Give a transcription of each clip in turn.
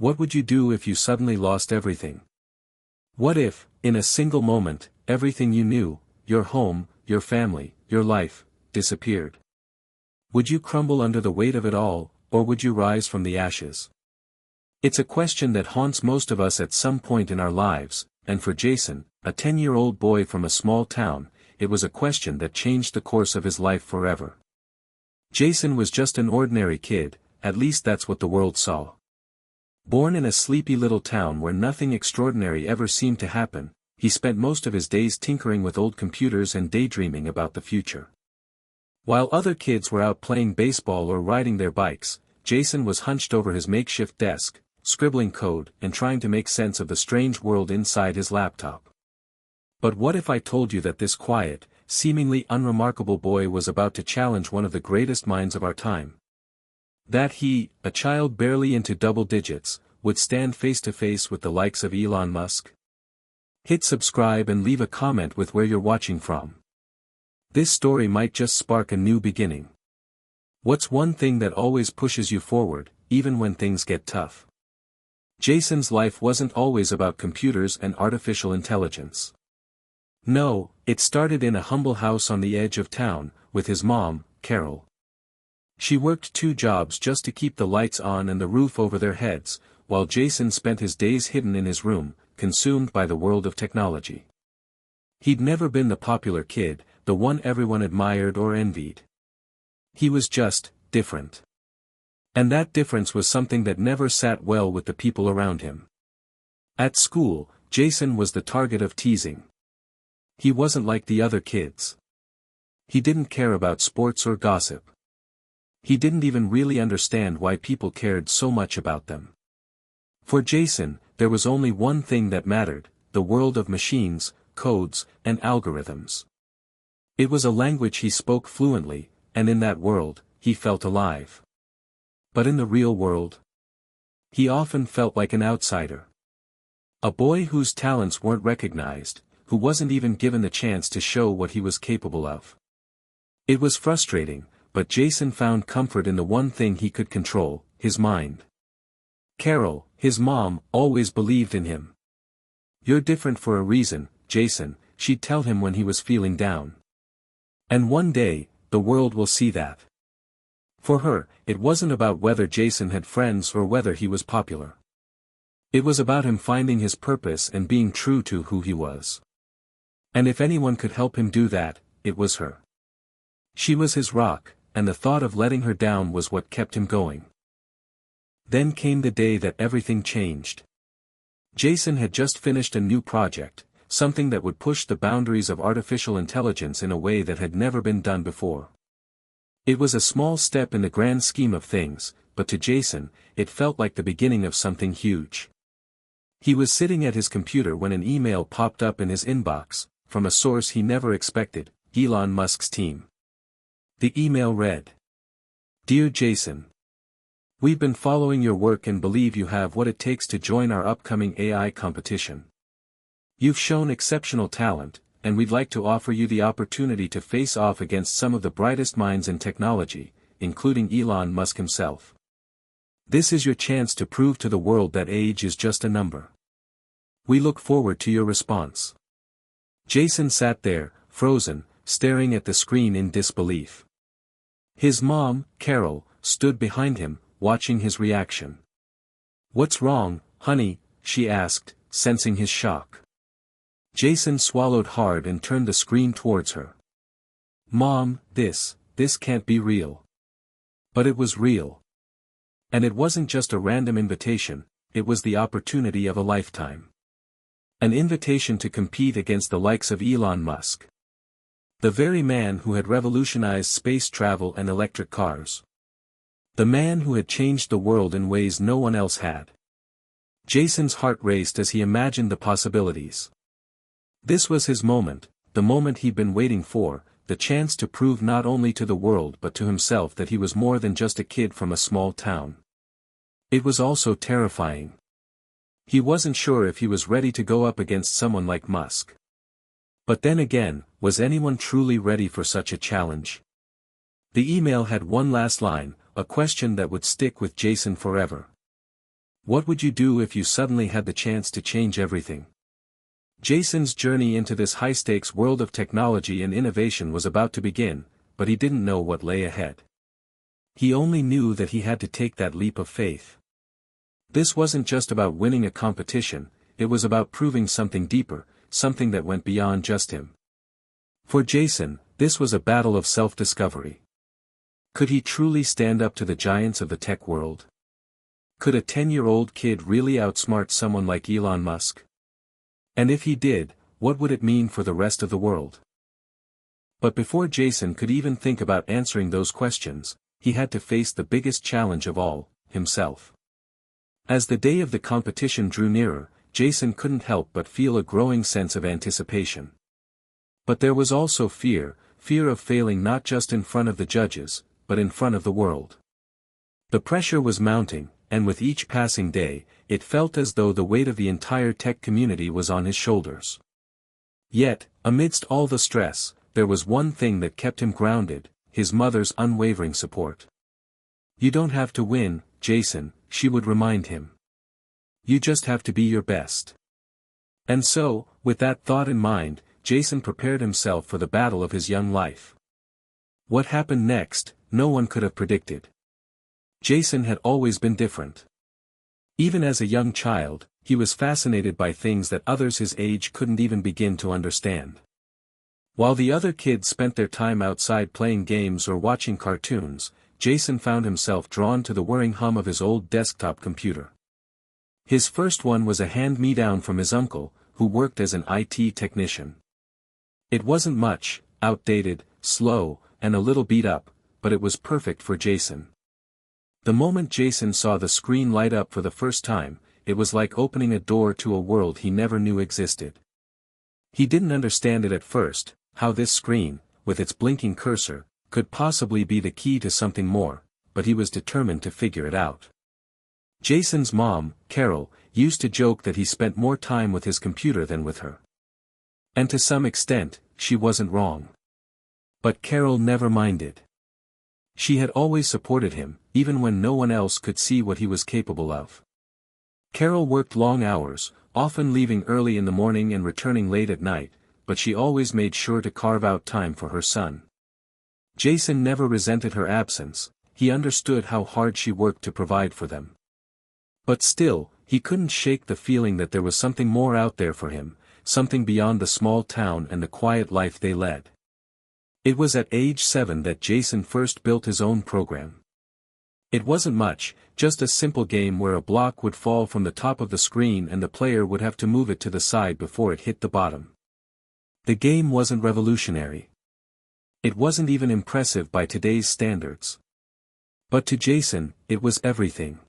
What would you do if you suddenly lost everything? What if, in a single moment, everything you knew, your home, your family, your life, disappeared? Would you crumble under the weight of it all, or would you rise from the ashes? It's a question that haunts most of us at some point in our lives, and for Jason, a 10-year-old boy from a small town, it was a question that changed the course of his life forever. Jason was just an ordinary kid, at least that's what the world saw. Born in a sleepy little town where nothing extraordinary ever seemed to happen, he spent most of his days tinkering with old computers and daydreaming about the future. While other kids were out playing baseball or riding their bikes, Jason was hunched over his makeshift desk, scribbling code and trying to make sense of the strange world inside his laptop. But what if I told you that this quiet, seemingly unremarkable boy was about to challenge one of the greatest minds of our time? That he, a child barely into double digits, would stand face to face with the likes of Elon Musk? Hit subscribe and leave a comment with where you're watching from. This story might just spark a new beginning. What's one thing that always pushes you forward, even when things get tough? Jason's life wasn't always about computers and artificial intelligence. No, it started in a humble house on the edge of town, with his mom, Carol. She worked 2 jobs just to keep the lights on and the roof over their heads, while Jason spent his days hidden in his room, consumed by the world of technology. He'd never been the popular kid, the one everyone admired or envied. He was just different. And that difference was something that never sat well with the people around him. At school, Jason was the target of teasing. He wasn't like the other kids. He didn't care about sports or gossip. He didn't even really understand why people cared so much about them. For Jason, there was only one thing that mattered: the world of machines, codes, and algorithms. It was a language he spoke fluently, and in that world, he felt alive. But in the real world, he often felt like an outsider. A boy whose talents weren't recognized, who wasn't even given the chance to show what he was capable of. It was frustrating, but Jason found comfort in the one thing he could control: his mind. Carol, his mom, always believed in him. "You're different for a reason, Jason," she'd tell him when he was feeling down. And one day, the world will see that. For her, it wasn't about whether Jason had friends or whether he was popular. It was about him finding his purpose and being true to who he was. And if anyone could help him do that, it was her. She was his rock, and the thought of letting her down was what kept him going. Then came the day that everything changed. Jason had just finished a new project, something that would push the boundaries of artificial intelligence in a way that had never been done before. It was a small step in the grand scheme of things, but to Jason, it felt like the beginning of something huge. He was sitting at his computer when an email popped up in his inbox, from a source he never expected: Elon Musk's team. The email read, "Dear Jason, we've been following your work and believe you have what it takes to join our upcoming AI competition. You've shown exceptional talent, and we'd like to offer you the opportunity to face off against some of the brightest minds in technology, including Elon Musk himself. This is your chance to prove to the world that age is just a number. We look forward to your response." Jason sat there, frozen, staring at the screen in disbelief. His mom, Carol, stood behind him, watching his reaction. "What's wrong, honey?" she asked, sensing his shock. Jason swallowed hard and turned the screen towards her. "Mom, this can't be real." But it was real. And it wasn't just a random invitation, it was the opportunity of a lifetime. An invitation to compete against the likes of Elon Musk. The very man who had revolutionized space travel and electric cars. The man who had changed the world in ways no one else had. Jason's heart raced as he imagined the possibilities. This was his moment, the moment he'd been waiting for, the chance to prove not only to the world but to himself that he was more than just a kid from a small town. It was also terrifying. He wasn't sure if he was ready to go up against someone like Musk. But then again, was anyone truly ready for such a challenge? The email had one last line, a question that would stick with Jason forever. What would you do if you suddenly had the chance to change everything? Jason's journey into this high-stakes world of technology and innovation was about to begin, but he didn't know what lay ahead. He only knew that he had to take that leap of faith. This wasn't just about winning a competition, it was about proving something deeper, something that went beyond just him. For Jason, this was a battle of self-discovery. Could he truly stand up to the giants of the tech world? Could a 10-year-old kid really outsmart someone like Elon Musk? And if he did, what would it mean for the rest of the world? But before Jason could even think about answering those questions, he had to face the biggest challenge of all, himself. As the day of the competition drew nearer, Jason couldn't help but feel a growing sense of anticipation. But there was also fear of failing not just in front of the judges, but in front of the world. The pressure was mounting, and with each passing day, it felt as though the weight of the entire tech community was on his shoulders. Yet, amidst all the stress, there was one thing that kept him grounded: his mother's unwavering support. "You don't have to win, Jason," she would remind him. "You just have to be your best." And so, with that thought in mind, Jason prepared himself for the battle of his young life. What happened next, no one could have predicted. Jason had always been different. Even as a young child, he was fascinated by things that others his age couldn't even begin to understand. While the other kids spent their time outside playing games or watching cartoons, Jason found himself drawn to the whirring hum of his old desktop computer. His first one was a hand-me-down from his uncle, who worked as an IT technician. It wasn't much, outdated, slow, and a little beat up, but it was perfect for Jason. The moment Jason saw the screen light up for the first time, it was like opening a door to a world he never knew existed. He didn't understand it at first, how this screen, with its blinking cursor, could possibly be the key to something more, but he was determined to figure it out. Jason's mom, Carol, used to joke that he spent more time with his computer than with her. And to some extent, she wasn't wrong. But Carol never minded. She had always supported him, even when no one else could see what he was capable of. Carol worked long hours, often leaving early in the morning and returning late at night, but she always made sure to carve out time for her son. Jason never resented her absence, he understood how hard she worked to provide for them. But still, he couldn't shake the feeling that there was something more out there for him, something beyond the small town and the quiet life they led. It was at age 7 that Jason first built his own program. It wasn't much, just a simple game where a block would fall from the top of the screen and the player would have to move it to the side before it hit the bottom. The game wasn't revolutionary. It wasn't even impressive by today's standards. But to Jason, it was everything.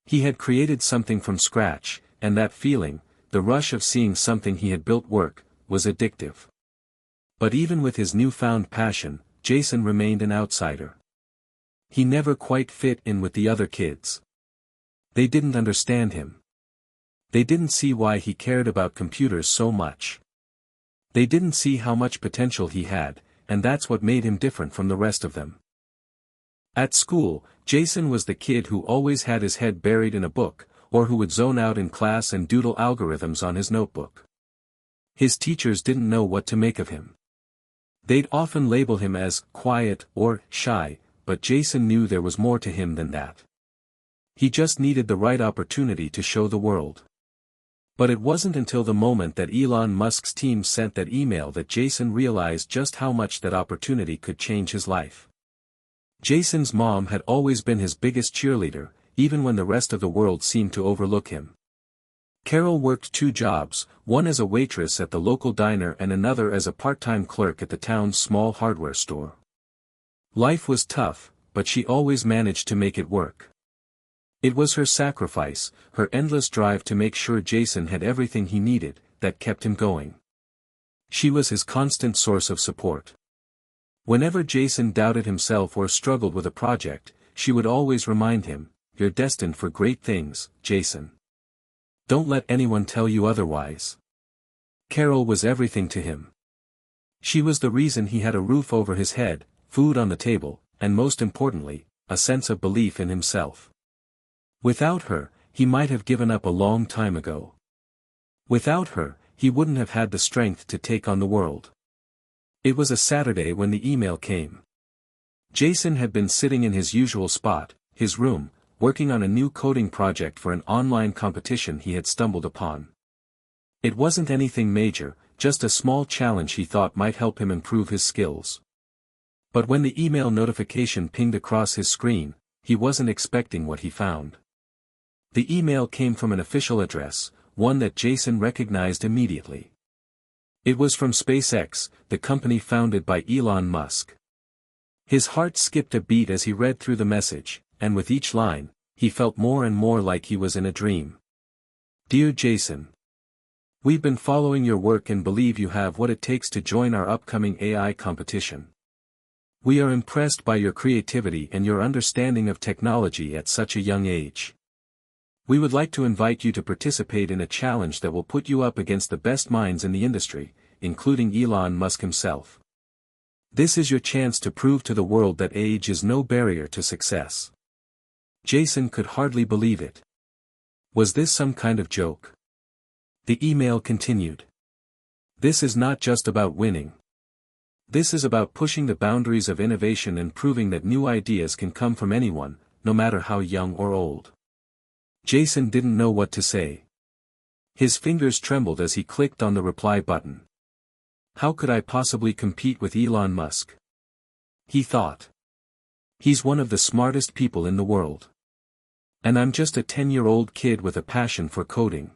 He had created something from scratch, and that feeling, the rush of seeing something he had built work, was addictive. But even with his newfound passion, Jason remained an outsider. He never quite fit in with the other kids. They didn't understand him. They didn't see why he cared about computers so much. They didn't see how much potential he had, and that's what made him different from the rest of them. At school, Jason was the kid who always had his head buried in a book, or who would zone out in class and doodle algorithms on his notebook. His teachers didn't know what to make of him. They'd often label him as quiet or shy, but Jason knew there was more to him than that. He just needed the right opportunity to show the world. But it wasn't until the moment that Elon Musk's team sent that email that Jason realized just how much that opportunity could change his life. Jason's mom had always been his biggest cheerleader, even when the rest of the world seemed to overlook him. Carol worked 2 jobs, one as a waitress at the local diner and another as a part-time clerk at the town's small hardware store. Life was tough, but she always managed to make it work. It was her sacrifice, her endless drive to make sure Jason had everything he needed, that kept him going. She was his constant source of support. Whenever Jason doubted himself or struggled with a project, she would always remind him, "You're destined for great things, Jason. Don't let anyone tell you otherwise." Carol was everything to him. She was the reason he had a roof over his head, food on the table, and most importantly, a sense of belief in himself. Without her, he might have given up a long time ago. Without her, he wouldn't have had the strength to take on the world. It was a Saturday when the email came. Jason had been sitting in his usual spot, his room, working on a new coding project for an online competition he had stumbled upon. It wasn't anything major, just a small challenge he thought might help him improve his skills. But when the email notification pinged across his screen, he wasn't expecting what he found. The email came from an official address, one that Jason recognized immediately. It was from SpaceX, the company founded by Elon Musk. His heart skipped a beat as he read through the message, and with each line, he felt more and more like he was in a dream. Dear Jason, we've been following your work and believe you have what it takes to join our upcoming AI competition. We are impressed by your creativity and your understanding of technology at such a young age. We would like to invite you to participate in a challenge that will put you up against the best minds in the industry, including Elon Musk himself. This is your chance to prove to the world that age is no barrier to success. Jason could hardly believe it. Was this some kind of joke? The email continued. This is not just about winning. This is about pushing the boundaries of innovation and proving that new ideas can come from anyone, no matter how young or old. Jason didn't know what to say. His fingers trembled as he clicked on the reply button. How could I possibly compete with Elon Musk? He thought. He's one of the smartest people in the world. And I'm just a 10-year-old kid with a passion for coding.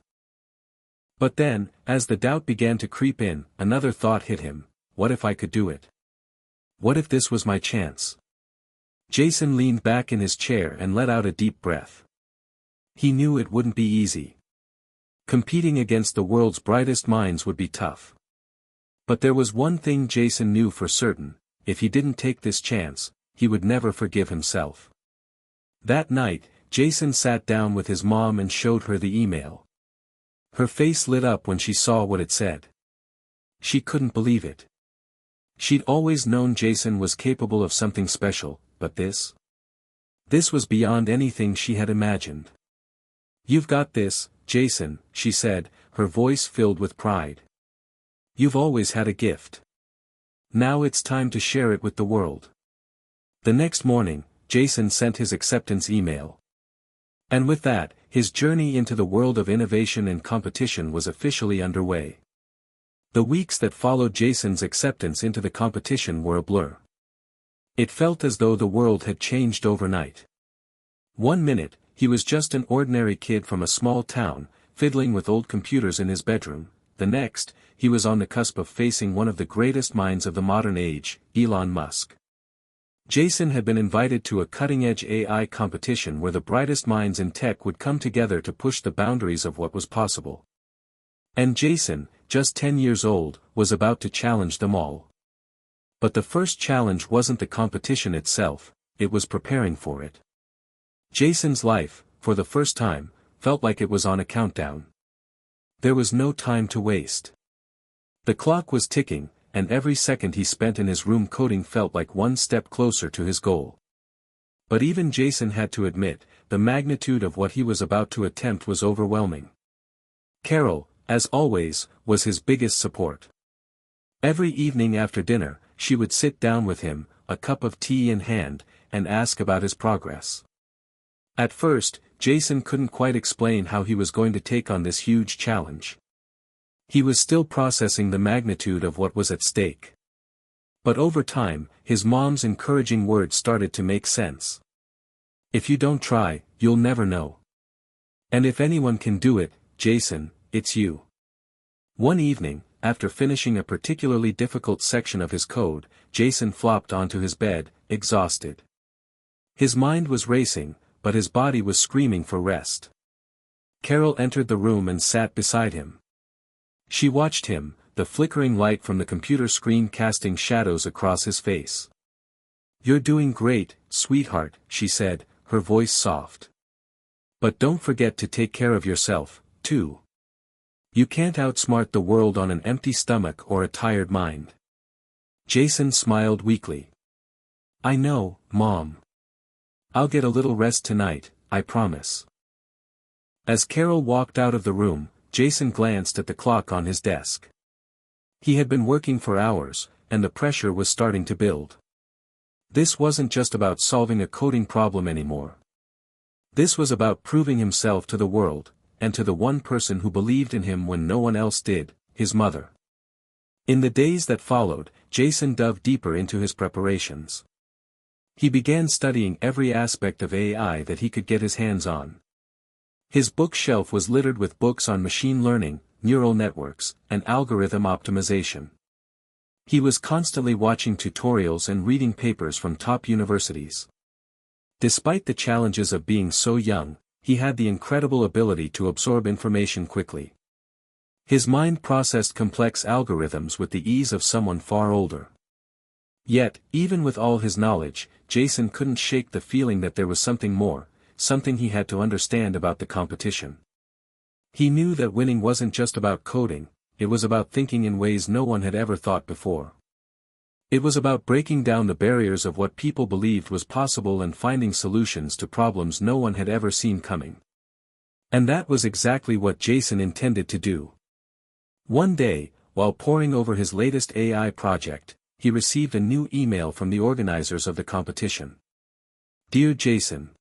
But then, as the doubt began to creep in, another thought hit him. What if I could do it? What if this was my chance? Jason leaned back in his chair and let out a deep breath. He knew it wouldn't be easy. Competing against the world's brightest minds would be tough. But there was one thing Jason knew for certain: if he didn't take this chance, he would never forgive himself. That night, Jason sat down with his mom and showed her the email. Her face lit up when she saw what it said. She couldn't believe it. She'd always known Jason was capable of something special, but this was beyond anything she had imagined. You've got this, Jason, she said, her voice filled with pride. You've always had a gift. Now it's time to share it with the world. The next morning, Jason sent his acceptance email. And with that, his journey into the world of innovation and competition was officially underway. The weeks that followed Jason's acceptance into the competition were a blur. It felt as though the world had changed overnight. One minute, he was just an ordinary kid from a small town, fiddling with old computers in his bedroom. The next, he was on the cusp of facing one of the greatest minds of the modern age, Elon Musk. Jason had been invited to a cutting-edge AI competition where the brightest minds in tech would come together to push the boundaries of what was possible. And Jason, just 10 years old, was about to challenge them all. But the first challenge wasn't the competition itself, it was preparing for it. Jason's life, for the first time, felt like it was on a countdown. There was no time to waste. The clock was ticking, and every second he spent in his room coding felt like one step closer to his goal. But even Jason had to admit, the magnitude of what he was about to attempt was overwhelming. Carol, as always, was his biggest support. Every evening after dinner, she would sit down with him, a cup of tea in hand, and ask about his progress. At first, Jason couldn't quite explain how he was going to take on this huge challenge. He was still processing the magnitude of what was at stake. But over time, his mom's encouraging words started to make sense. If you don't try, you'll never know. And if anyone can do it, Jason, it's you. One evening, after finishing a particularly difficult section of his code, Jason flopped onto his bed, exhausted. His mind was racing, but his body was screaming for rest. Carol entered the room and sat beside him. She watched him, the flickering light from the computer screen casting shadows across his face. You're doing great, sweetheart, she said, her voice soft. But don't forget to take care of yourself, too. You can't outsmart the world on an empty stomach or a tired mind. Jason smiled weakly. I know, Mom. I'll get a little rest tonight, I promise. As Carol walked out of the room, Jason glanced at the clock on his desk. He had been working for hours, and the pressure was starting to build. This wasn't just about solving a coding problem anymore. This was about proving himself to the world, and to the one person who believed in him when no one else did, his mother. In the days that followed, Jason dove deeper into his preparations. He began studying every aspect of AI that he could get his hands on. His bookshelf was littered with books on machine learning, neural networks, and algorithm optimization. He was constantly watching tutorials and reading papers from top universities. Despite the challenges of being so young, he had the incredible ability to absorb information quickly. His mind processed complex algorithms with the ease of someone far older. Yet, even with all his knowledge, Jason couldn't shake the feeling that there was something more, something he had to understand about the competition. He knew that winning wasn't just about coding, it was about thinking in ways no one had ever thought before. It was about breaking down the barriers of what people believed was possible and finding solutions to problems no one had ever seen coming. And that was exactly what Jason intended to do. One day, while poring over his latest AI project, he received a new email from the organizers of the competition. Dear Jason,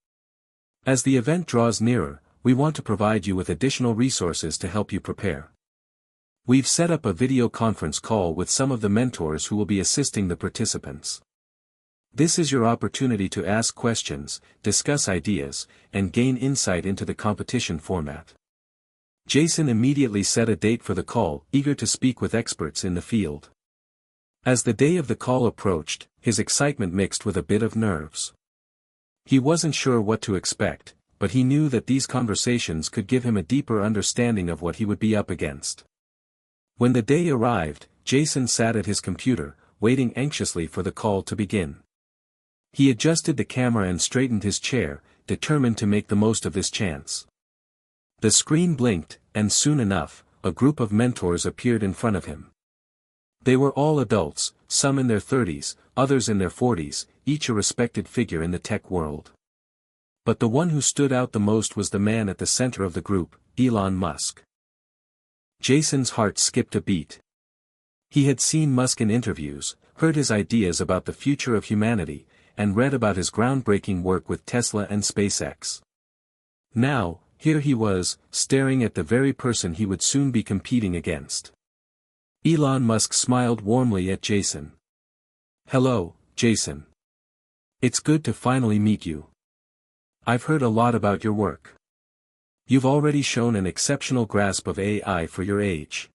as the event draws nearer, we want to provide you with additional resources to help you prepare. We've set up a video conference call with some of the mentors who will be assisting the participants. This is your opportunity to ask questions, discuss ideas, and gain insight into the competition format. Jason immediately set a date for the call, eager to speak with experts in the field. As the day of the call approached, his excitement mixed with a bit of nerves. He wasn't sure what to expect, but he knew that these conversations could give him a deeper understanding of what he would be up against. When the day arrived, Jason sat at his computer, waiting anxiously for the call to begin. He adjusted the camera and straightened his chair, determined to make the most of this chance. The screen blinked, and soon enough, a group of mentors appeared in front of him. They were all adults, some in their 30s, others in their 40s, each a respected figure in the tech world. But the one who stood out the most was the man at the center of the group, Elon Musk. Jason's heart skipped a beat. He had seen Musk in interviews, heard his ideas about the future of humanity, and read about his groundbreaking work with Tesla and SpaceX. Now, here he was, staring at the very person he would soon be competing against. Elon Musk smiled warmly at Jason. Hello, Jason. It's good to finally meet you. I've heard a lot about your work. You've already shown an exceptional grasp of AI for your age.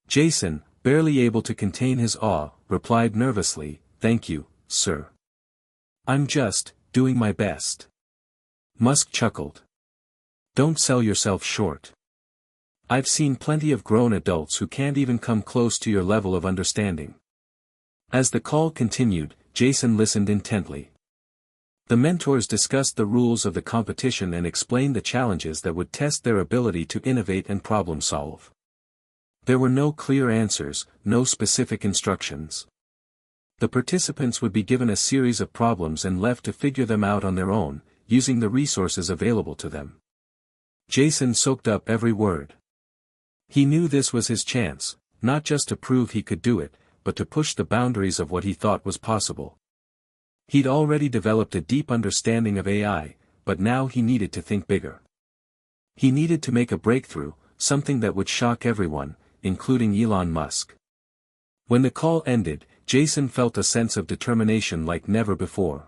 Jason, barely able to contain his awe, replied nervously, Thank you, sir. I'm just doing my best. Musk chuckled. Don't sell yourself short. I've seen plenty of grown adults who can't even come close to your level of understanding. As the call continued, Jason listened intently. The mentors discussed the rules of the competition and explained the challenges that would test their ability to innovate and problem solve. There were no clear answers, no specific instructions. The participants would be given a series of problems and left to figure them out on their own, using the resources available to them. Jason soaked up every word. He knew this was his chance, not just to prove he could do it, but to push the boundaries of what he thought was possible. He'd already developed a deep understanding of AI, but now he needed to think bigger. He needed to make a breakthrough, something that would shock everyone, including Elon Musk. When the call ended, Jason felt a sense of determination like never before.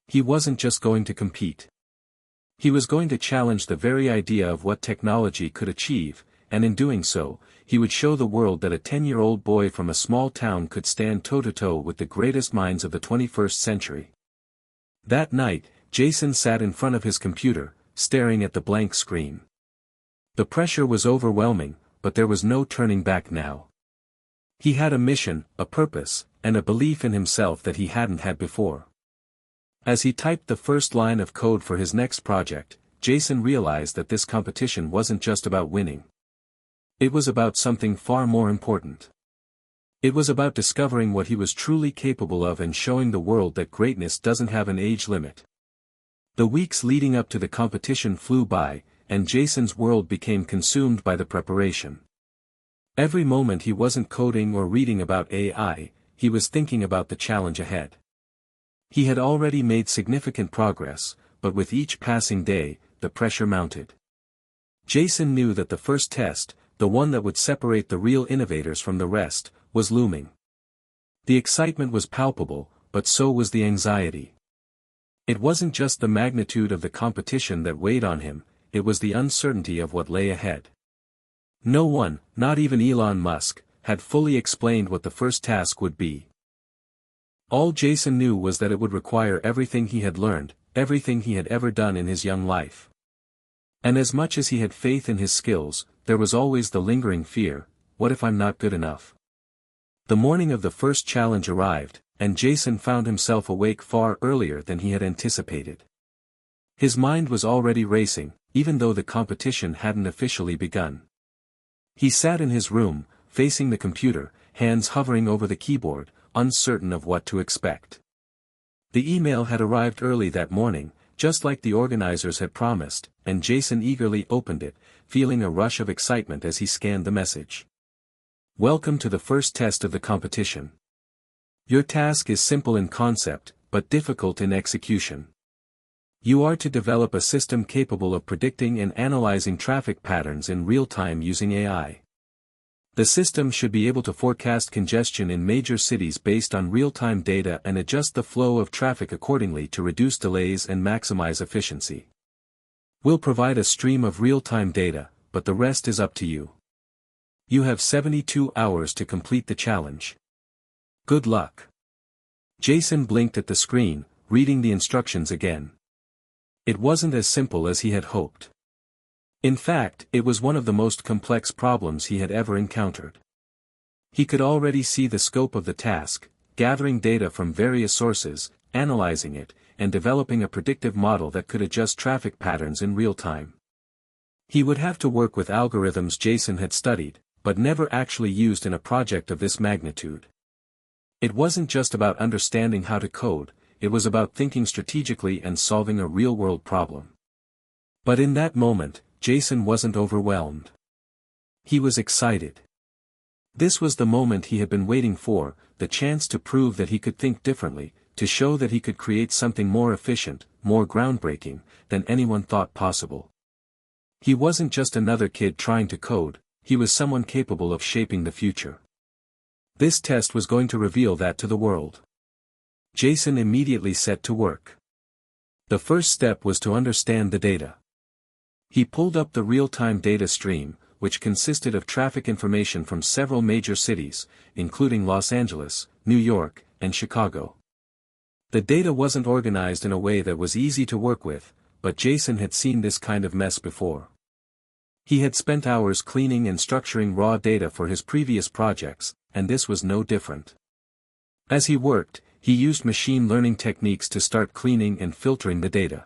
He wasn't just going to compete. He was going to challenge the very idea of what technology could achieve, and in doing so, he would show the world that a 10-year-old boy from a small town could stand toe-to-toe with the greatest minds of the 21st century. That night, Jason sat in front of his computer, staring at the blank screen. The pressure was overwhelming, but there was no turning back now. He had a mission, a purpose, and a belief in himself that he hadn't had before. As he typed the first line of code for his next project, Jason realized that this competition wasn't just about winning. It was about something far more important. It was about discovering what he was truly capable of and showing the world that greatness doesn't have an age limit. The weeks leading up to the competition flew by, and Jason's world became consumed by the preparation. Every moment he wasn't coding or reading about AI, he was thinking about the challenge ahead. He had already made significant progress, but with each passing day, the pressure mounted. Jason knew that the first test, the one that would separate the real innovators from the rest, was looming. The excitement was palpable, but so was the anxiety. It wasn't just the magnitude of the competition that weighed on him, it was the uncertainty of what lay ahead. No one, not even Elon Musk, had fully explained what the first task would be. All Jason knew was that it would require everything he had learned, everything he had ever done in his young life. And as much as he had faith in his skills, there was always the lingering fear, what if I'm not good enough? The morning of the first challenge arrived, and Jason found himself awake far earlier than he had anticipated. His mind was already racing, even though the competition hadn't officially begun. He sat in his room, facing the computer, hands hovering over the keyboard, uncertain of what to expect. The email had arrived early that morning, just like the organizers had promised, and Jason eagerly opened it, feeling a rush of excitement as he scanned the message. Welcome to the first test of the competition. Your task is simple in concept, but difficult in execution. You are to develop a system capable of predicting and analyzing traffic patterns in real time using AI. The system should be able to forecast congestion in major cities based on real-time data and adjust the flow of traffic accordingly to reduce delays and maximize efficiency. We'll provide a stream of real-time data, but the rest is up to you. You have 72 hours to complete the challenge. Good luck. Jason blinked at the screen, reading the instructions again. It wasn't as simple as he had hoped. In fact, it was one of the most complex problems he had ever encountered. He could already see the scope of the task, gathering data from various sources, analyzing it, and developing a predictive model that could adjust traffic patterns in real time. He would have to work with algorithms Jason had studied, but never actually used in a project of this magnitude. It wasn't just about understanding how to code, it was about thinking strategically and solving a real-world problem. But in that moment, Jason wasn't overwhelmed. He was excited. This was the moment he had been waiting for, the chance to prove that he could think differently, to show that he could create something more efficient, more groundbreaking, than anyone thought possible. He wasn't just another kid trying to code, he was someone capable of shaping the future. This test was going to reveal that to the world. Jason immediately set to work. The first step was to understand the data. He pulled up the real-time data stream, which consisted of traffic information from several major cities, including Los Angeles, New York, and Chicago. The data wasn't organized in a way that was easy to work with, but Jason had seen this kind of mess before. He had spent hours cleaning and structuring raw data for his previous projects, and this was no different. As he worked, he used machine learning techniques to start cleaning and filtering the data.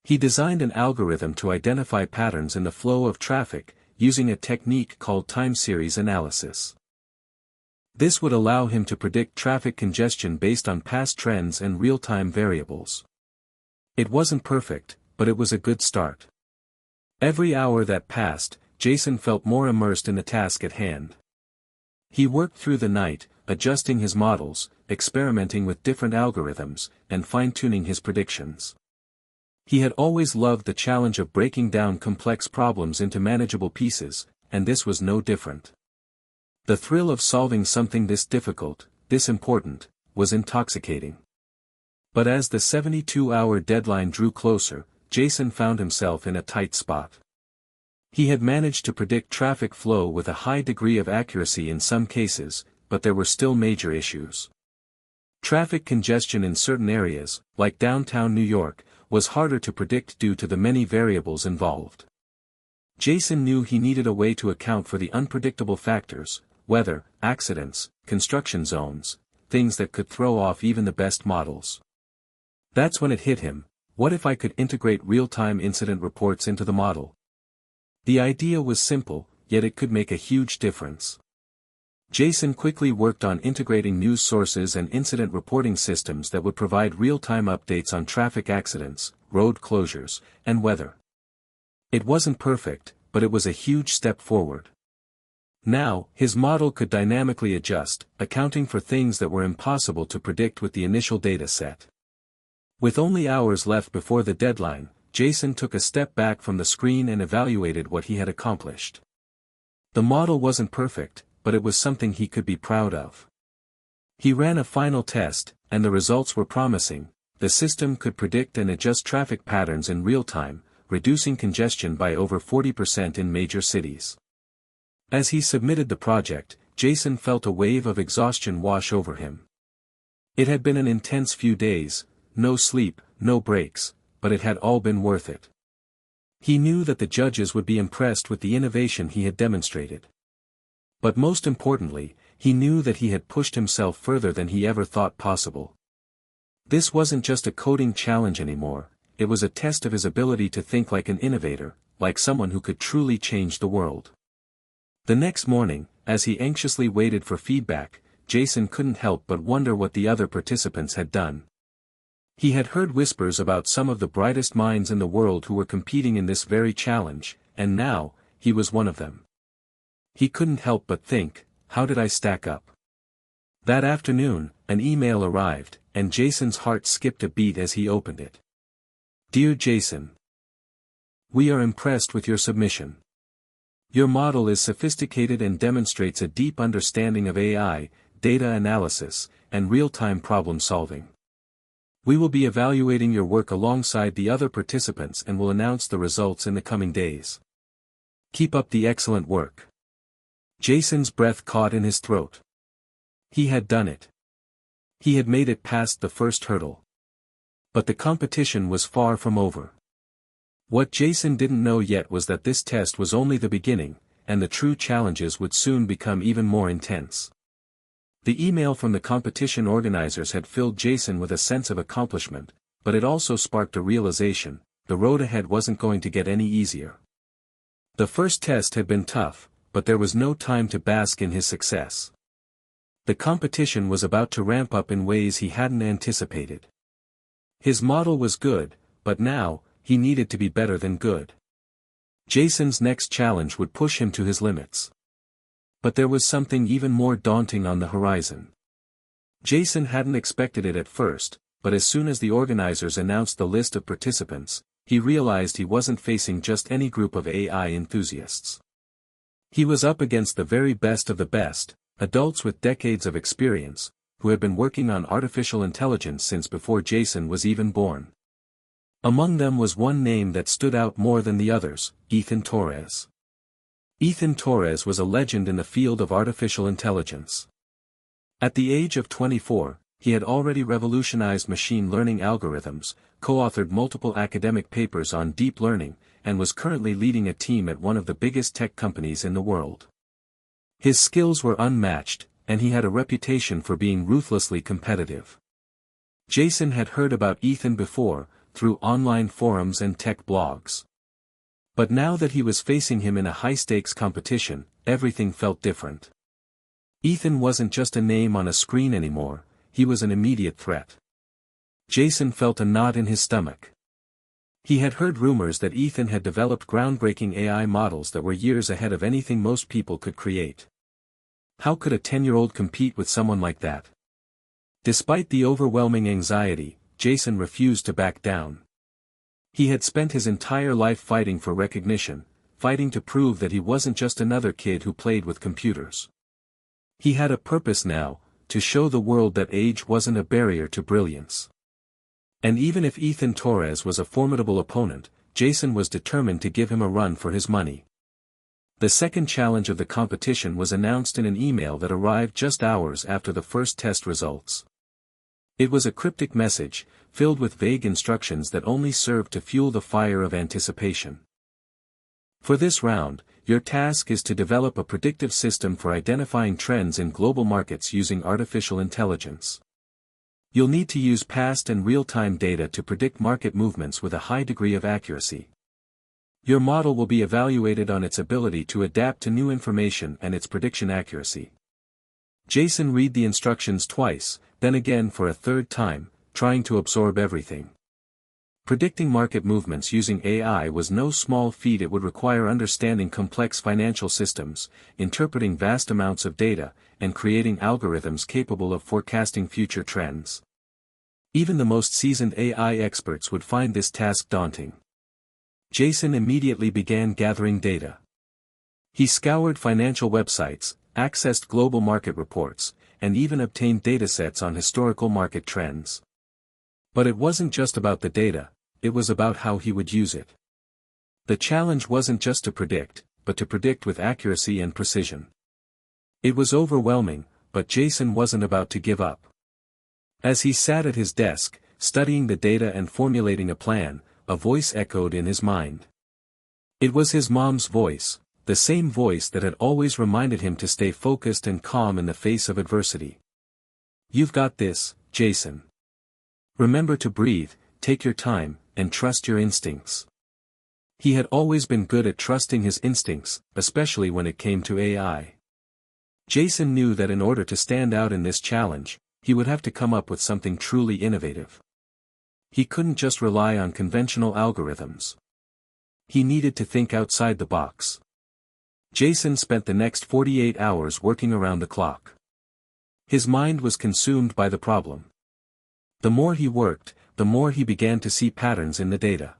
He designed an algorithm to identify patterns in the flow of traffic, using a technique called time series analysis. This would allow him to predict traffic congestion based on past trends and real-time variables. It wasn't perfect, but it was a good start. Every hour that passed, Jason felt more immersed in the task at hand. He worked through the night, adjusting his models, experimenting with different algorithms, and fine-tuning his predictions. He had always loved the challenge of breaking down complex problems into manageable pieces, and this was no different. The thrill of solving something this difficult, this important, was intoxicating. But as the 72-hour deadline drew closer, Jason found himself in a tight spot. He had managed to predict traffic flow with a high degree of accuracy in some cases, but there were still major issues. Traffic congestion in certain areas, like downtown New York, was harder to predict due to the many variables involved. Jason knew he needed a way to account for the unpredictable factors, weather, accidents, construction zones, things that could throw off even the best models. That's when it hit him: what if I could integrate real-time incident reports into the model? The idea was simple, yet it could make a huge difference. Jason quickly worked on integrating news sources and incident reporting systems that would provide real-time updates on traffic accidents, road closures, and weather. It wasn't perfect, but it was a huge step forward. Now, his model could dynamically adjust, accounting for things that were impossible to predict with the initial data set. With only hours left before the deadline, Jason took a step back from the screen and evaluated what he had accomplished. The model wasn't perfect, but it was something he could be proud of. He ran a final test, and the results were promising. The system could predict and adjust traffic patterns in real time, reducing congestion by over 40% in major cities. As he submitted the project, Jason felt a wave of exhaustion wash over him. It had been an intense few days, no sleep, no breaks, but it had all been worth it. He knew that the judges would be impressed with the innovation he had demonstrated. But most importantly, he knew that he had pushed himself further than he ever thought possible. This wasn't just a coding challenge anymore, it was a test of his ability to think like an innovator, like someone who could truly change the world. The next morning, as he anxiously waited for feedback, Jason couldn't help but wonder what the other participants had done. He had heard whispers about some of the brightest minds in the world who were competing in this very challenge, and now, he was one of them. He couldn't help but think, how did I stack up? That afternoon, an email arrived, and Jason's heart skipped a beat as he opened it. Dear Jason, we are impressed with your submission. Your model is sophisticated and demonstrates a deep understanding of AI, data analysis, and real-time problem solving. We will be evaluating your work alongside the other participants and will announce the results in the coming days. Keep up the excellent work. Jason's breath caught in his throat. He had done it. He had made it past the first hurdle. But the competition was far from over. What Jason didn't know yet was that this test was only the beginning, and the true challenges would soon become even more intense. The email from the competition organizers had filled Jason with a sense of accomplishment, but it also sparked a realization: the road ahead wasn't going to get any easier. The first test had been tough, but there was no time to bask in his success. The competition was about to ramp up in ways he hadn't anticipated. His model was good, but now, he needed to be better than good. Jason's next challenge would push him to his limits. But there was something even more daunting on the horizon. Jason hadn't expected it at first, but as soon as the organizers announced the list of participants, he realized he wasn't facing just any group of AI enthusiasts. He was up against the very best of the best, adults with decades of experience, who had been working on artificial intelligence since before Jason was even born. Among them was one name that stood out more than the others: Ethan Torres. Ethan Torres was a legend in the field of artificial intelligence. At the age of 24, he had already revolutionized machine learning algorithms, co-authored multiple academic papers on deep learning, and was currently leading a team at one of the biggest tech companies in the world. His skills were unmatched, and he had a reputation for being ruthlessly competitive. Jason had heard about Ethan before, through online forums and tech blogs. But now that he was facing him in a high-stakes competition, everything felt different. Ethan wasn't just a name on a screen anymore, he was an immediate threat. Jason felt a knot in his stomach. He had heard rumors that Ethan had developed groundbreaking AI models that were years ahead of anything most people could create. How could a 10-year-old compete with someone like that? Despite the overwhelming anxiety, Jason refused to back down. He had spent his entire life fighting for recognition, fighting to prove that he wasn't just another kid who played with computers. He had a purpose now, to show the world that age wasn't a barrier to brilliance. And even if Ethan Torres was a formidable opponent, Jason was determined to give him a run for his money. The second challenge of the competition was announced in an email that arrived just hours after the first test results. It was a cryptic message, filled with vague instructions that only served to fuel the fire of anticipation. For this round, your task is to develop a predictive system for identifying trends in global markets using artificial intelligence. You'll need to use past and real-time data to predict market movements with a high degree of accuracy. Your model will be evaluated on its ability to adapt to new information and its prediction accuracy. Jason read the instructions twice, then again for a third time, trying to absorb everything. Predicting market movements using AI was no small feat. It would require understanding complex financial systems, interpreting vast amounts of data, and creating algorithms capable of forecasting future trends. Even the most seasoned AI experts would find this task daunting. Jason immediately began gathering data. He scoured financial websites, accessed global market reports, and even obtained datasets on historical market trends. But it wasn't just about the data, it was about how he would use it. The challenge wasn't just to predict, but to predict with accuracy and precision. It was overwhelming, but Jason wasn't about to give up. As he sat at his desk, studying the data and formulating a plan, a voice echoed in his mind. It was his mom's voice, the same voice that had always reminded him to stay focused and calm in the face of adversity. "You've got this, Jason. Remember to breathe, take your time, and trust your instincts." He had always been good at trusting his instincts, especially when it came to AI. Jason knew that in order to stand out in this challenge, he would have to come up with something truly innovative. He couldn't just rely on conventional algorithms. He needed to think outside the box. Jason spent the next 48 hours working around the clock. His mind was consumed by the problem. The more he worked, the more he began to see patterns in the data.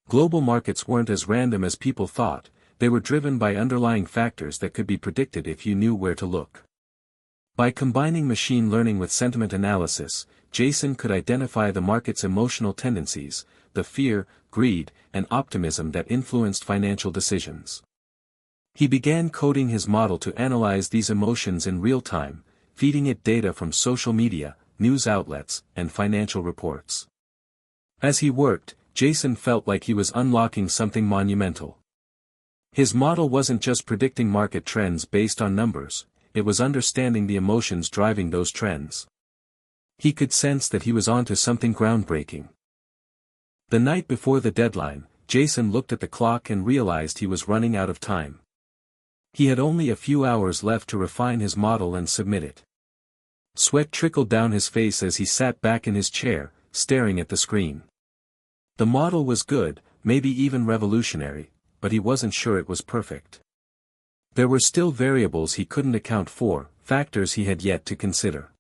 Global markets weren't as random as people thought, they were driven by underlying factors that could be predicted if you knew where to look. By combining machine learning with sentiment analysis, Jason could identify the market's emotional tendencies, the fear, greed, and optimism that influenced financial decisions. He began coding his model to analyze these emotions in real time, feeding it data from social media, news outlets, and financial reports. As he worked, Jason felt like he was unlocking something monumental. His model wasn't just predicting market trends based on numbers, it was understanding the emotions driving those trends. He could sense that he was onto something groundbreaking. The night before the deadline, Jason looked at the clock and realized he was running out of time. He had only a few hours left to refine his model and submit it. Sweat trickled down his face as he sat back in his chair, staring at the screen. The model was good, maybe even revolutionary, but he wasn't sure it was perfect. There were still variables he couldn't account for, factors he had yet to consider.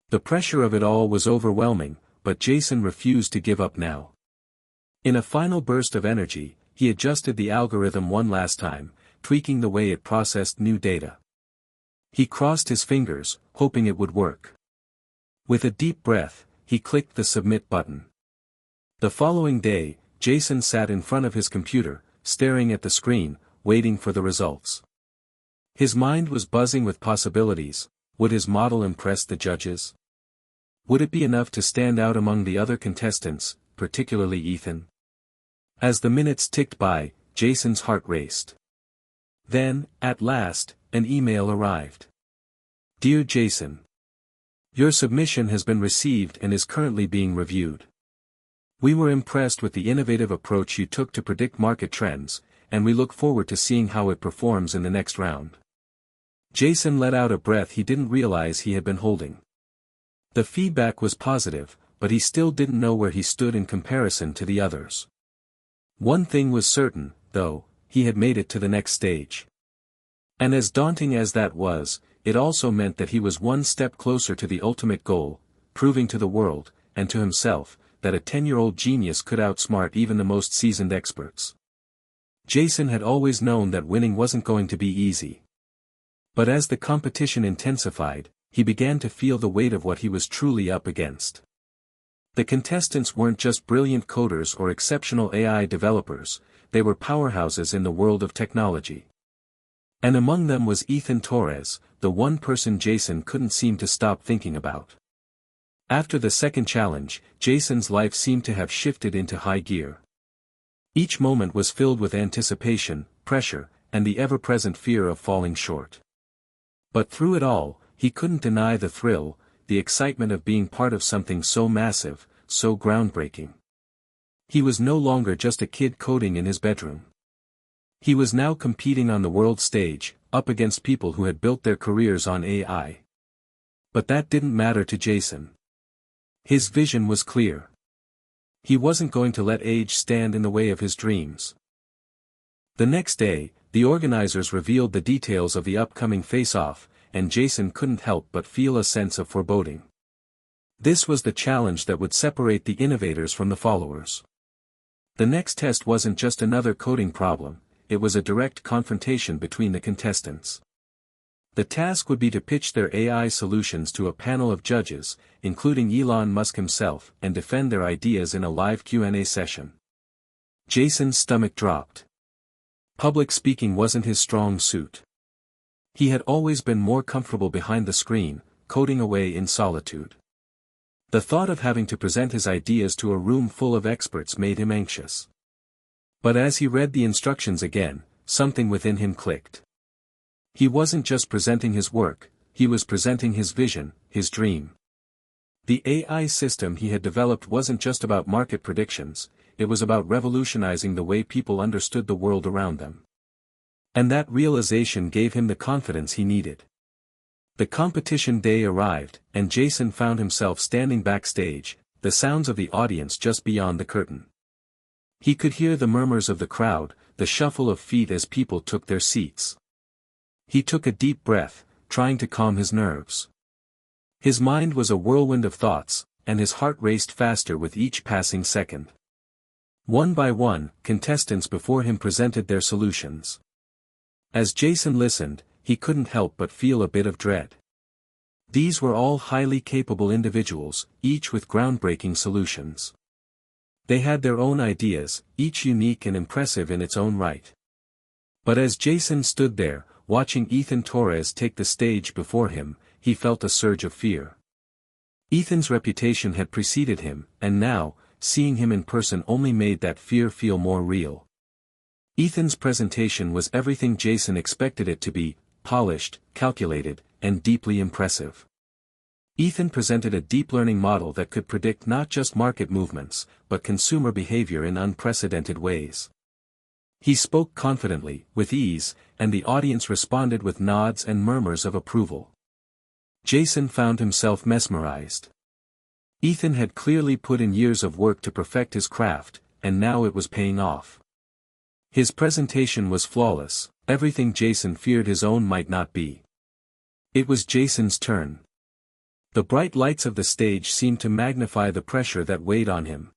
The pressure of it all was overwhelming, but Jason refused to give up now. In a final burst of energy, he adjusted the algorithm one last time, tweaking the way it processed new data. He crossed his fingers, hoping it would work. With a deep breath, he clicked the submit button. The following day, Jason sat in front of his computer, staring at the screen, waiting for the results. His mind was buzzing with possibilities. Would his model impress the judges? Would it be enough to stand out among the other contestants, particularly Ethan? As the minutes ticked by, Jason's heart raced. Then, at last, an email arrived. "Dear Jason, your submission has been received and is currently being reviewed. We were impressed with the innovative approach you took to predict market trends, and we look forward to seeing how it performs in the next round." Jason let out a breath he didn't realize he had been holding. The feedback was positive, but he still didn't know where he stood in comparison to the others. One thing was certain, though, he had made it to the next stage. And as daunting as that was, it also meant that he was one step closer to the ultimate goal, proving to the world, and to himself, that a 10-year-old genius could outsmart even the most seasoned experts. Jason had always known that winning wasn't going to be easy. But as the competition intensified, he began to feel the weight of what he was truly up against. The contestants weren't just brilliant coders or exceptional AI developers, they were powerhouses in the world of technology. And among them was Ethan Torres, the one person Jason couldn't seem to stop thinking about. After the second challenge, Jason's life seemed to have shifted into high gear. Each moment was filled with anticipation, pressure, and the ever-present fear of falling short. But through it all, he couldn't deny the thrill, the excitement of being part of something so massive, so groundbreaking. He was no longer just a kid coding in his bedroom. He was now competing on the world stage, up against people who had built their careers on AI. But that didn't matter to Jason. His vision was clear. He wasn't going to let age stand in the way of his dreams. The next day, the organizers revealed the details of the upcoming face-off, and Jason couldn't help but feel a sense of foreboding. This was the challenge that would separate the innovators from the followers. The next test wasn't just another coding problem, it was a direct confrontation between the contestants. The task would be to pitch their AI solutions to a panel of judges, including Elon Musk himself, and defend their ideas in a live Q&A session. Jason's stomach dropped. Public speaking wasn't his strong suit. He had always been more comfortable behind the screen, coding away in solitude. The thought of having to present his ideas to a room full of experts made him anxious. But as he read the instructions again, something within him clicked. He wasn't just presenting his work, he was presenting his vision, his dream. The AI system he had developed wasn't just about market predictions, it was about revolutionizing the way people understood the world around them. And that realization gave him the confidence he needed. The competition day arrived, and Jason found himself standing backstage, the sounds of the audience just beyond the curtain. He could hear the murmurs of the crowd, the shuffle of feet as people took their seats. He took a deep breath, trying to calm his nerves. His mind was a whirlwind of thoughts, and his heart raced faster with each passing second. One by one, contestants before him presented their solutions. As Jason listened, he couldn't help but feel a bit of dread. These were all highly capable individuals, each with groundbreaking solutions. They had their own ideas, each unique and impressive in its own right. But as Jason stood there, watching Ethan Torres take the stage before him, he felt a surge of fear. Ethan's reputation had preceded him, and now, seeing him in person only made that fear feel more real. Ethan's presentation was everything Jason expected it to be, polished, calculated, and deeply impressive. Ethan presented a deep learning model that could predict not just market movements, but consumer behavior in unprecedented ways. He spoke confidently, with ease, and the audience responded with nods and murmurs of approval. Jason found himself mesmerized. Ethan had clearly put in years of work to perfect his craft, and now it was paying off. His presentation was flawless, everything Jason feared his own might not be. It was Jason's turn. The bright lights of the stage seemed to magnify the pressure that weighed on him.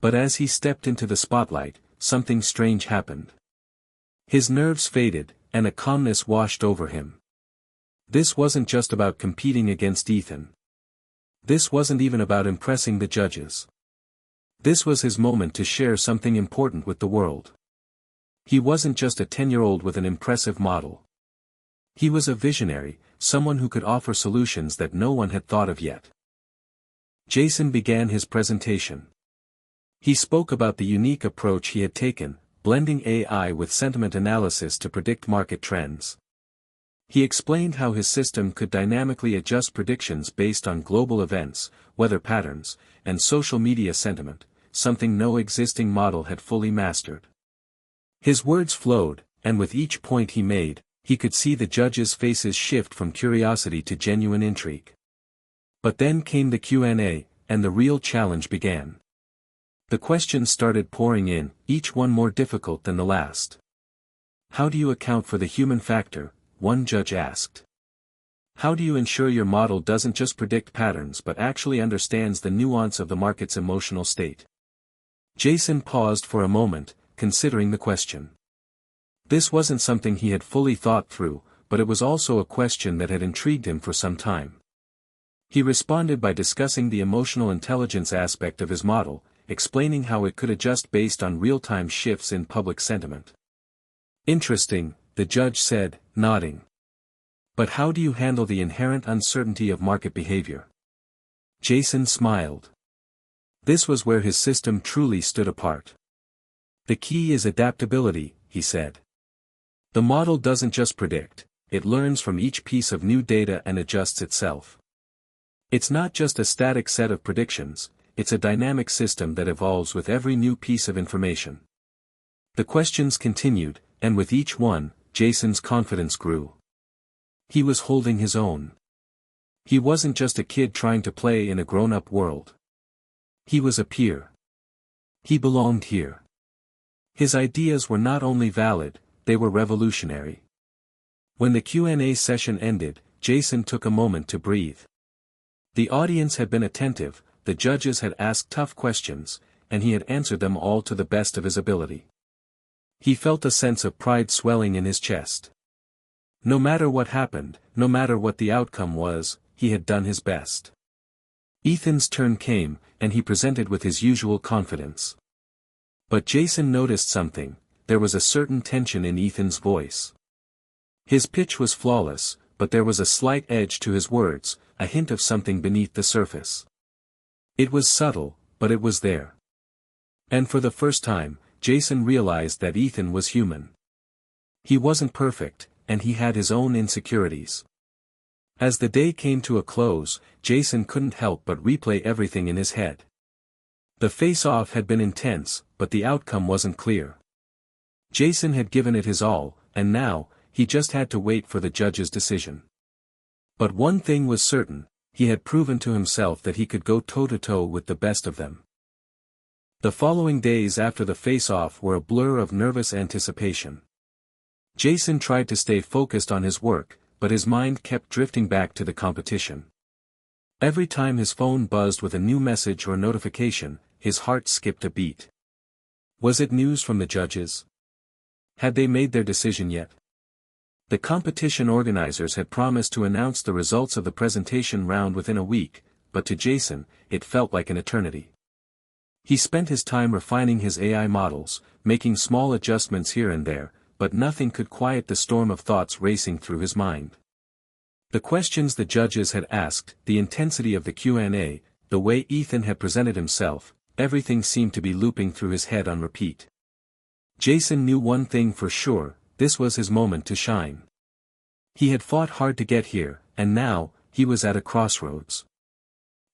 But as he stepped into the spotlight, something strange happened. His nerves faded, and a calmness washed over him. This wasn't just about competing against Ethan. This wasn't even about impressing the judges. This was his moment to share something important with the world. He wasn't just a 10-year-old with an impressive model. He was a visionary, someone who could offer solutions that no one had thought of yet. Jason began his presentation. He spoke about the unique approach he had taken, blending AI with sentiment analysis to predict market trends. He explained how his system could dynamically adjust predictions based on global events, weather patterns, and social media sentiment, something no existing model had fully mastered. His words flowed, and with each point he made, he could see the judges' faces shift from curiosity to genuine intrigue. But then came the Q&A, and the real challenge began. The questions started pouring in, each one more difficult than the last. How do you account for the human factor? One judge asked. How do you ensure your model doesn't just predict patterns but actually understands the nuance of the market's emotional state? Jason paused for a moment, considering the question. This wasn't something he had fully thought through, but it was also a question that had intrigued him for some time. He responded by discussing the emotional intelligence aspect of his model, explaining how it could adjust based on real-time shifts in public sentiment. Interesting, the judge said, nodding. But how do you handle the inherent uncertainty of market behavior? Jason smiled. This was where his system truly stood apart. The key is adaptability, he said. The model doesn't just predict, it learns from each piece of new data and adjusts itself. It's not just a static set of predictions, it's a dynamic system that evolves with every new piece of information. The questions continued, and with each one, Jason's confidence grew. He was holding his own. He wasn't just a kid trying to play in a grown-up world. He was a peer. He belonged here. His ideas were not only valid, they were revolutionary. When the Q&A session ended, Jason took a moment to breathe. The audience had been attentive, the judges had asked tough questions, and he had answered them all to the best of his ability. He felt a sense of pride swelling in his chest. No matter what happened, no matter what the outcome was, he had done his best. Ethan's turn came, and he presented with his usual confidence. But Jason noticed something. There was a certain tension in Ethan's voice. His pitch was flawless, but there was a slight edge to his words, a hint of something beneath the surface. It was subtle, but it was there. And for the first time, Jason realized that Ethan was human. He wasn't perfect, and he had his own insecurities. As the day came to a close, Jason couldn't help but replay everything in his head. The face-off had been intense, but the outcome wasn't clear. Jason had given it his all, and now, he just had to wait for the judge's decision. But one thing was certain, he had proven to himself that he could go toe-to-toe with the best of them. The following days after the face-off were a blur of nervous anticipation. Jason tried to stay focused on his work, but his mind kept drifting back to the competition. Every time his phone buzzed with a new message or notification, his heart skipped a beat. Was it news from the judges? Had they made their decision yet? The competition organizers had promised to announce the results of the presentation round within a week, but to Jason, it felt like an eternity. He spent his time refining his AI models, making small adjustments here and there, but nothing could quiet the storm of thoughts racing through his mind. The questions the judges had asked, the intensity of the Q&A, the way Ethan had presented himself, everything seemed to be looping through his head on repeat. Jason knew one thing for sure, this was his moment to shine. He had fought hard to get here, and now, he was at a crossroads.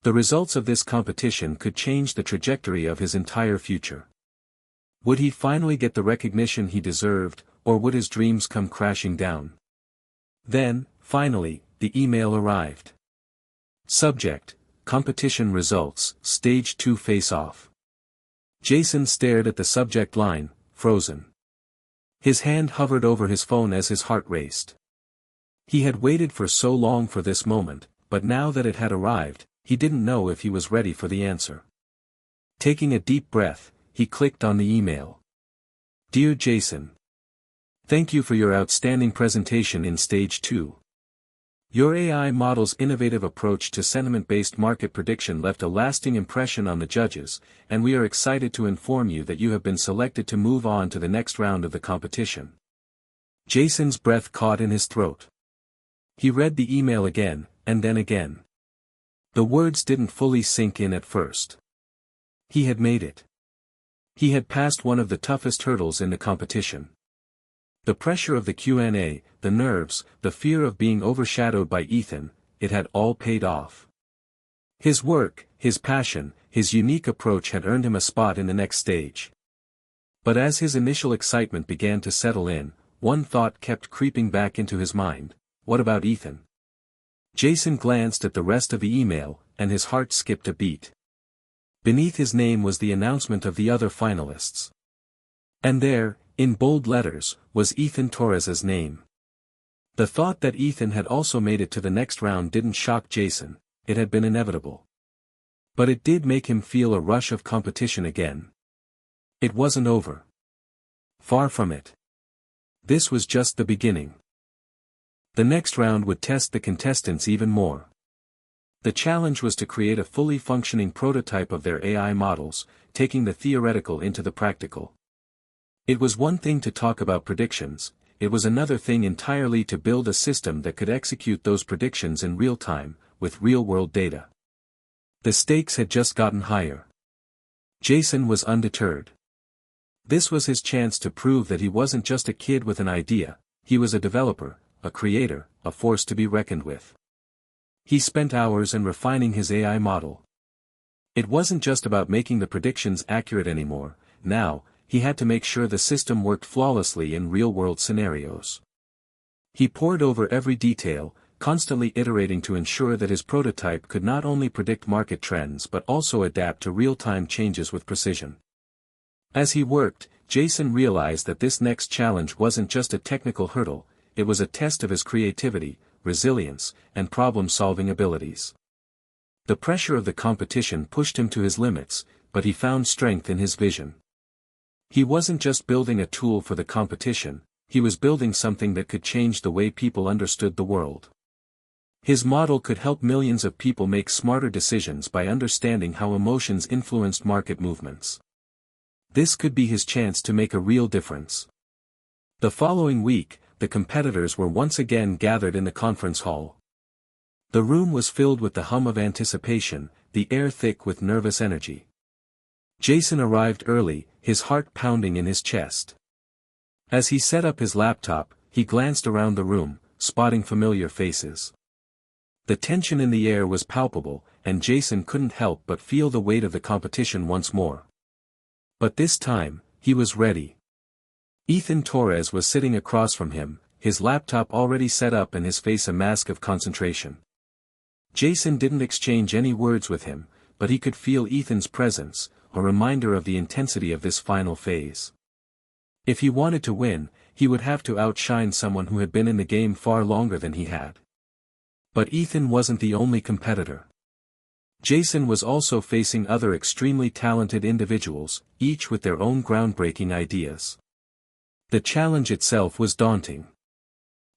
The results of this competition could change the trajectory of his entire future. Would he finally get the recognition he deserved, or would his dreams come crashing down? Then, finally, the email arrived. Subject: Competition Results, Stage 2 Face-Off. Jason stared at the subject line, frozen. His hand hovered over his phone as his heart raced. He had waited for so long for this moment, but now that it had arrived, he didn't know if he was ready for the answer. Taking a deep breath, he clicked on the email. Dear Jason. Thank you for your outstanding presentation in Stage 2. Your AI model's innovative approach to sentiment-based market prediction left a lasting impression on the judges, and we are excited to inform you that you have been selected to move on to the next round of the competition. Jason's breath caught in his throat. He read the email again, and then again. The words didn't fully sink in at first. He had made it. He had passed one of the toughest hurdles in the competition. The pressure of the Q&A, the nerves, the fear of being overshadowed by Ethan, it had all paid off. His work, his passion, his unique approach had earned him a spot in the next stage. But as his initial excitement began to settle in, one thought kept creeping back into his mind: what about Ethan? Jason glanced at the rest of the email, and his heart skipped a beat. Beneath his name was the announcement of the other finalists. And there, in bold letters, was Ethan Torres's name. The thought that Ethan had also made it to the next round didn't shock Jason, it had been inevitable. But it did make him feel a rush of competition again. It wasn't over. Far from it. This was just the beginning. The next round would test the contestants even more. The challenge was to create a fully functioning prototype of their AI models, taking the theoretical into the practical. It was one thing to talk about predictions, it was another thing entirely to build a system that could execute those predictions in real time, with real-world data. The stakes had just gotten higher. Jason was undeterred. This was his chance to prove that he wasn't just a kid with an idea, he was a developer, a creator, a force to be reckoned with. He spent hours in refining his AI model. It wasn't just about making the predictions accurate anymore, now, he had to make sure the system worked flawlessly in real-world scenarios. He pored over every detail, constantly iterating to ensure that his prototype could not only predict market trends but also adapt to real-time changes with precision. As he worked, Jason realized that this next challenge wasn't just a technical hurdle, it was a test of his creativity, resilience, and problem-solving abilities. The pressure of the competition pushed him to his limits, but he found strength in his vision. He wasn't just building a tool for the competition, he was building something that could change the way people understood the world. His model could help millions of people make smarter decisions by understanding how emotions influenced market movements. This could be his chance to make a real difference. The following week, the competitors were once again gathered in the conference hall. The room was filled with the hum of anticipation, the air thick with nervous energy. Jason arrived early, his heart pounding in his chest. As he set up his laptop, he glanced around the room, spotting familiar faces. The tension in the air was palpable, and Jason couldn't help but feel the weight of the competition once more. But this time, he was ready. Ethan Torres was sitting across from him, his laptop already set up and his face a mask of concentration. Jason didn't exchange any words with him, but he could feel Ethan's presence, a reminder of the intensity of this final phase. If he wanted to win, he would have to outshine someone who had been in the game far longer than he had. But Ethan wasn't the only competitor. Jason was also facing other extremely talented individuals, each with their own groundbreaking ideas. The challenge itself was daunting.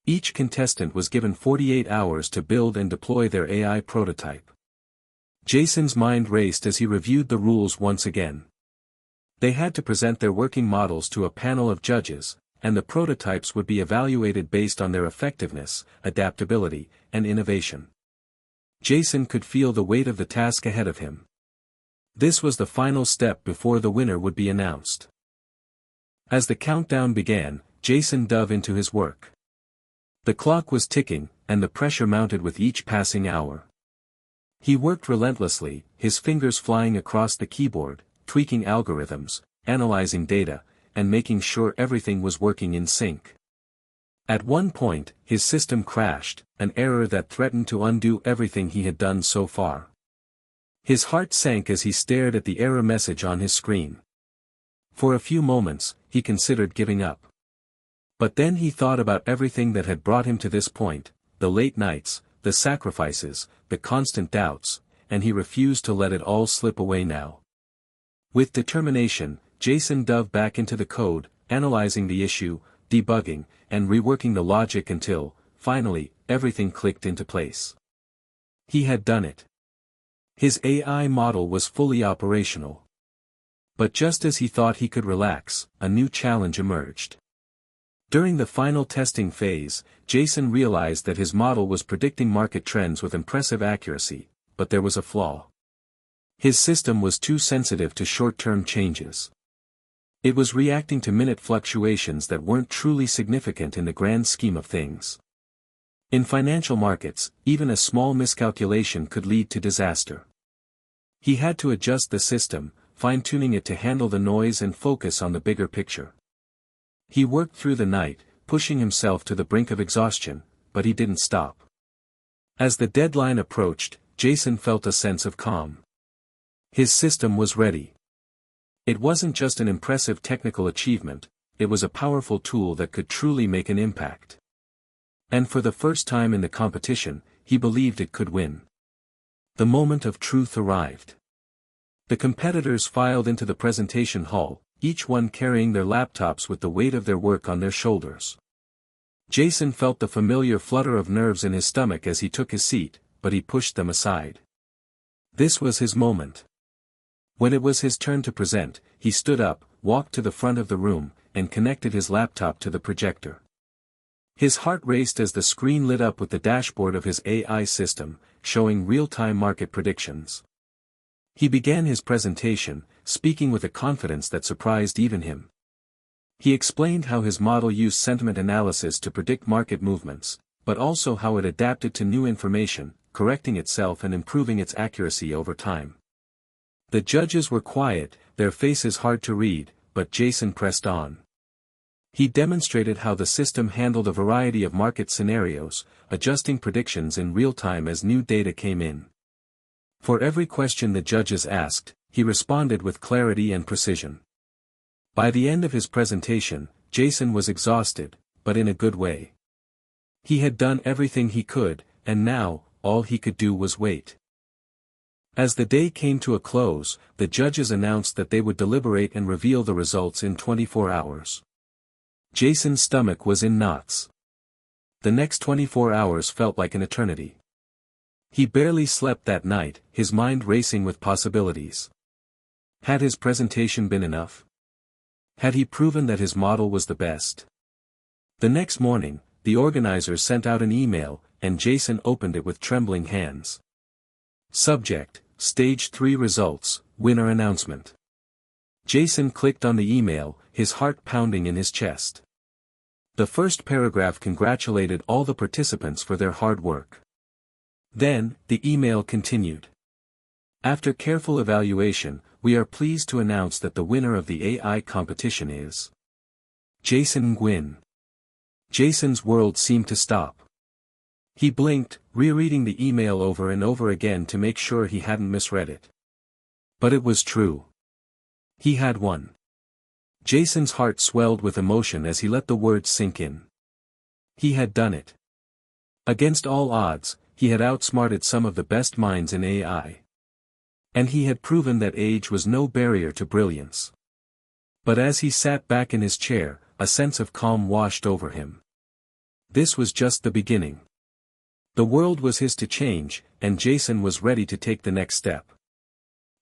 Each contestant was given 48 hours to build and deploy their AI prototype. Jason's mind raced as he reviewed the rules once again. They had to present their working models to a panel of judges, and the prototypes would be evaluated based on their effectiveness, adaptability, and innovation. Jason could feel the weight of the task ahead of him. This was the final step before the winner would be announced. As the countdown began, Jason dove into his work. The clock was ticking, and the pressure mounted with each passing hour. He worked relentlessly, his fingers flying across the keyboard, tweaking algorithms, analyzing data, and making sure everything was working in sync. At one point, his system crashed, an error that threatened to undo everything he had done so far. His heart sank as he stared at the error message on his screen. For a few moments, he considered giving up. But then he thought about everything that had brought him to this point, the late nights, the sacrifices, the constant doubts, and he refused to let it all slip away now. With determination, Jason dove back into the code, analyzing the issue, debugging, and reworking the logic until, finally, everything clicked into place. He had done it. His AI model was fully operational. But just as he thought he could relax, a new challenge emerged. During the final testing phase, Jason realized that his model was predicting market trends with impressive accuracy, but there was a flaw. His system was too sensitive to short-term changes. It was reacting to minute fluctuations that weren't truly significant in the grand scheme of things. In financial markets, even a small miscalculation could lead to disaster. He had to adjust the system, fine-tuning it to handle the noise and focus on the bigger picture. He worked through the night, pushing himself to the brink of exhaustion, but he didn't stop. As the deadline approached, Jason felt a sense of calm. His system was ready. It wasn't just an impressive technical achievement, it was a powerful tool that could truly make an impact. And for the first time in the competition, he believed it could win. The moment of truth arrived. The competitors filed into the presentation hall, each one carrying their laptops with the weight of their work on their shoulders. Jason felt the familiar flutter of nerves in his stomach as he took his seat, but he pushed them aside. This was his moment. When it was his turn to present, he stood up, walked to the front of the room, and connected his laptop to the projector. His heart raced as the screen lit up with the dashboard of his AI system, showing real-time market predictions. He began his presentation, speaking with a confidence that surprised even him. He explained how his model used sentiment analysis to predict market movements, but also how it adapted to new information, correcting itself and improving its accuracy over time. The judges were quiet, their faces hard to read, but Jason pressed on. He demonstrated how the system handled a variety of market scenarios, adjusting predictions in real time as new data came in. For every question the judges asked, he responded with clarity and precision. By the end of his presentation, Jason was exhausted, but in a good way. He had done everything he could, and now, all he could do was wait. As the day came to a close, the judges announced that they would deliberate and reveal the results in 24 hours. Jason's stomach was in knots. The next 24 hours felt like an eternity. He barely slept that night, his mind racing with possibilities. Had his presentation been enough? Had he proven that his model was the best? The next morning, the organizers sent out an email, and Jason opened it with trembling hands. Subject: Stage 3 Results, Winner Announcement. Jason clicked on the email, his heart pounding in his chest. The first paragraph congratulated all the participants for their hard work. Then, the email continued. After careful evaluation, we are pleased to announce that the winner of the AI competition is Jason Gwynn. Jason's world seemed to stop. He blinked, rereading the email over and over again to make sure he hadn't misread it. But it was true. He had won. Jason's heart swelled with emotion as he let the words sink in. He had done it. Against all odds, he had outsmarted some of the best minds in AI. And he had proven that age was no barrier to brilliance. But as he sat back in his chair, a sense of calm washed over him. This was just the beginning. The world was his to change, and Jason was ready to take the next step.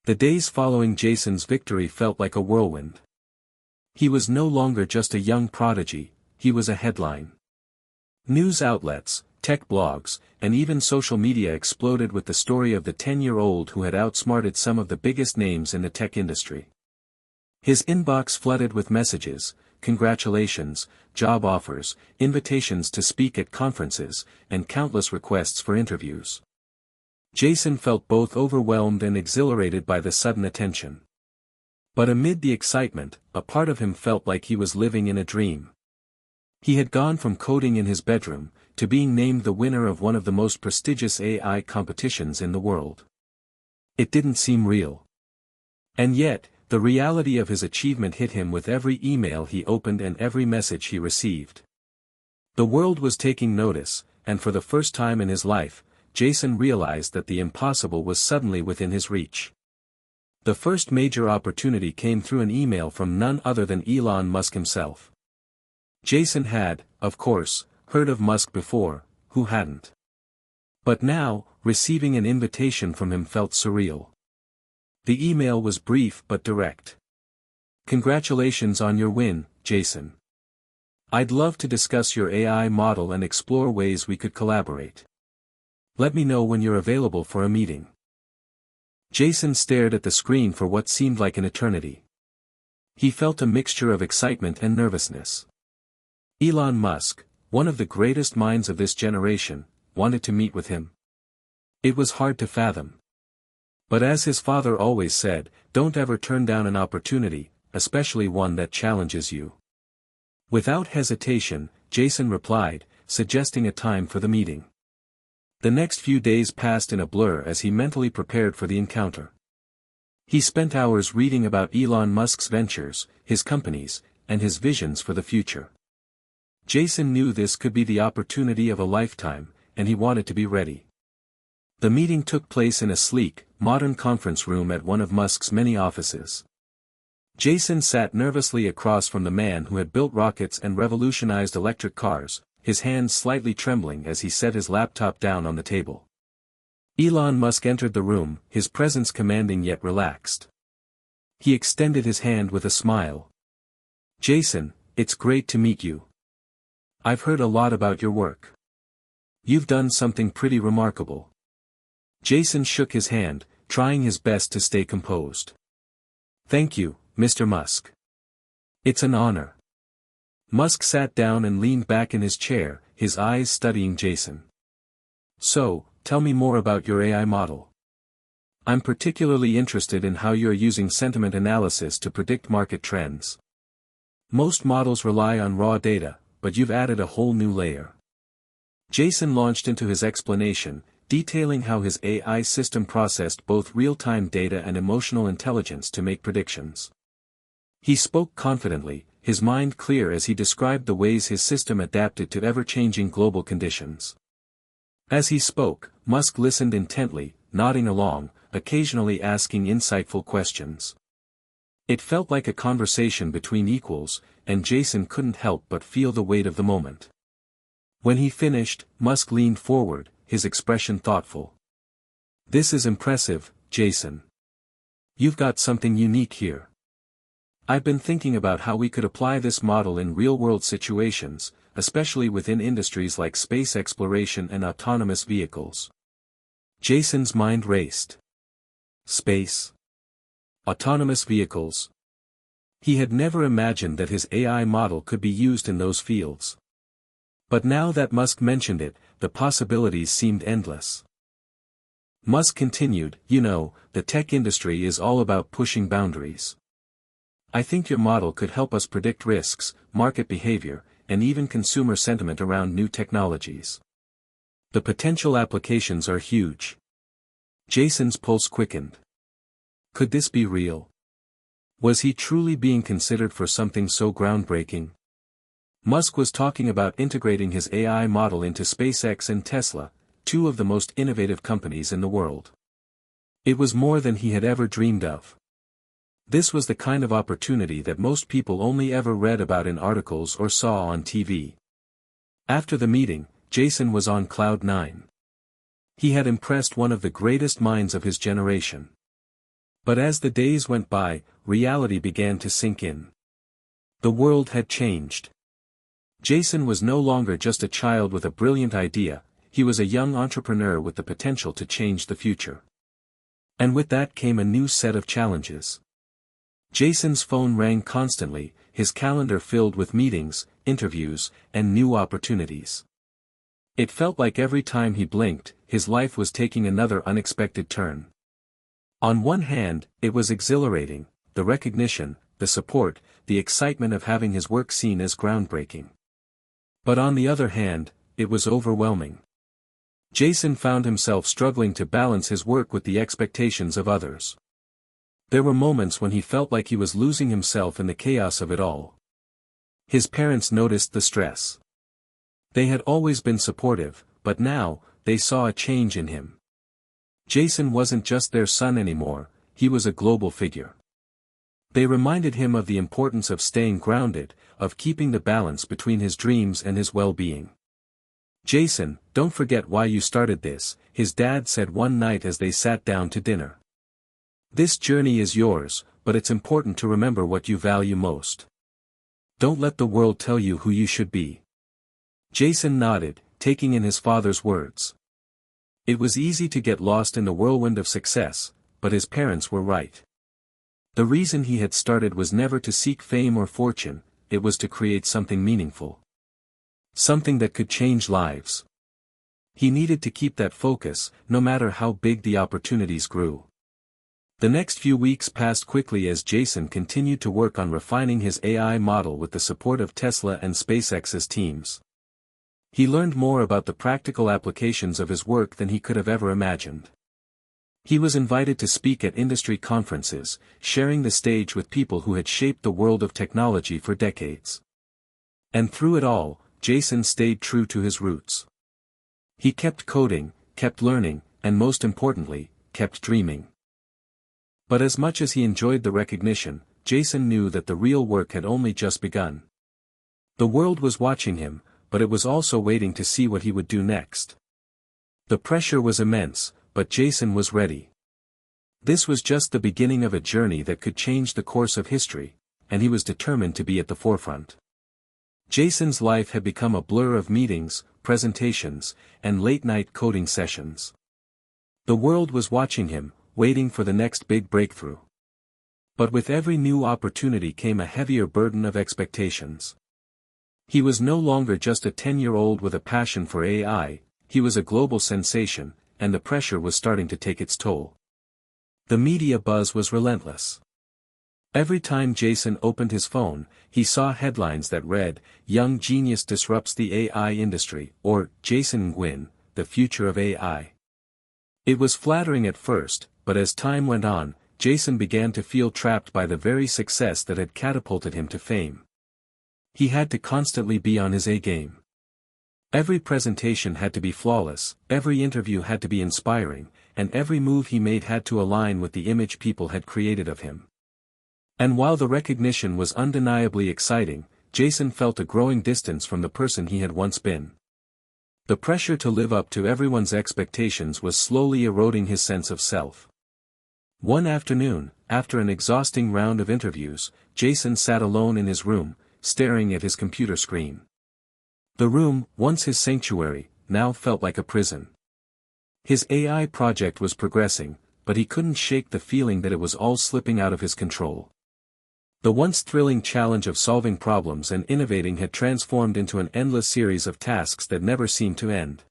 The days following Jason's victory felt like a whirlwind. He was no longer just a young prodigy, he was a headline. News outlets, tech blogs, and even social media exploded with the story of the 10-year-old who had outsmarted some of the biggest names in the tech industry. His inbox flooded with messages, congratulations, job offers, invitations to speak at conferences, and countless requests for interviews. Jason felt both overwhelmed and exhilarated by the sudden attention. But amid the excitement, a part of him felt like he was living in a dream. He had gone from coding in his bedroom, to being named the winner of one of the most prestigious AI competitions in the world. It didn't seem real. And yet, the reality of his achievement hit him with every email he opened and every message he received. The world was taking notice, and for the first time in his life, Jason realized that the impossible was suddenly within his reach. The first major opportunity came through an email from none other than Elon Musk himself. Jason had, of course, heard of Musk before, who hadn't? But now, receiving an invitation from him felt surreal. The email was brief but direct. Congratulations on your win, Jason. I'd love to discuss your AI model and explore ways we could collaborate. Let me know when you're available for a meeting. Jason stared at the screen for what seemed like an eternity. He felt a mixture of excitement and nervousness. Elon Musk, one of the greatest minds of this generation, wanted to meet with him. It was hard to fathom. But as his father always said, don't ever turn down an opportunity, especially one that challenges you. Without hesitation, Jason replied, suggesting a time for the meeting. The next few days passed in a blur as he mentally prepared for the encounter. He spent hours reading about Elon Musk's ventures, his companies, and his visions for the future. Jason knew this could be the opportunity of a lifetime, and he wanted to be ready. The meeting took place in a sleek, modern conference room at one of Musk's many offices. Jason sat nervously across from the man who had built rockets and revolutionized electric cars, his hands slightly trembling as he set his laptop down on the table. Elon Musk entered the room, his presence commanding yet relaxed. He extended his hand with a smile. Jason, it's great to meet you. I've heard a lot about your work. You've done something pretty remarkable. Jason shook his hand, trying his best to stay composed. Thank you, Mr. Musk. It's an honor. Musk sat down and leaned back in his chair, his eyes studying Jason. So, tell me more about your AI model. I'm particularly interested in how you're using sentiment analysis to predict market trends. Most models rely on raw data, but you've added a whole new layer. Jason launched into his explanation, detailing how his AI system processed both real-time data and emotional intelligence to make predictions. He spoke confidently, his mind clear as he described the ways his system adapted to ever-changing global conditions. As he spoke, Musk listened intently, nodding along, occasionally asking insightful questions. It felt like a conversation between equals, and Jason couldn't help but feel the weight of the moment. When he finished, Musk leaned forward, his expression thoughtful. "This is impressive, Jason. You've got something unique here. I've been thinking about how we could apply this model in real-world situations, especially within industries like space exploration and autonomous vehicles." Jason's mind raced. Space. Autonomous vehicles. He had never imagined that his AI model could be used in those fields. But now that Musk mentioned it, the possibilities seemed endless. Musk continued, "You know, the tech industry is all about pushing boundaries. I think your model could help us predict risks, market behavior, and even consumer sentiment around new technologies. The potential applications are huge." Jason's pulse quickened. Could this be real? Was he truly being considered for something so groundbreaking? Musk was talking about integrating his AI model into SpaceX and Tesla, two of the most innovative companies in the world. It was more than he had ever dreamed of. This was the kind of opportunity that most people only ever read about in articles or saw on TV. After the meeting, Jason was on cloud nine. He had impressed one of the greatest minds of his generation. But as the days went by, reality began to sink in. The world had changed. Jason was no longer just a child with a brilliant idea, he was a young entrepreneur with the potential to change the future. And with that came a new set of challenges. Jason's phone rang constantly, his calendar filled with meetings, interviews, and new opportunities. It felt like every time he blinked, his life was taking another unexpected turn. On one hand, it was exhilarating, the recognition, the support, the excitement of having his work seen as groundbreaking. But on the other hand, it was overwhelming. Jason found himself struggling to balance his work with the expectations of others. There were moments when he felt like he was losing himself in the chaos of it all. His parents noticed the stress. They had always been supportive, but now, they saw a change in him. Jason wasn't just their son anymore, he was a global figure. They reminded him of the importance of staying grounded, of keeping the balance between his dreams and his well-being. "Jason, don't forget why you started this," his dad said one night as they sat down to dinner. "This journey is yours, but it's important to remember what you value most. Don't let the world tell you who you should be." Jason nodded, taking in his father's words. It was easy to get lost in the whirlwind of success, but his parents were right. The reason he had started was never to seek fame or fortune, it was to create something meaningful. Something that could change lives. He needed to keep that focus, no matter how big the opportunities grew. The next few weeks passed quickly as Jason continued to work on refining his AI model with the support of Tesla and SpaceX's teams. He learned more about the practical applications of his work than he could have ever imagined. He was invited to speak at industry conferences, sharing the stage with people who had shaped the world of technology for decades. And through it all, Jason stayed true to his roots. He kept coding, kept learning, and most importantly, kept dreaming. But as much as he enjoyed the recognition, Jason knew that the real work had only just begun. The world was watching him, but it was also waiting to see what he would do next. The pressure was immense, but Jason was ready. This was just the beginning of a journey that could change the course of history, and he was determined to be at the forefront. Jason's life had become a blur of meetings, presentations, and late-night coding sessions. The world was watching him, waiting for the next big breakthrough. But with every new opportunity came a heavier burden of expectations. He was no longer just a 10-year-old with a passion for AI, he was a global sensation, and the pressure was starting to take its toll. The media buzz was relentless. Every time Jason opened his phone, he saw headlines that read, "Young Genius Disrupts the AI Industry," or "Jason Nguyen, the Future of AI." It was flattering at first, but as time went on, Jason began to feel trapped by the very success that had catapulted him to fame. He had to constantly be on his A-game. Every presentation had to be flawless, every interview had to be inspiring, and every move he made had to align with the image people had created of him. And while the recognition was undeniably exciting, Jason felt a growing distance from the person he had once been. The pressure to live up to everyone's expectations was slowly eroding his sense of self. One afternoon, after an exhausting round of interviews, Jason sat alone in his room, staring at his computer screen. The room, once his sanctuary, now felt like a prison. His AI project was progressing, but he couldn't shake the feeling that it was all slipping out of his control. The once thrilling challenge of solving problems and innovating had transformed into an endless series of tasks that never seemed to end.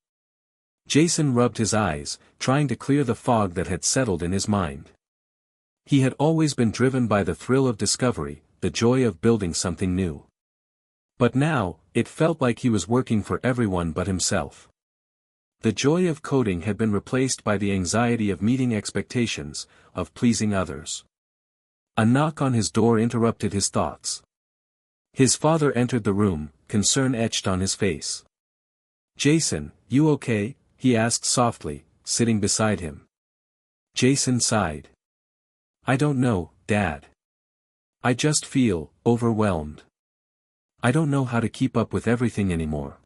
Jason rubbed his eyes, trying to clear the fog that had settled in his mind. He had always been driven by the thrill of discovery, the joy of building something new. But now, it felt like he was working for everyone but himself. The joy of coding had been replaced by the anxiety of meeting expectations, of pleasing others. A knock on his door interrupted his thoughts. His father entered the room, concern etched on his face. "Jason, you okay?" he asked softly, sitting beside him. Jason sighed. "I don't know, Dad. I just feel overwhelmed. I don't know how to keep up with everything anymore."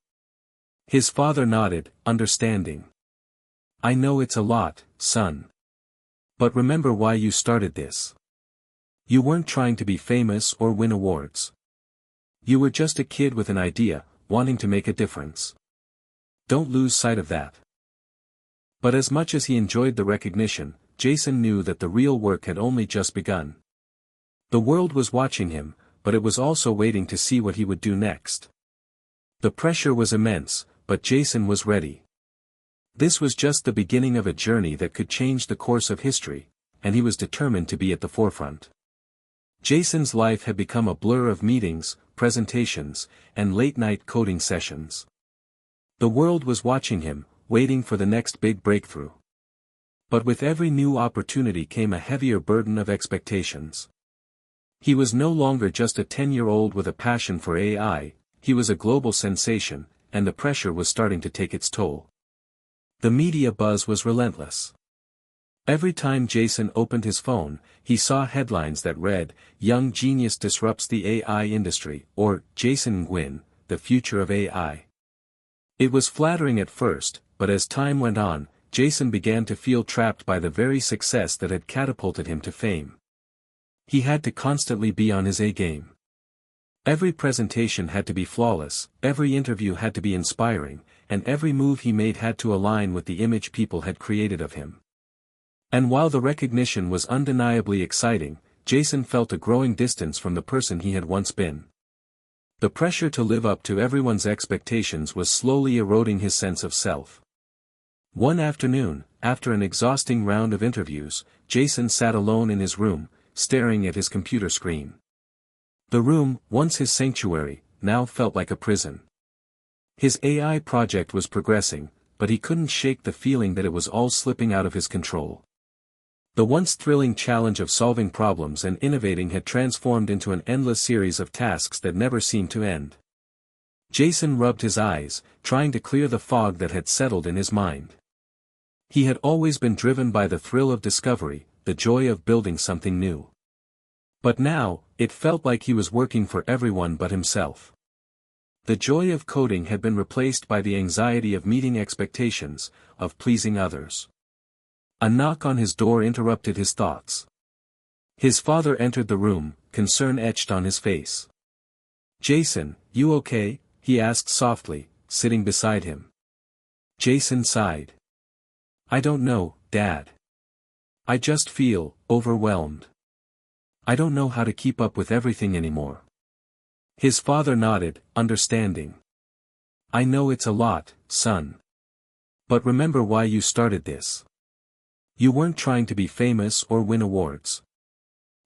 His father nodded, understanding. "I know it's a lot, son. But remember why you started this. You weren't trying to be famous or win awards. You were just a kid with an idea, wanting to make a difference. Don't lose sight of that." But as much as he enjoyed the recognition, Jason knew that the real work had only just begun. The world was watching him, but it was also waiting to see what he would do next. The pressure was immense, but Jason was ready. This was just the beginning of a journey that could change the course of history, and he was determined to be at the forefront. Jason's life had become a blur of meetings, presentations, and late-night coding sessions. The world was watching him, waiting for the next big breakthrough. But with every new opportunity came a heavier burden of expectations. He was no longer just a 10-year-old with a passion for AI, he was a global sensation, and the pressure was starting to take its toll. The media buzz was relentless. Every time Jason opened his phone, he saw headlines that read, "Young Genius Disrupts the AI Industry," or "Jason Nguyen, the Future of AI." It was flattering at first, but as time went on, Jason began to feel trapped by the very success that had catapulted him to fame. He had to constantly be on his A-game. Every presentation had to be flawless, every interview had to be inspiring, and every move he made had to align with the image people had created of him. And while the recognition was undeniably exciting, Jason felt a growing distance from the person he had once been. The pressure to live up to everyone's expectations was slowly eroding his sense of self. One afternoon, after an exhausting round of interviews, Jason sat alone in his room, staring at his computer screen. The room, once his sanctuary, now felt like a prison. His AI project was progressing, but he couldn't shake the feeling that it was all slipping out of his control. The once thrilling challenge of solving problems and innovating had transformed into an endless series of tasks that never seemed to end. Jason rubbed his eyes, trying to clear the fog that had settled in his mind. He had always been driven by the thrill of discovery, the joy of building something new. But now, it felt like he was working for everyone but himself. The joy of coding had been replaced by the anxiety of meeting expectations, of pleasing others. A knock on his door interrupted his thoughts. His father entered the room, concern etched on his face. "Jason, you okay?" he asked softly, sitting beside him. Jason sighed. "I don't know, Dad. I just feel overwhelmed. I don't know how to keep up with everything anymore." His father nodded, understanding. "I know it's a lot, son. But remember why you started this. You weren't trying to be famous or win awards.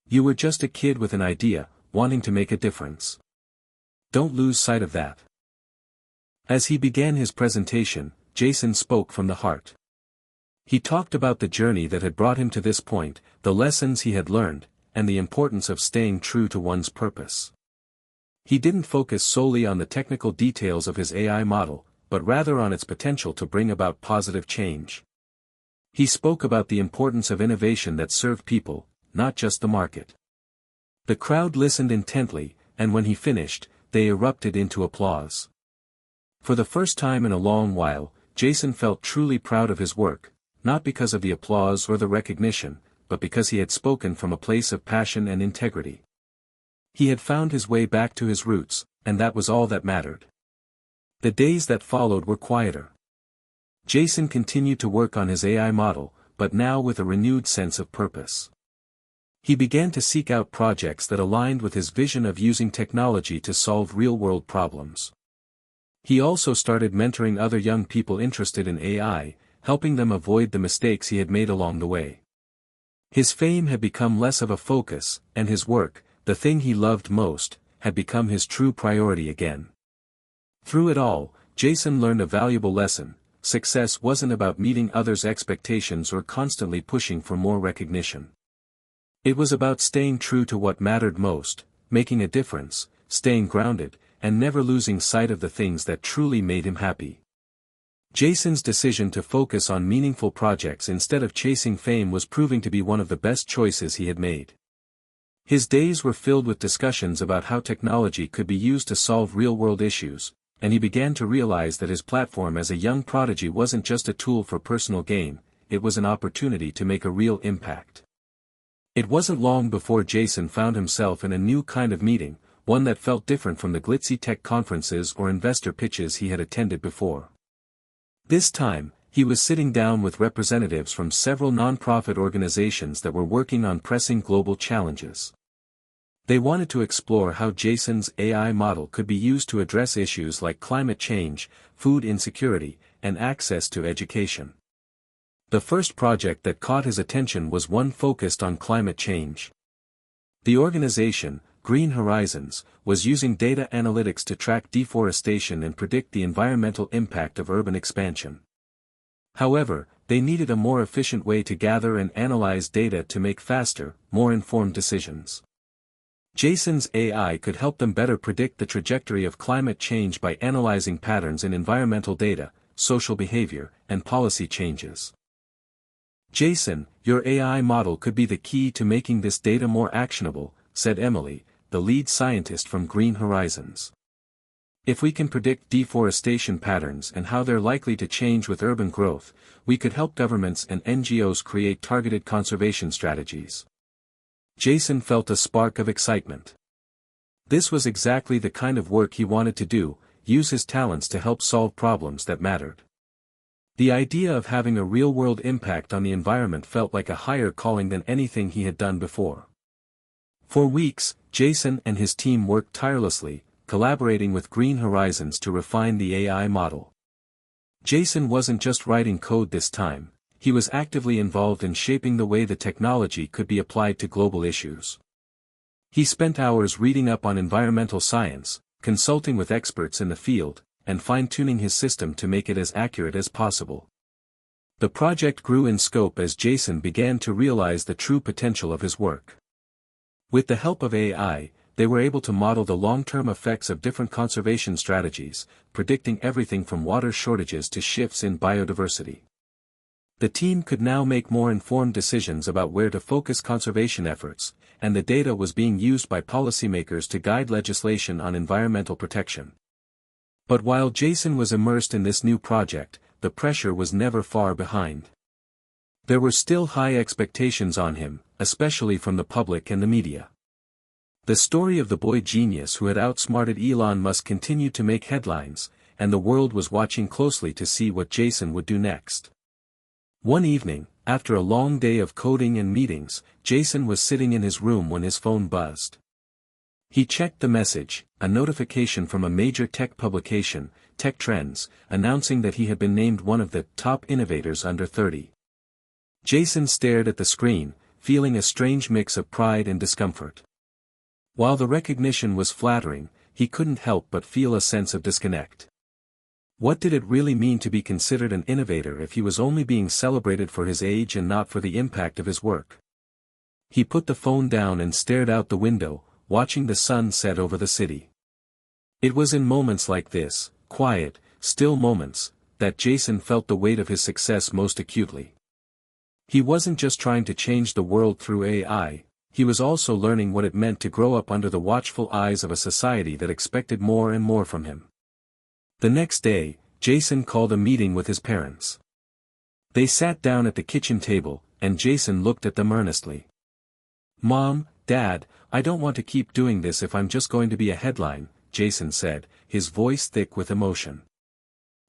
You were just a kid with an idea, wanting to make a difference. Don't lose sight of that." As he began his presentation, Jason spoke from the heart. He talked about the journey that had brought him to this point, the lessons he had learned, and the importance of staying true to one's purpose. He didn't focus solely on the technical details of his AI model, but rather on its potential to bring about positive change. He spoke about the importance of innovation that served people, not just the market. The crowd listened intently, and when he finished, they erupted into applause. For the first time in a long while, Jason felt truly proud of his work, not because of the applause or the recognition, but because he had spoken from a place of passion and integrity. He had found his way back to his roots, and that was all that mattered. The days that followed were quieter. Jason continued to work on his AI model, but now with a renewed sense of purpose. He began to seek out projects that aligned with his vision of using technology to solve real-world problems. He also started mentoring other young people interested in AI, helping them avoid the mistakes he had made along the way. His fame had become less of a focus, and his work, the thing he loved most, had become his true priority again. Through it all, Jason learned a valuable lesson: success wasn't about meeting others' expectations or constantly pushing for more recognition. It was about staying true to what mattered most, making a difference, staying grounded, and never losing sight of the things that truly made him happy. Jason's decision to focus on meaningful projects instead of chasing fame was proving to be one of the best choices he had made. His days were filled with discussions about how technology could be used to solve real-world issues, and he began to realize that his platform as a young prodigy wasn't just a tool for personal gain, it was an opportunity to make a real impact. It wasn't long before Jason found himself in a new kind of meeting, one that felt different from the glitzy tech conferences or investor pitches he had attended before. This time, he was sitting down with representatives from several nonprofit organizations that were working on pressing global challenges. They wanted to explore how Jason's AI model could be used to address issues like climate change, food insecurity, and access to education. The first project that caught his attention was one focused on climate change. The organization, Green Horizons, was using data analytics to track deforestation and predict the environmental impact of urban expansion. However, they needed a more efficient way to gather and analyze data to make faster, more informed decisions. Jason's AI could help them better predict the trajectory of climate change by analyzing patterns in environmental data, social behavior, and policy changes. "Jason, your AI model could be the key to making this data more actionable," said Emily, the lead scientist from Green Horizons. "If we can predict deforestation patterns and how they're likely to change with urban growth, we could help governments and NGOs create targeted conservation strategies." Jason felt a spark of excitement. This was exactly the kind of work he wanted to do, use his talents to help solve problems that mattered. The idea of having a real-world impact on the environment felt like a higher calling than anything he had done before. For weeks, Jason and his team worked tirelessly, collaborating with Green Horizons to refine the AI model. Jason wasn't just writing code this time, he was actively involved in shaping the way the technology could be applied to global issues. He spent hours reading up on environmental science, consulting with experts in the field, and fine-tuning his system to make it as accurate as possible. The project grew in scope as Jason began to realize the true potential of his work. With the help of AI, they were able to model the long-term effects of different conservation strategies, predicting everything from water shortages to shifts in biodiversity. The team could now make more informed decisions about where to focus conservation efforts, and the data was being used by policymakers to guide legislation on environmental protection. But while Jason was immersed in this new project, the pressure was never far behind. There were still high expectations on him, especially from the public and the media. The story of the boy genius who had outsmarted Elon Musk continued to make headlines, and the world was watching closely to see what Jason would do next. One evening, after a long day of coding and meetings, Jason was sitting in his room when his phone buzzed. He checked the message, a notification from a major tech publication, Tech Trends, announcing that he had been named one of the top innovators under 30. Jason stared at the screen, feeling a strange mix of pride and discomfort. While the recognition was flattering, he couldn't help but feel a sense of disconnect. What did it really mean to be considered an innovator if he was only being celebrated for his age and not for the impact of his work? He put the phone down and stared out the window, watching the sun set over the city. It was in moments like this, quiet, still moments, that Jason felt the weight of his success most acutely. He wasn't just trying to change the world through AI, he was also learning what it meant to grow up under the watchful eyes of a society that expected more and more from him. The next day, Jason called a meeting with his parents. They sat down at the kitchen table, and Jason looked at them earnestly. "Mom, Dad, I don't want to keep doing this if I'm just going to be a headline," Jason said, his voice thick with emotion.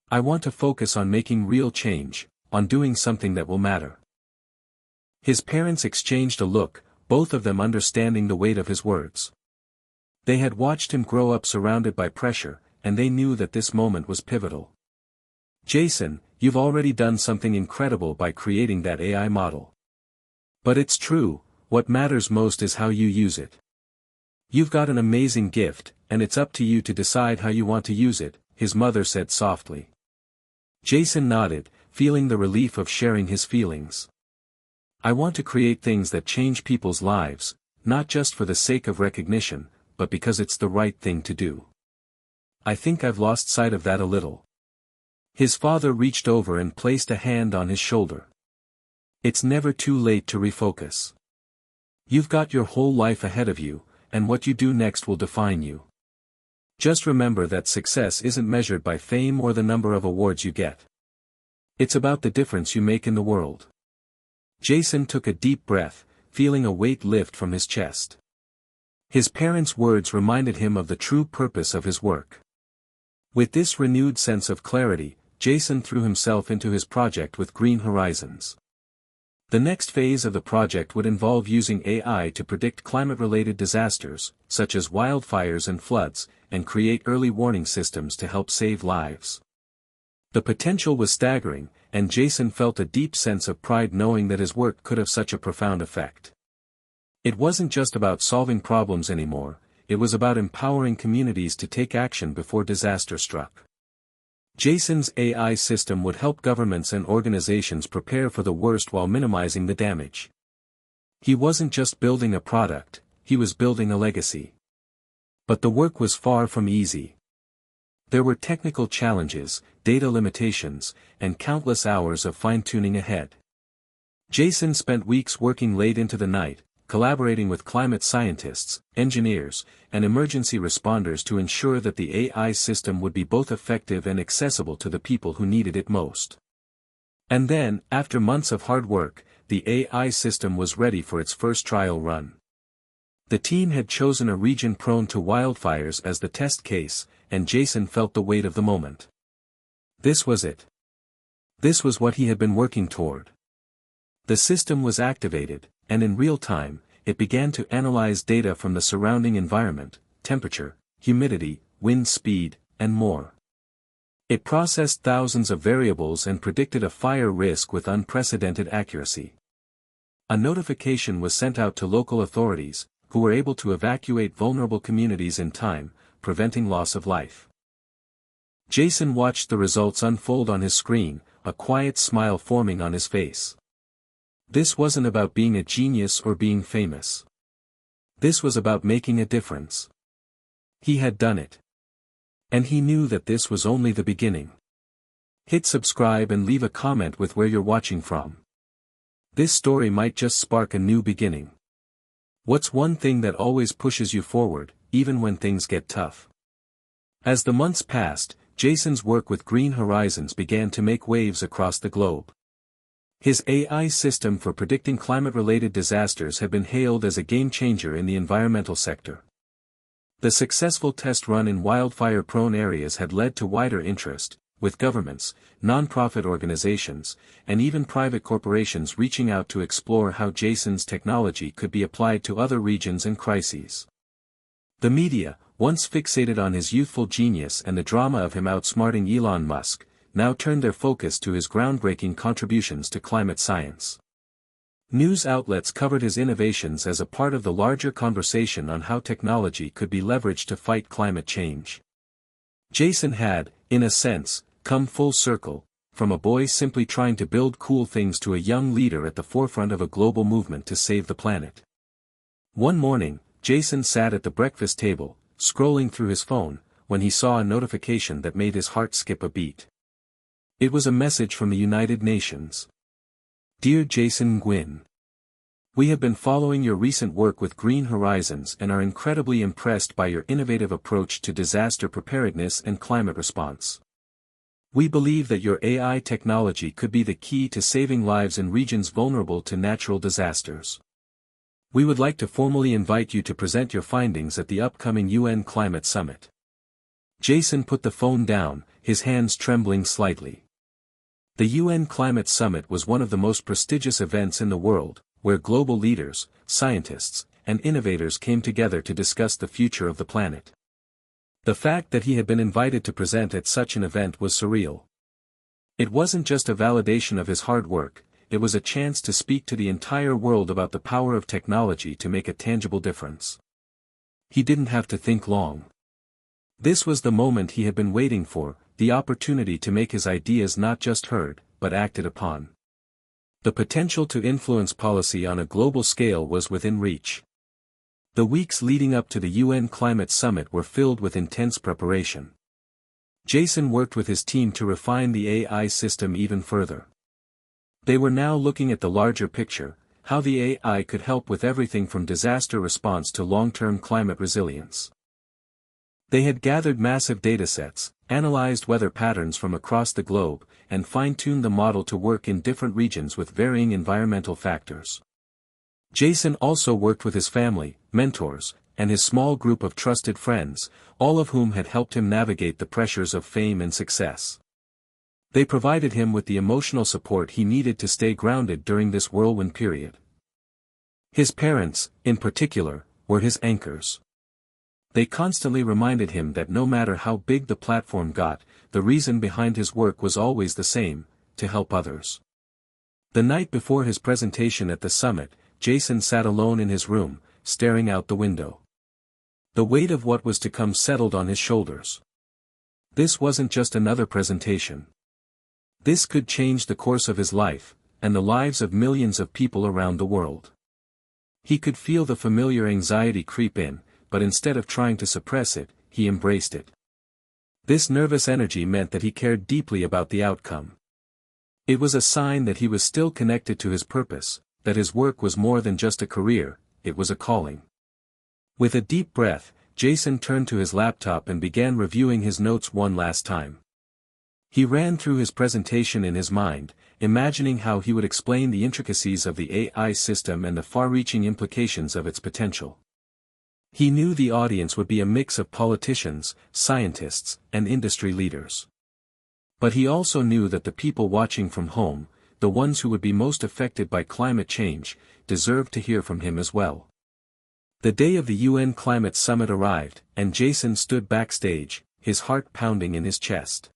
"I want to focus on making real change, on doing something that will matter." His parents exchanged a look, both of them understanding the weight of his words. They had watched him grow up surrounded by pressure, and they knew that this moment was pivotal. "Jason, you've already done something incredible by creating that AI model. But it's true, what matters most is how you use it. You've got an amazing gift, and it's up to you to decide how you want to use it," his mother said softly. Jason nodded, feeling the relief of sharing his feelings. "I want to create things that change people's lives, not just for the sake of recognition, but because it's the right thing to do. I think I've lost sight of that a little." His father reached over and placed a hand on his shoulder. "It's never too late to refocus. You've got your whole life ahead of you, and what you do next will define you. Just remember that success isn't measured by fame or the number of awards you get. It's about the difference you make in the world." Jason took a deep breath, feeling a weight lift from his chest. His parents' words reminded him of the true purpose of his work. With this renewed sense of clarity, Jason threw himself into his project with Green Horizons. The next phase of the project would involve using AI to predict climate-related disasters, such as wildfires and floods, and create early warning systems to help save lives. The potential was staggering, and Jason felt a deep sense of pride knowing that his work could have such a profound effect. It wasn't just about solving problems anymore, it was about empowering communities to take action before disaster struck. Jason's AI system would help governments and organizations prepare for the worst while minimizing the damage. He wasn't just building a product, he was building a legacy. But the work was far from easy. There were technical challenges, data limitations, and countless hours of fine-tuning ahead. Jason spent weeks working late into the night, collaborating with climate scientists, engineers, and emergency responders to ensure that the AI system would be both effective and accessible to the people who needed it most. And then, after months of hard work, the AI system was ready for its first trial run. The team had chosen a region prone to wildfires as the test case, and Jason felt the weight of the moment. This was it. This was what he had been working toward. The system was activated, and in real time, it began to analyze data from the surrounding environment, temperature, humidity, wind speed, and more. It processed thousands of variables and predicted a fire risk with unprecedented accuracy. A notification was sent out to local authorities, who were able to evacuate vulnerable communities in time, preventing loss of life. Jason watched the results unfold on his screen, a quiet smile forming on his face. This wasn't about being a genius or being famous. This was about making a difference. He had done it. And he knew that this was only the beginning. Hit subscribe and leave a comment with where you're watching from. This story might just spark a new beginning. What's one thing that always pushes you forward, even when things get tough? As the months passed, Jason's work with Green Horizons began to make waves across the globe. His AI system for predicting climate-related disasters had been hailed as a game-changer in the environmental sector. The successful test run in wildfire-prone areas had led to wider interest, with governments, non-profit organizations, and even private corporations reaching out to explore how Jason's technology could be applied to other regions and crises. The media, once fixated on his youthful genius and the drama of him outsmarting Elon Musk, now turned their focus to his groundbreaking contributions to climate science. News outlets covered his innovations as a part of the larger conversation on how technology could be leveraged to fight climate change. Jason had, in a sense, come full circle, from a boy simply trying to build cool things to a young leader at the forefront of a global movement to save the planet. One morning, Jason sat at the breakfast table, scrolling through his phone, when he saw a notification that made his heart skip a beat. It was a message from the United Nations. Dear Jason Gwynn, we have been following your recent work with Green Horizons and are incredibly impressed by your innovative approach to disaster preparedness and climate response. We believe that your AI technology could be the key to saving lives in regions vulnerable to natural disasters. We would like to formally invite you to present your findings at the upcoming UN Climate Summit. Jason put the phone down, his hands trembling slightly. The UN Climate Summit was one of the most prestigious events in the world, where global leaders, scientists, and innovators came together to discuss the future of the planet. The fact that he had been invited to present at such an event was surreal. It wasn't just a validation of his hard work, it was a chance to speak to the entire world about the power of technology to make a tangible difference. He didn't have to think long. This was the moment he had been waiting for, the opportunity to make his ideas not just heard, but acted upon. The potential to influence policy on a global scale was within reach. The weeks leading up to the UN Climate Summit were filled with intense preparation. Jason worked with his team to refine the AI system even further. They were now looking at the larger picture, how the AI could help with everything from disaster response to long-term climate resilience. They had gathered massive datasets, analyzed weather patterns from across the globe, and fine-tuned the model to work in different regions with varying environmental factors. Jason also worked with his family, mentors, and his small group of trusted friends, all of whom had helped him navigate the pressures of fame and success. They provided him with the emotional support he needed to stay grounded during this whirlwind period. His parents, in particular, were his anchors. They constantly reminded him that no matter how big the platform got, the reason behind his work was always the same: to help others. The night before his presentation at the summit, Jason sat alone in his room, staring out the window. The weight of what was to come settled on his shoulders. This wasn't just another presentation. This could change the course of his life, and the lives of millions of people around the world. He could feel the familiar anxiety creep in, but instead of trying to suppress it, he embraced it. This nervous energy meant that he cared deeply about the outcome. It was a sign that he was still connected to his purpose, that his work was more than just a career, it was a calling. With a deep breath, Jason turned to his laptop and began reviewing his notes one last time. He ran through his presentation in his mind, imagining how he would explain the intricacies of the AI system and the far-reaching implications of its potential. He knew the audience would be a mix of politicians, scientists, and industry leaders. But he also knew that the people watching from home, the ones who would be most affected by climate change, deserved to hear from him as well. The day of the UN Climate Summit arrived, and Jason stood backstage, his heart pounding in his chest.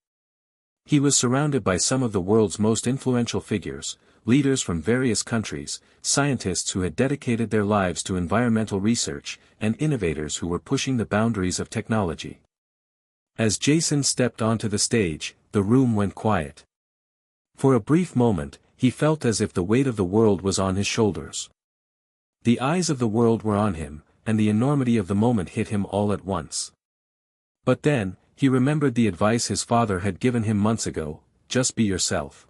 He was surrounded by some of the world's most influential figures, leaders from various countries, scientists who had dedicated their lives to environmental research, and innovators who were pushing the boundaries of technology. As Jason stepped onto the stage, the room went quiet. For a brief moment, he felt as if the weight of the world was on his shoulders. The eyes of the world were on him, and the enormity of the moment hit him all at once. But then, he remembered the advice his father had given him months ago: just be yourself.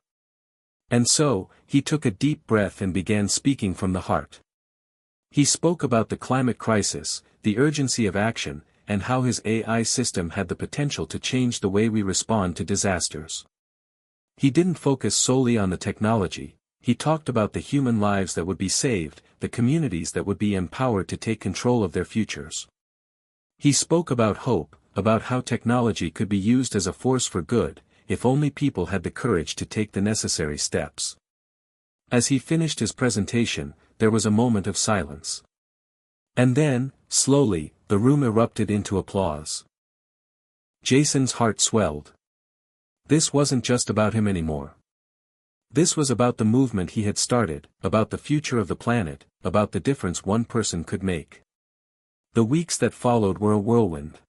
And so, he took a deep breath and began speaking from the heart. He spoke about the climate crisis, the urgency of action, and how his AI system had the potential to change the way we respond to disasters. He didn't focus solely on the technology, he talked about the human lives that would be saved, the communities that would be empowered to take control of their futures. He spoke about hope, about how technology could be used as a force for good, if only people had the courage to take the necessary steps. As he finished his presentation, there was a moment of silence. And then, slowly, the room erupted into applause. Jason's heart swelled. This wasn't just about him anymore. This was about the movement he had started, about the future of the planet, about the difference one person could make. The weeks that followed were a whirlwind.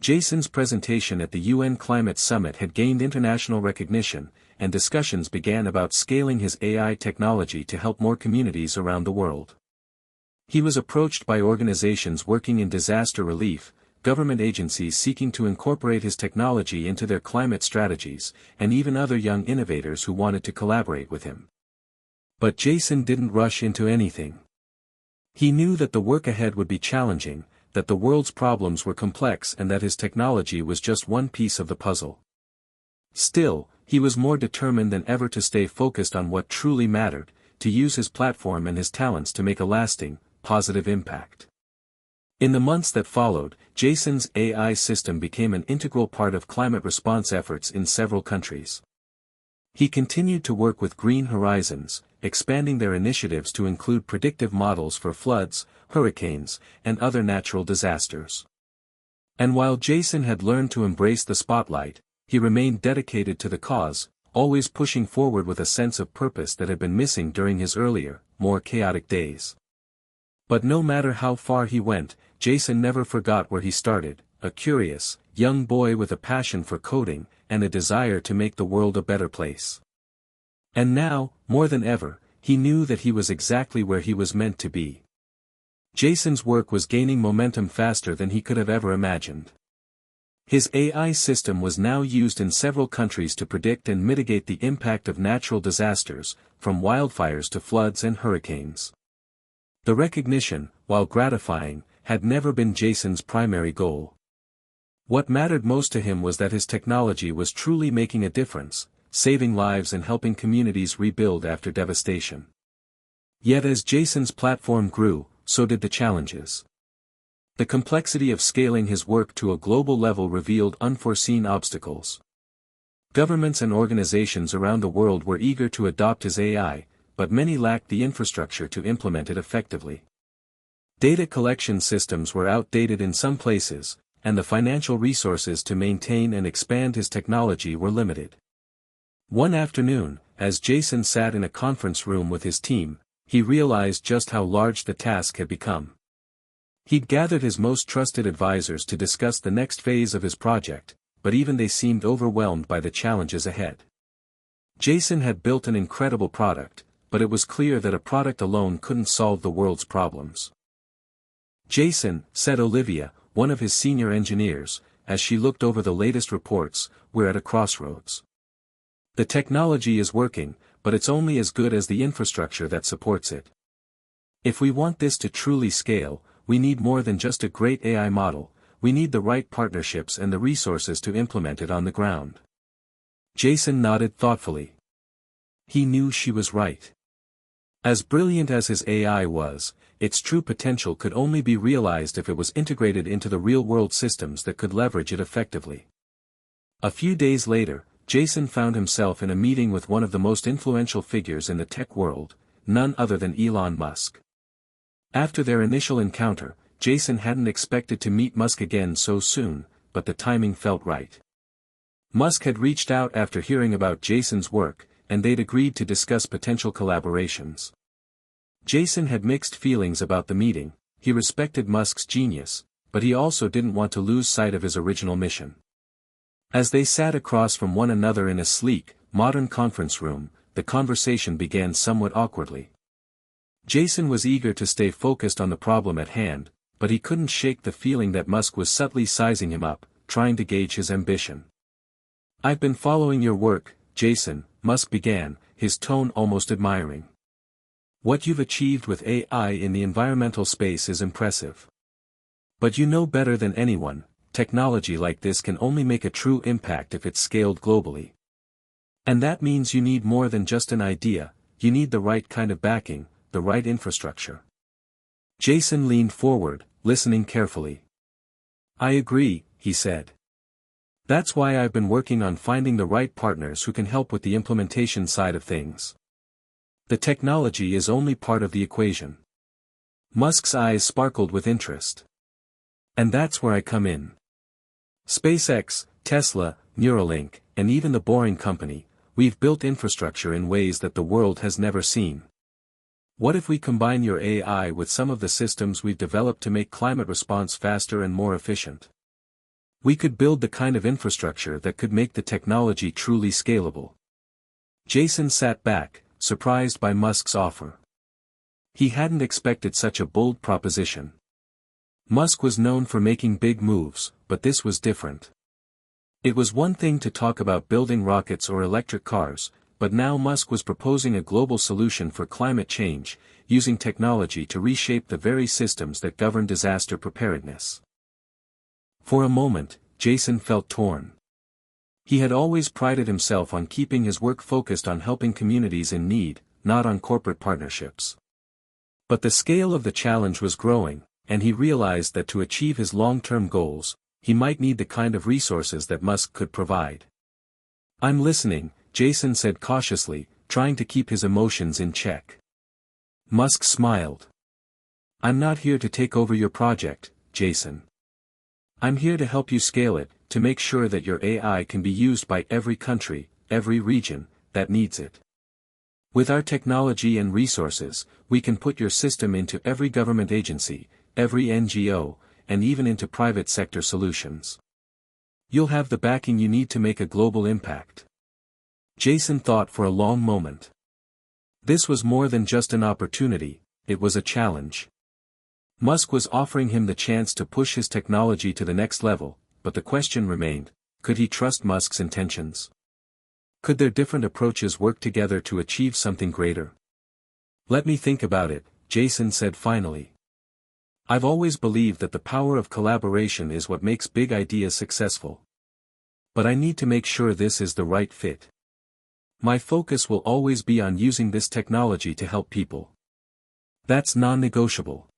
Jason's presentation at the UN Climate Summit had gained international recognition, and discussions began about scaling his AI technology to help more communities around the world. He was approached by organizations working in disaster relief, government agencies seeking to incorporate his technology into their climate strategies, and even other young innovators who wanted to collaborate with him. But Jason didn't rush into anything. He knew that the work ahead would be challenging, that the world's problems were complex and that his technology was just one piece of the puzzle. Still, he was more determined than ever to stay focused on what truly mattered, to use his platform and his talents to make a lasting, positive impact. In the months that followed, Jason's AI system became an integral part of climate response efforts in several countries. He continued to work with Green Horizons, expanding their initiatives to include predictive models for floods, hurricanes, and other natural disasters. And while Jason had learned to embrace the spotlight, he remained dedicated to the cause, always pushing forward with a sense of purpose that had been missing during his earlier, more chaotic days. But no matter how far he went, Jason never forgot where he started, a curious, young boy with a passion for coding, and a desire to make the world a better place. And now, more than ever, he knew that he was exactly where he was meant to be. Jason's work was gaining momentum faster than he could have ever imagined. His AI system was now used in several countries to predict and mitigate the impact of natural disasters, from wildfires to floods and hurricanes. The recognition, while gratifying, had never been Jason's primary goal. What mattered most to him was that his technology was truly making a difference, saving lives and helping communities rebuild after devastation. Yet as Jason's platform grew, so did the challenges. The complexity of scaling his work to a global level revealed unforeseen obstacles. Governments and organizations around the world were eager to adopt his AI, but many lacked the infrastructure to implement it effectively. Data collection systems were outdated in some places, and the financial resources to maintain and expand his technology were limited. One afternoon, as Jason sat in a conference room with his team, he realized just how large the task had become. He'd gathered his most trusted advisors to discuss the next phase of his project, but even they seemed overwhelmed by the challenges ahead. Jason had built an incredible product, but it was clear that a product alone couldn't solve the world's problems. Jason, said Olivia, one of his senior engineers, as she looked over the latest reports, we're at a crossroads. The technology is working, but it's only as good as the infrastructure that supports it. If we want this to truly scale, we need more than just a great AI model, we need the right partnerships and the resources to implement it on the ground. Jason nodded thoughtfully. He knew she was right. As brilliant as his AI was, its true potential could only be realized if it was integrated into the real-world systems that could leverage it effectively. A few days later, Jason found himself in a meeting with one of the most influential figures in the tech world, none other than Elon Musk. After their initial encounter, Jason hadn't expected to meet Musk again so soon, but the timing felt right. Musk had reached out after hearing about Jason's work, and they'd agreed to discuss potential collaborations. Jason had mixed feelings about the meeting. He respected Musk's genius, but he also didn't want to lose sight of his original mission. As they sat across from one another in a sleek, modern conference room, the conversation began somewhat awkwardly. Jason was eager to stay focused on the problem at hand, but he couldn't shake the feeling that Musk was subtly sizing him up, trying to gauge his ambition. I've been following your work, Jason, Musk began, his tone almost admiring. What you've achieved with AI in the environmental space is impressive. But you know better than anyone, technology like this can only make a true impact if it's scaled globally. And that means you need more than just an idea, you need the right kind of backing, the right infrastructure. Jason leaned forward, listening carefully. I agree, he said. That's why I've been working on finding the right partners who can help with the implementation side of things. The technology is only part of the equation. Musk's eyes sparkled with interest. And that's where I come in. SpaceX, Tesla, Neuralink, and even the Boring Company, we've built infrastructure in ways that the world has never seen. What if we combine your AI with some of the systems we've developed to make climate response faster and more efficient? We could build the kind of infrastructure that could make the technology truly scalable. Jason sat back, surprised by Musk's offer. He hadn't expected such a bold proposition. Musk was known for making big moves, but this was different. It was one thing to talk about building rockets or electric cars, but now Musk was proposing a global solution for climate change, using technology to reshape the very systems that govern disaster preparedness. For a moment, Jason felt torn. He had always prided himself on keeping his work focused on helping communities in need, not on corporate partnerships. But the scale of the challenge was growing, and he realized that to achieve his long-term goals, he might need the kind of resources that Musk could provide. "I'm listening," Jason said cautiously, trying to keep his emotions in check. Musk smiled. "I'm not here to take over your project, Jason. I'm here to help you scale it, to make sure that your AI can be used by every country, every region, that needs it. With our technology and resources, we can put your system into every government agency, every NGO, and even into private sector solutions. You'll have the backing you need to make a global impact." Jason thought for a long moment. This was more than just an opportunity, it was a challenge. Musk was offering him the chance to push his technology to the next level, but the question remained, could he trust Musk's intentions? Could their different approaches work together to achieve something greater? "Let me think about it," Jason said finally. "I've always believed that the power of collaboration is what makes big ideas successful. But I need to make sure this is the right fit. My focus will always be on using this technology to help people. That's non-negotiable."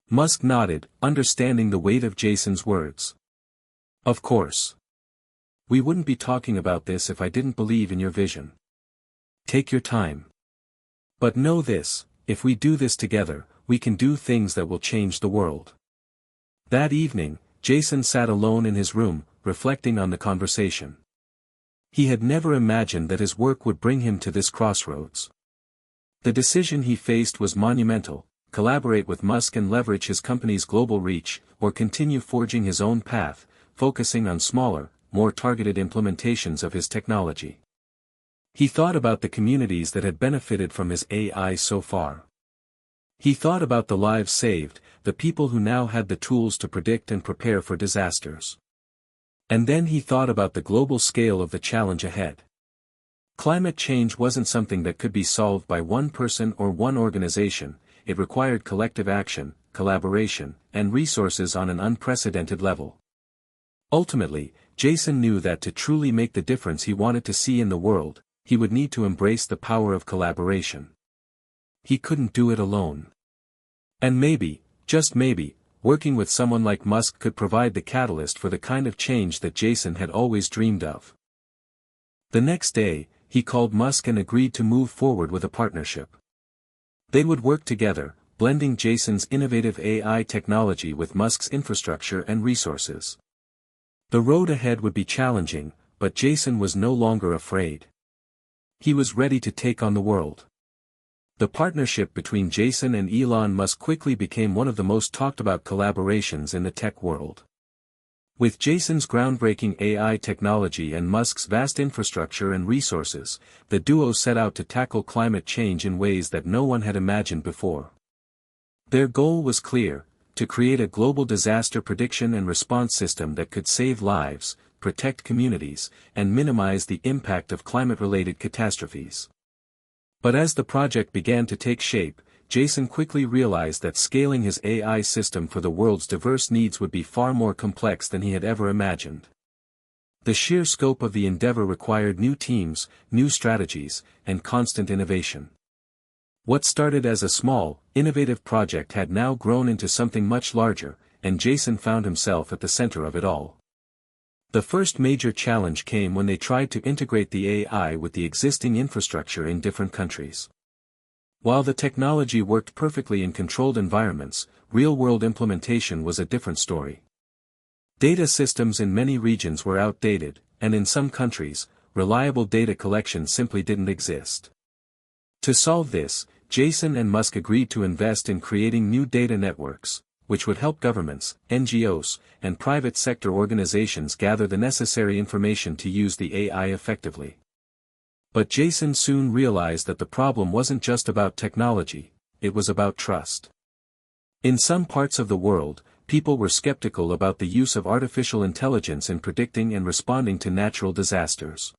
Musk nodded, understanding the weight of Jason's words. "Of course. We wouldn't be talking about this if I didn't believe in your vision. Take your time. But know this, if we do this together, we can do things that will change the world." That evening, Jason sat alone in his room, reflecting on the conversation. He had never imagined that his work would bring him to this crossroads. The decision he faced was monumental: collaborate with Musk and leverage his company's global reach, or continue forging his own path, focusing on smaller, more targeted implementations of his technology. He thought about the communities that had benefited from his AI so far. He thought about the lives saved, the people who now had the tools to predict and prepare for disasters. And then he thought about the global scale of the challenge ahead. Climate change wasn't something that could be solved by one person or one organization. It required collective action, collaboration, and resources on an unprecedented level. Ultimately, Jason knew that to truly make the difference he wanted to see in the world, he would need to embrace the power of collaboration. He couldn't do it alone. And maybe, just maybe, working with someone like Musk could provide the catalyst for the kind of change that Jason had always dreamed of. The next day, he called Musk and agreed to move forward with a partnership. They would work together, blending Jason's innovative AI technology with Musk's infrastructure and resources. The road ahead would be challenging, but Jason was no longer afraid. He was ready to take on the world. The partnership between Jason and Elon Musk quickly became one of the most talked about collaborations in the tech world. With Jason's groundbreaking AI technology and Musk's vast infrastructure and resources, the duo set out to tackle climate change in ways that no one had imagined before. Their goal was clear: to create a global disaster prediction and response system that could save lives, protect communities, and minimize the impact of climate-related catastrophes. But as the project began to take shape, Jason quickly realized that scaling his AI system for the world's diverse needs would be far more complex than he had ever imagined. The sheer scope of the endeavor required new teams, new strategies, and constant innovation. What started as a small, innovative project had now grown into something much larger, and Jason found himself at the center of it all. The first major challenge came when they tried to integrate the AI with the existing infrastructure in different countries. While the technology worked perfectly in controlled environments, real-world implementation was a different story. Data systems in many regions were outdated, and in some countries, reliable data collection simply didn't exist. To solve this, Jason and Musk agreed to invest in creating new data networks, which would help governments, NGOs, and private sector organizations gather the necessary information to use the AI effectively. But Jason soon realized that the problem wasn't just about technology, it was about trust. In some parts of the world, people were skeptical about the use of artificial intelligence in predicting and responding to natural disasters.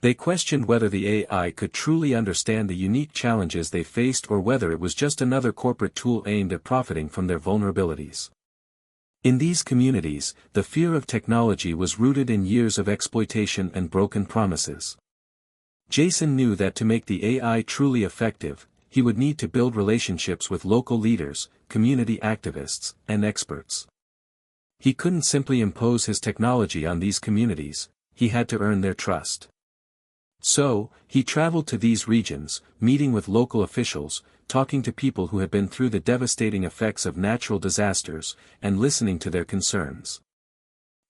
They questioned whether the AI could truly understand the unique challenges they faced or whether it was just another corporate tool aimed at profiting from their vulnerabilities. In these communities, the fear of technology was rooted in years of exploitation and broken promises. Jason knew that to make the AI truly effective, he would need to build relationships with local leaders, community activists, and experts. He couldn't simply impose his technology on these communities, he had to earn their trust. So, he traveled to these regions, meeting with local officials, talking to people who had been through the devastating effects of natural disasters, and listening to their concerns.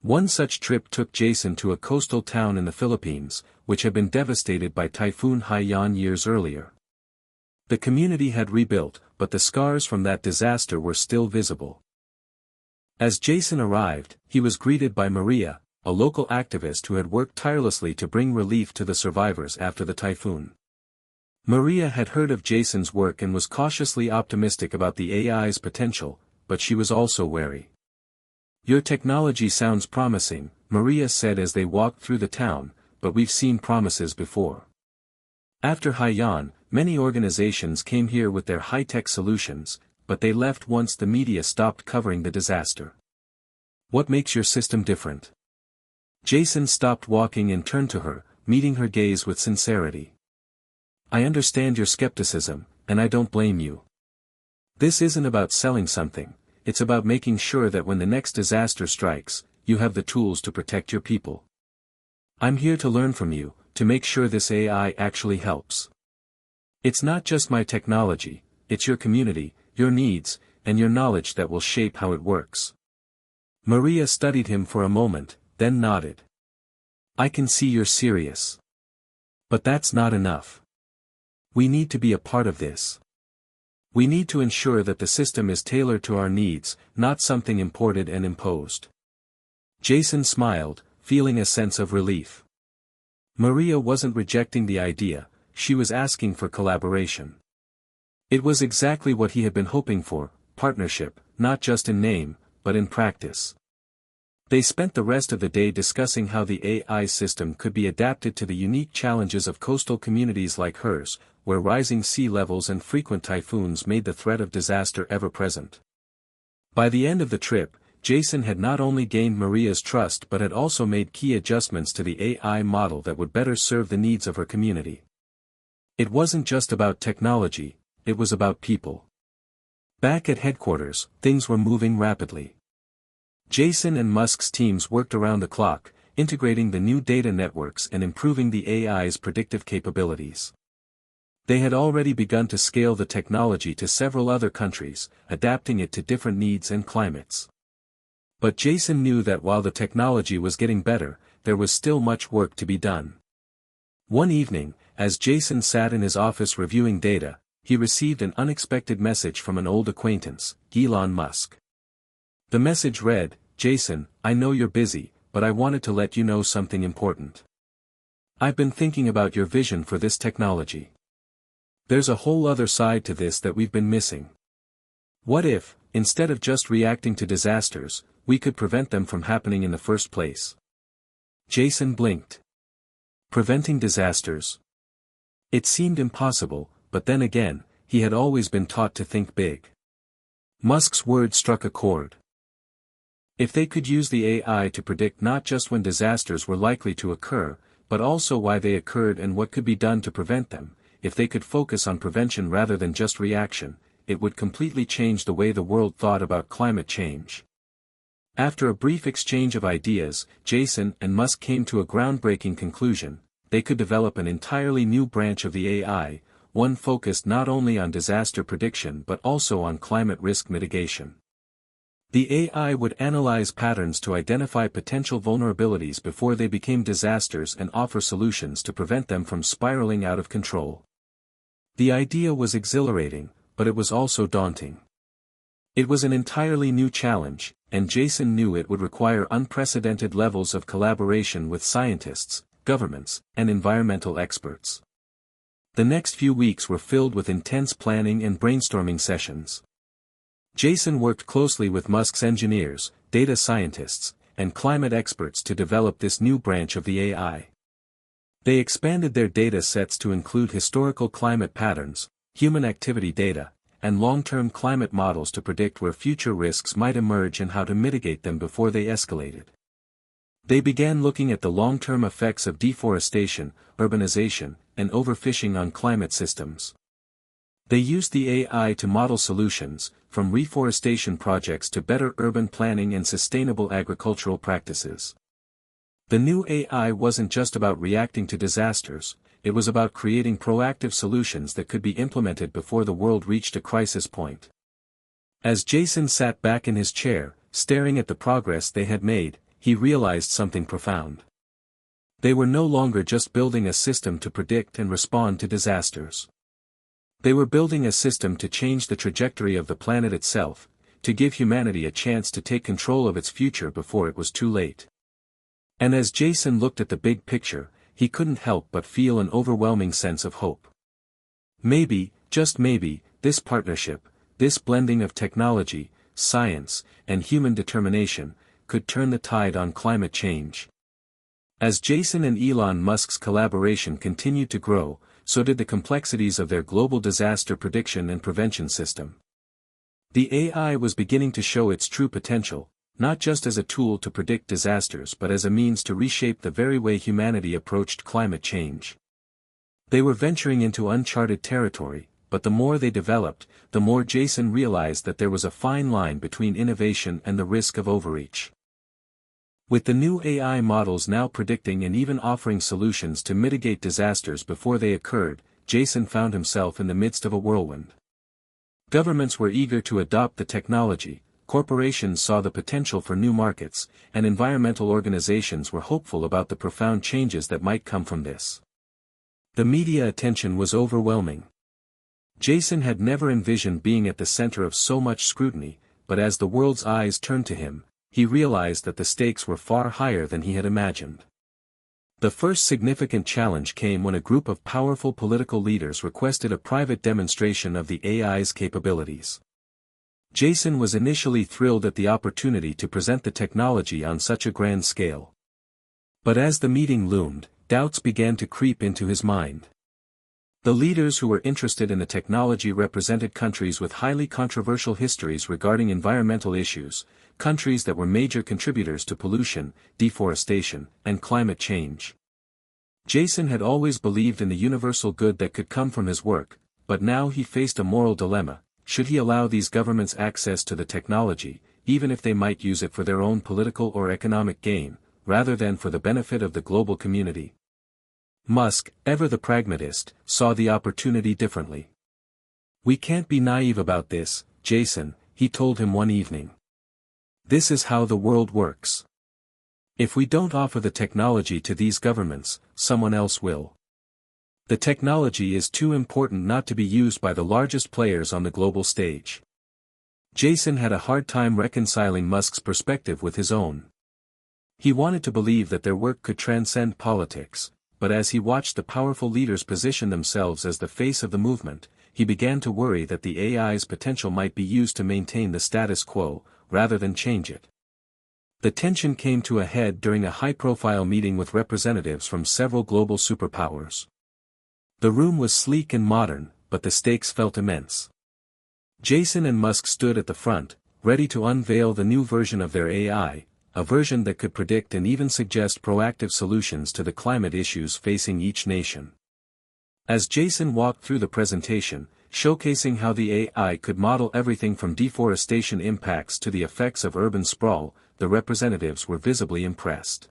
One such trip took Jason to a coastal town in the Philippines, which had been devastated by Typhoon Haiyan years earlier. The community had rebuilt, but the scars from that disaster were still visible. As Jason arrived, he was greeted by Maria, a local activist who had worked tirelessly to bring relief to the survivors after the typhoon. Maria had heard of Jason's work and was cautiously optimistic about the AI's potential, but she was also wary. "Your technology sounds promising," Maria said as they walked through the town, "but we've seen promises before. After Haiyan, many organizations came here with their high-tech solutions, but they left once the media stopped covering the disaster. What makes your system different?" Jason stopped walking and turned to her, meeting her gaze with sincerity. "I understand your skepticism, and I don't blame you. This isn't about selling something, it's about making sure that when the next disaster strikes, you have the tools to protect your people. I'm here to learn from you, to make sure this AI actually helps. It's not just my technology, it's your community, your needs, and your knowledge that will shape how it works." Maria studied him for a moment, then nodded. "I can see you're serious. But that's not enough. We need to be a part of this. We need to ensure that the system is tailored to our needs, not something imported and imposed." Jason smiled, feeling a sense of relief. Maria wasn't rejecting the idea, she was asking for collaboration. It was exactly what he had been hoping for, partnership, not just in name, but in practice. They spent the rest of the day discussing how the AI system could be adapted to the unique challenges of coastal communities like hers, where rising sea levels and frequent typhoons made the threat of disaster ever present. By the end of the trip, Jason had not only gained Maria's trust but had also made key adjustments to the AI model that would better serve the needs of her community. It wasn't just about technology, it was about people. Back at headquarters, things were moving rapidly. Jason and Musk's teams worked around the clock, integrating the new data networks and improving the AI's predictive capabilities. They had already begun to scale the technology to several other countries, adapting it to different needs and climates. But Jason knew that while the technology was getting better, there was still much work to be done. One evening, as Jason sat in his office reviewing data, he received an unexpected message from an old acquaintance, Elon Musk. The message read, "Jason, I know you're busy, but I wanted to let you know something important. I've been thinking about your vision for this technology. There's a whole other side to this that we've been missing. What if, instead of just reacting to disasters, we could prevent them from happening in the first place?" Jason blinked. Preventing disasters? It seemed impossible, but then again, he had always been taught to think big. Musk's words struck a chord. If they could use the AI to predict not just when disasters were likely to occur, but also why they occurred and what could be done to prevent them, if they could focus on prevention rather than just reaction, it would completely change the way the world thought about climate change. After a brief exchange of ideas, Jason and Musk came to a groundbreaking conclusion: they could develop an entirely new branch of the AI, one focused not only on disaster prediction but also on climate risk mitigation. The AI would analyze patterns to identify potential vulnerabilities before they became disasters and offer solutions to prevent them from spiraling out of control. The idea was exhilarating, but it was also daunting. It was an entirely new challenge, and Jason knew it would require unprecedented levels of collaboration with scientists, governments, and environmental experts. The next few weeks were filled with intense planning and brainstorming sessions. Jason worked closely with Musk's engineers, data scientists, and climate experts to develop this new branch of the AI. They expanded their data sets to include historical climate patterns, human activity data, and long-term climate models to predict where future risks might emerge and how to mitigate them before they escalated. They began looking at the long-term effects of deforestation, urbanization, and overfishing on climate systems. They used the AI to model solutions, from reforestation projects to better urban planning and sustainable agricultural practices. The new AI wasn't just about reacting to disasters, it was about creating proactive solutions that could be implemented before the world reached a crisis point. As Jason sat back in his chair, staring at the progress they had made, he realized something profound. They were no longer just building a system to predict and respond to disasters. They were building a system to change the trajectory of the planet itself, to give humanity a chance to take control of its future before it was too late. And as Jason looked at the big picture, he couldn't help but feel an overwhelming sense of hope. Maybe, just maybe, this partnership, this blending of technology, science, and human determination, could turn the tide on climate change. As Jason and Elon Musk's collaboration continued to grow, so did the complexities of their global disaster prediction and prevention system. The AI was beginning to show its true potential, not just as a tool to predict disasters but as a means to reshape the very way humanity approached climate change. They were venturing into uncharted territory, but the more they developed, the more Jason realized that there was a fine line between innovation and the risk of overreach. With the new AI models now predicting and even offering solutions to mitigate disasters before they occurred, Jason found himself in the midst of a whirlwind. Governments were eager to adopt the technology, corporations saw the potential for new markets, and environmental organizations were hopeful about the profound changes that might come from this. The media attention was overwhelming. Jason had never envisioned being at the center of so much scrutiny, but as the world's eyes turned to him, he realized that the stakes were far higher than he had imagined. The first significant challenge came when a group of powerful political leaders requested a private demonstration of the AI's capabilities. Jason was initially thrilled at the opportunity to present the technology on such a grand scale. But as the meeting loomed, doubts began to creep into his mind. The leaders who were interested in the technology represented countries with highly controversial histories regarding environmental issues, countries that were major contributors to pollution, deforestation, and climate change. Jason had always believed in the universal good that could come from his work, but now he faced a moral dilemma: should he allow these governments access to the technology, even if they might use it for their own political or economic gain, rather than for the benefit of the global community? Musk, ever the pragmatist, saw the opportunity differently. "We can't be naive about this, Jason," he told him one evening. "This is how the world works. If we don't offer the technology to these governments, someone else will. The technology is too important not to be used by the largest players on the global stage." Jason had a hard time reconciling Musk's perspective with his own. He wanted to believe that their work could transcend politics, but as he watched the powerful leaders position themselves as the face of the movement, he began to worry that the AI's potential might be used to maintain the status quo, rather than change it. The tension came to a head during a high-profile meeting with representatives from several global superpowers. The room was sleek and modern, but the stakes felt immense. Jason and Musk stood at the front, ready to unveil the new version of their AI, a version that could predict and even suggest proactive solutions to the climate issues facing each nation. As Jason walked through the presentation, showcasing how the AI could model everything from deforestation impacts to the effects of urban sprawl, the representatives were visibly impressed.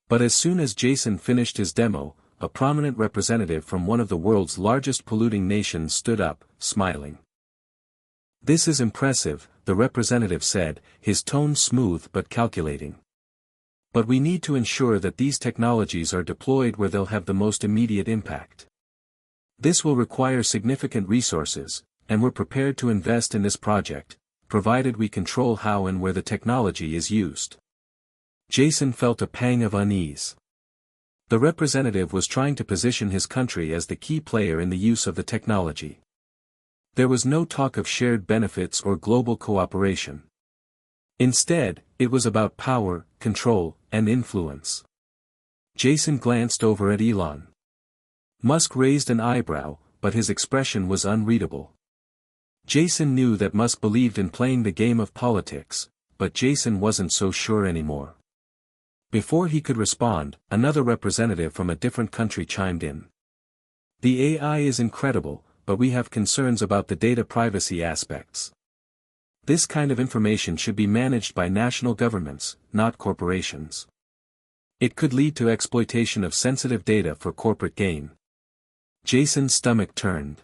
But as soon as Jason finished his demo, a prominent representative from one of the world's largest polluting nations stood up, smiling. "This is impressive," the representative said, his tone smooth but calculating. "But we need to ensure that these technologies are deployed where they'll have the most immediate impact. This will require significant resources, and we're prepared to invest in this project," provided we control how and where the technology is used. Jason felt a pang of unease. The representative was trying to position his country as the key player in the use of the technology. There was no talk of shared benefits or global cooperation. Instead, it was about power, control, and influence. Jason glanced over at Elon. Musk raised an eyebrow, but his expression was unreadable. Jason knew that Musk believed in playing the game of politics, but Jason wasn't so sure anymore. Before he could respond, another representative from a different country chimed in. The AI is incredible, but we have concerns about the data privacy aspects. This kind of information should be managed by national governments, not corporations. It could lead to exploitation of sensitive data for corporate gain. Jason's stomach turned.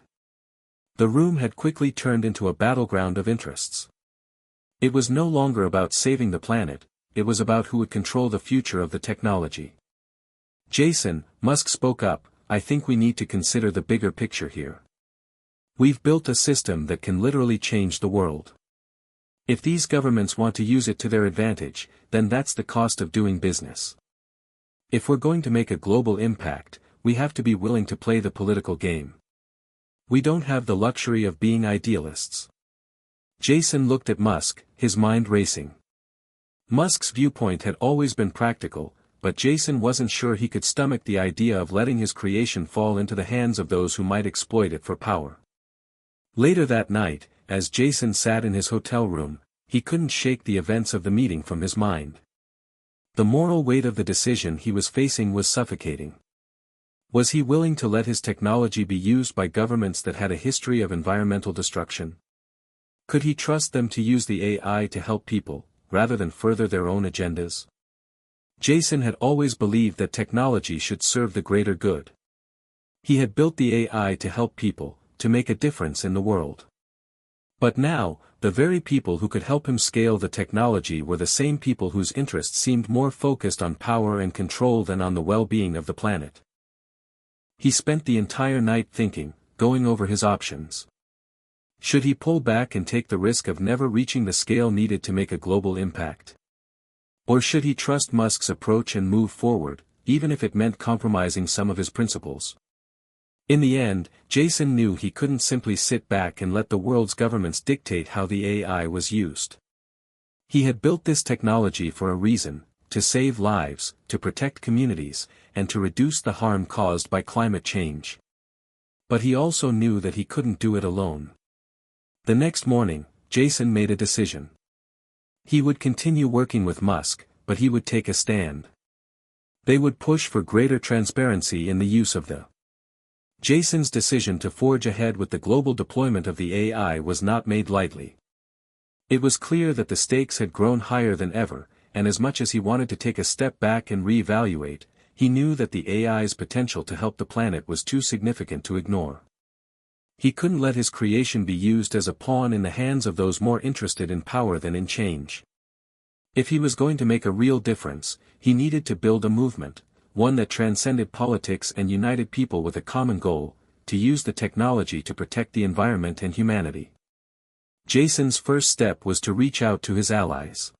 The room had quickly turned into a battleground of interests. It was no longer about saving the planet, it was about who would control the future of the technology. Jason, Musk spoke up, I think we need to consider the bigger picture here. We've built a system that can literally change the world. If these governments want to use it to their advantage, then that's the cost of doing business. If we're going to make a global impact, we have to be willing to play the political game. We don't have the luxury of being idealists. Jason looked at Musk, his mind racing. Musk's viewpoint had always been practical, but Jason wasn't sure he could stomach the idea of letting his creation fall into the hands of those who might exploit it for power. Later that night, as Jason sat in his hotel room, he couldn't shake the events of the meeting from his mind. The moral weight of the decision he was facing was suffocating. Was he willing to let his technology be used by governments that had a history of environmental destruction? Could he trust them to use the AI to help people, rather than further their own agendas? Jason had always believed that technology should serve the greater good. He had built the AI to help people, to make a difference in the world. But now, the very people who could help him scale the technology were the same people whose interests seemed more focused on power and control than on the well-being of the planet. He spent the entire night thinking, going over his options. Should he pull back and take the risk of never reaching the scale needed to make a global impact? Or should he trust Musk's approach and move forward, even if it meant compromising some of his principles? In the end, Jason knew he couldn't simply sit back and let the world's governments dictate how the AI was used. He had built this technology for a reason, to save lives, to protect communities, and to reduce the harm caused by climate change. But he also knew that he couldn't do it alone. The next morning, Jason made a decision. He would continue working with Musk, but he would take a stand. They would push for greater transparency in the use of the. Jason's decision to forge ahead with the global deployment of the AI was not made lightly. It was clear that the stakes had grown higher than ever, and as much as he wanted to take a step back and reevaluate, he knew that the AI's potential to help the planet was too significant to ignore. He couldn't let his creation be used as a pawn in the hands of those more interested in power than in change. If he was going to make a real difference, he needed to build a movement, one that transcended politics and united people with a common goal, to use the technology to protect the environment and humanity. Jason's first step was to reach out to his allies.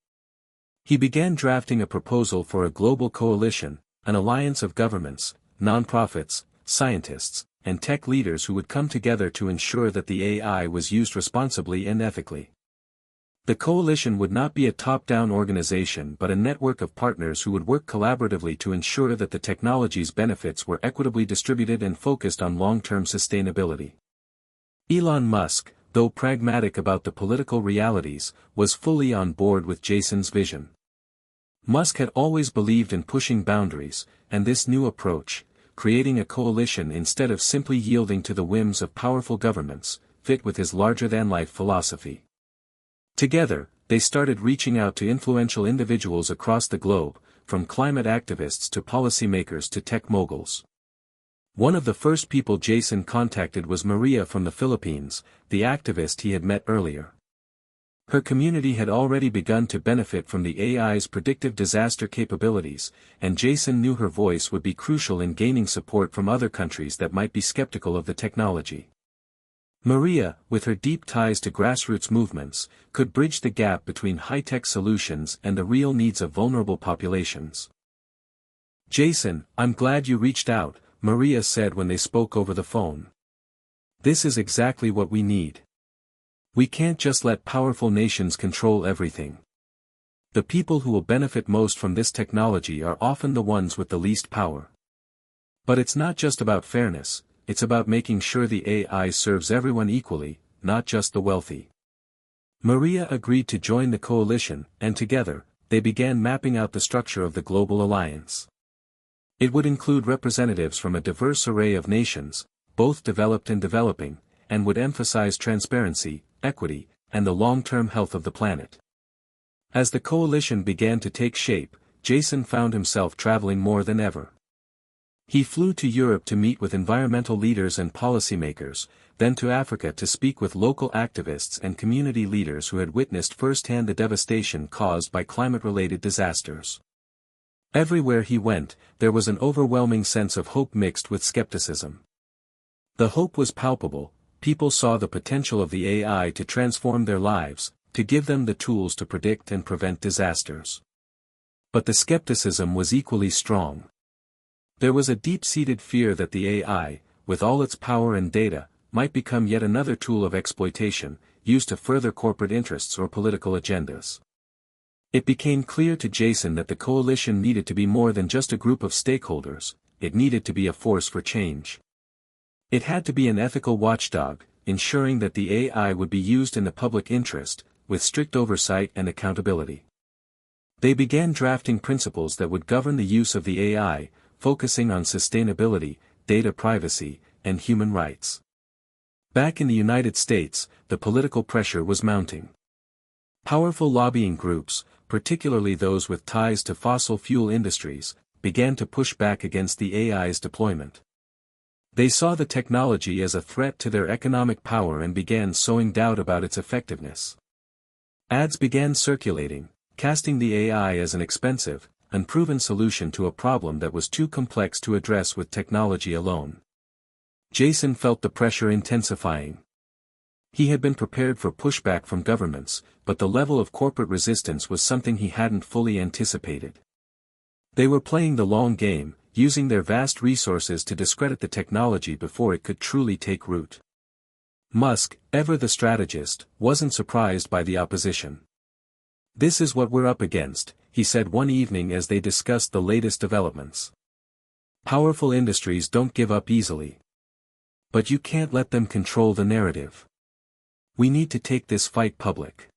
He began drafting a proposal for a global coalition, an alliance of governments, nonprofits, scientists, and tech leaders who would come together to ensure that the AI was used responsibly and ethically. The coalition would not be a top-down organization but a network of partners who would work collaboratively to ensure that the technology's benefits were equitably distributed and focused on long-term sustainability. Elon Musk, though pragmatic about the political realities, was fully on board with Jason's vision. Musk had always believed in pushing boundaries, and this new approach, creating a coalition instead of simply yielding to the whims of powerful governments, fit with his larger-than-life philosophy. Together, they started reaching out to influential individuals across the globe, from climate activists to policymakers to tech moguls. One of the first people Jason contacted was Maria from the Philippines, the activist he had met earlier. Her community had already begun to benefit from the AI's predictive disaster capabilities, and Jason knew her voice would be crucial in gaining support from other countries that might be skeptical of the technology. Maria, with her deep ties to grassroots movements, could bridge the gap between high-tech solutions and the real needs of vulnerable populations. "Jason, I'm glad you reached out," Maria said when they spoke over the phone. "This is exactly what we need. We can't just let powerful nations control everything. The people who will benefit most from this technology are often the ones with the least power. But it's not just about fairness, it's about making sure the AI serves everyone equally, not just the wealthy." Maria agreed to join the coalition, and together, they began mapping out the structure of the global alliance. It would include representatives from a diverse array of nations, both developed and developing, and would emphasize transparency, equity, and the long-term health of the planet. As the coalition began to take shape, Jason found himself traveling more than ever. He flew to Europe to meet with environmental leaders and policymakers, then to Africa to speak with local activists and community leaders who had witnessed firsthand the devastation caused by climate-related disasters. Everywhere he went, there was an overwhelming sense of hope mixed with skepticism. The hope was palpable. People saw the potential of the AI to transform their lives, to give them the tools to predict and prevent disasters. But the skepticism was equally strong. There was a deep-seated fear that the AI, with all its power and data, might become yet another tool of exploitation, used to further corporate interests or political agendas. It became clear to Jason that the coalition needed to be more than just a group of stakeholders, it needed to be a force for change. It had to be an ethical watchdog, ensuring that the AI would be used in the public interest, with strict oversight and accountability. They began drafting principles that would govern the use of the AI, focusing on sustainability, data privacy, and human rights. Back in the United States, the political pressure was mounting. Powerful lobbying groups, particularly those with ties to fossil fuel industries, began to push back against the AI's deployment. They saw the technology as a threat to their economic power and began sowing doubt about its effectiveness. Ads began circulating, casting the AI as an expensive, unproven solution to a problem that was too complex to address with technology alone. Jason felt the pressure intensifying. He had been prepared for pushback from governments, but the level of corporate resistance was something he hadn't fully anticipated. They were playing the long game, using their vast resources to discredit the technology before it could truly take root. Musk, ever the strategist, wasn't surprised by the opposition. "This is what we're up against," he said one evening as they discussed the latest developments. "Powerful industries don't give up easily. But you can't let them control the narrative. We need to take this fight public.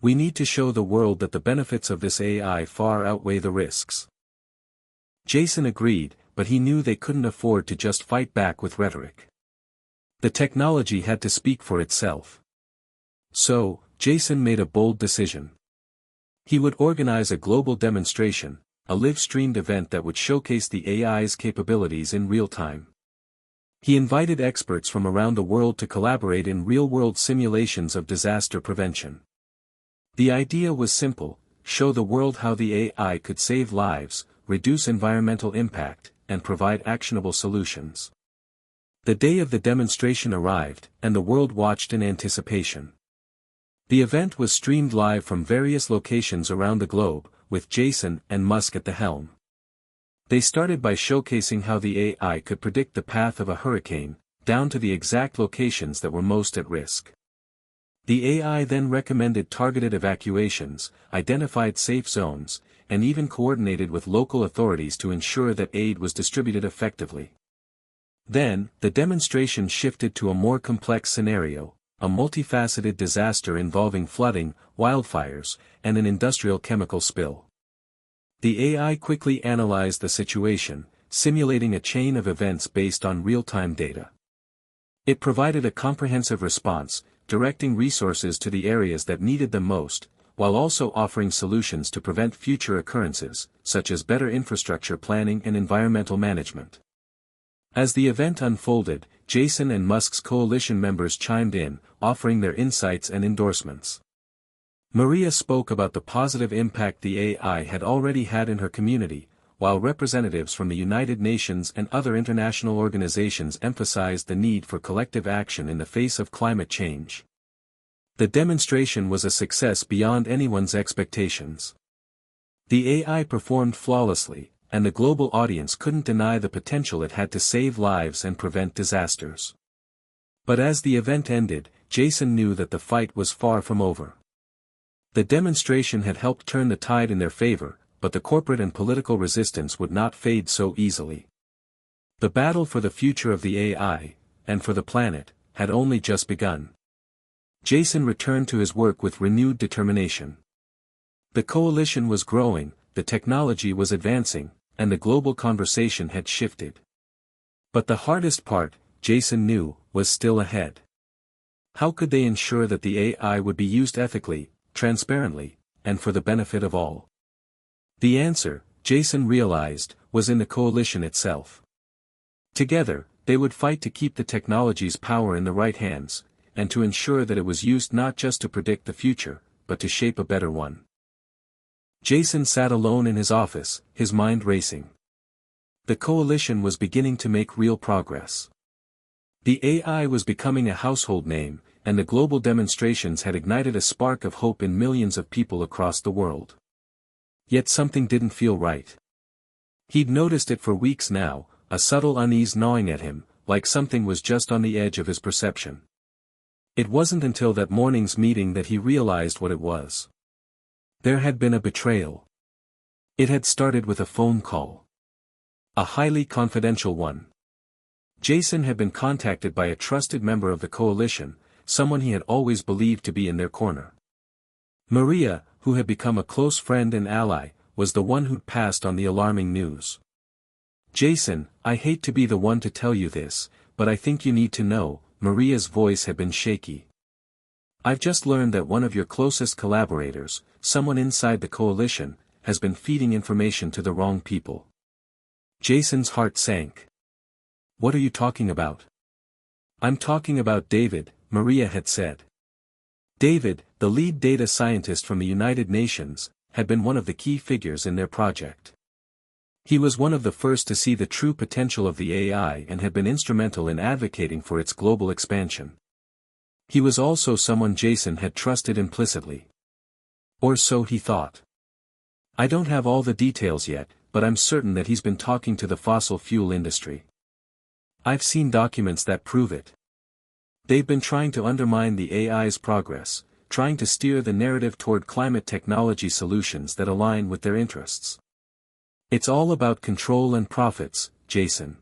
We need to show the world that the benefits of this AI far outweigh the risks." Jason agreed, but he knew they couldn't afford to just fight back with rhetoric. The technology had to speak for itself. So, Jason made a bold decision. He would organize a global demonstration, a live-streamed event that would showcase the AI's capabilities in real time. He invited experts from around the world to collaborate in real-world simulations of disaster prevention. The idea was simple: show the world how the AI could save lives, reduce environmental impact, and provide actionable solutions. The day of the demonstration arrived, and the world watched in anticipation. The event was streamed live from various locations around the globe, with Jason and Musk at the helm. They started by showcasing how the AI could predict the path of a hurricane, down to the exact locations that were most at risk. The AI then recommended targeted evacuations, identified safe zones, and even coordinated with local authorities to ensure that aid was distributed effectively. Then, the demonstration shifted to a more complex scenario: a multifaceted disaster involving flooding, wildfires, and an industrial chemical spill. The AI quickly analyzed the situation, simulating a chain of events based on real-time data. It provided a comprehensive response, directing resources to the areas that needed them most, while also offering solutions to prevent future occurrences, such as better infrastructure planning and environmental management. As the event unfolded, Jason and Musk's coalition members chimed in, offering their insights and endorsements. Maria spoke about the positive impact the AI had already had in her community, while representatives from the United Nations and other international organizations emphasized the need for collective action in the face of climate change. The demonstration was a success beyond anyone's expectations. The AI performed flawlessly, and the global audience couldn't deny the potential it had to save lives and prevent disasters. But as the event ended, Jason knew that the fight was far from over. The demonstration had helped turn the tide in their favor, but the corporate and political resistance would not fade so easily. The battle for the future of the AI, and for the planet, had only just begun. Jason returned to his work with renewed determination. The coalition was growing, the technology was advancing, and the global conversation had shifted. But the hardest part, Jason knew, was still ahead. How could they ensure that the AI would be used ethically, transparently, and for the benefit of all? The answer, Jason realized, was in the coalition itself. Together, they would fight to keep the technology's power in the right hands, and to ensure that it was used not just to predict the future, but to shape a better one. Jason sat alone in his office, his mind racing. The coalition was beginning to make real progress. The AI was becoming a household name, and the global demonstrations had ignited a spark of hope in millions of people across the world. Yet something didn't feel right. He'd noticed it for weeks now, a subtle unease gnawing at him, like something was just on the edge of his perception. It wasn't until that morning's meeting that he realized what it was. There had been a betrayal. It had started with a phone call. A highly confidential one. Jason had been contacted by a trusted member of the coalition, someone he had always believed to be in their corner. Maria, who had become a close friend and ally, was the one who'd passed on the alarming news. "Jason, I hate to be the one to tell you this, but I think you need to know," Maria's voice had been shaky. "I've just learned that one of your closest collaborators, someone inside the coalition, has been feeding information to the wrong people." Jason's heart sank. "What are you talking about?" "I'm talking about David," Maria had said. David, the lead data scientist from the United Nations, had been one of the key figures in their project. He was one of the first to see the true potential of the AI and had been instrumental in advocating for its global expansion. He was also someone Jason had trusted implicitly. Or so he thought. "I don't have all the details yet, but I'm certain that he's been talking to the fossil fuel industry. I've seen documents that prove it. They've been trying to undermine the AI's progress, trying to steer the narrative toward climate technology solutions that align with their interests. It's all about control and profits, Jason."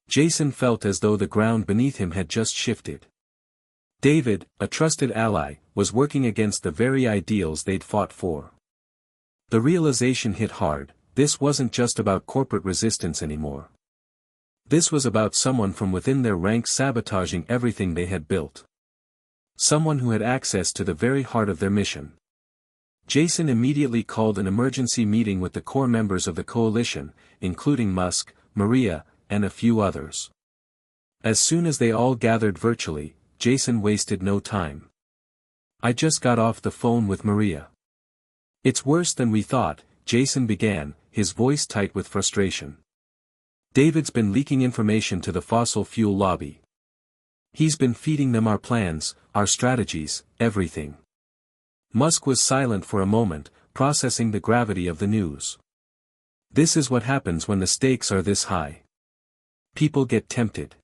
Jason felt as though the ground beneath him had just shifted. David, a trusted ally, was working against the very ideals they'd fought for. The realization hit hard: this wasn't just about corporate resistance anymore. This was about someone from within their ranks sabotaging everything they had built. Someone who had access to the very heart of their mission. Jason immediately called an emergency meeting with the core members of the coalition, including Musk, Maria, and a few others. As soon as they all gathered virtually, Jason wasted no time. "I just got off the phone with Maria. It's worse than we thought," Jason began, his voice tight with frustration. "David's been leaking information to the fossil fuel lobby. He's been feeding them our plans, our strategies, everything." Musk was silent for a moment, processing the gravity of the news. "This is what happens when the stakes are this high. People get tempted.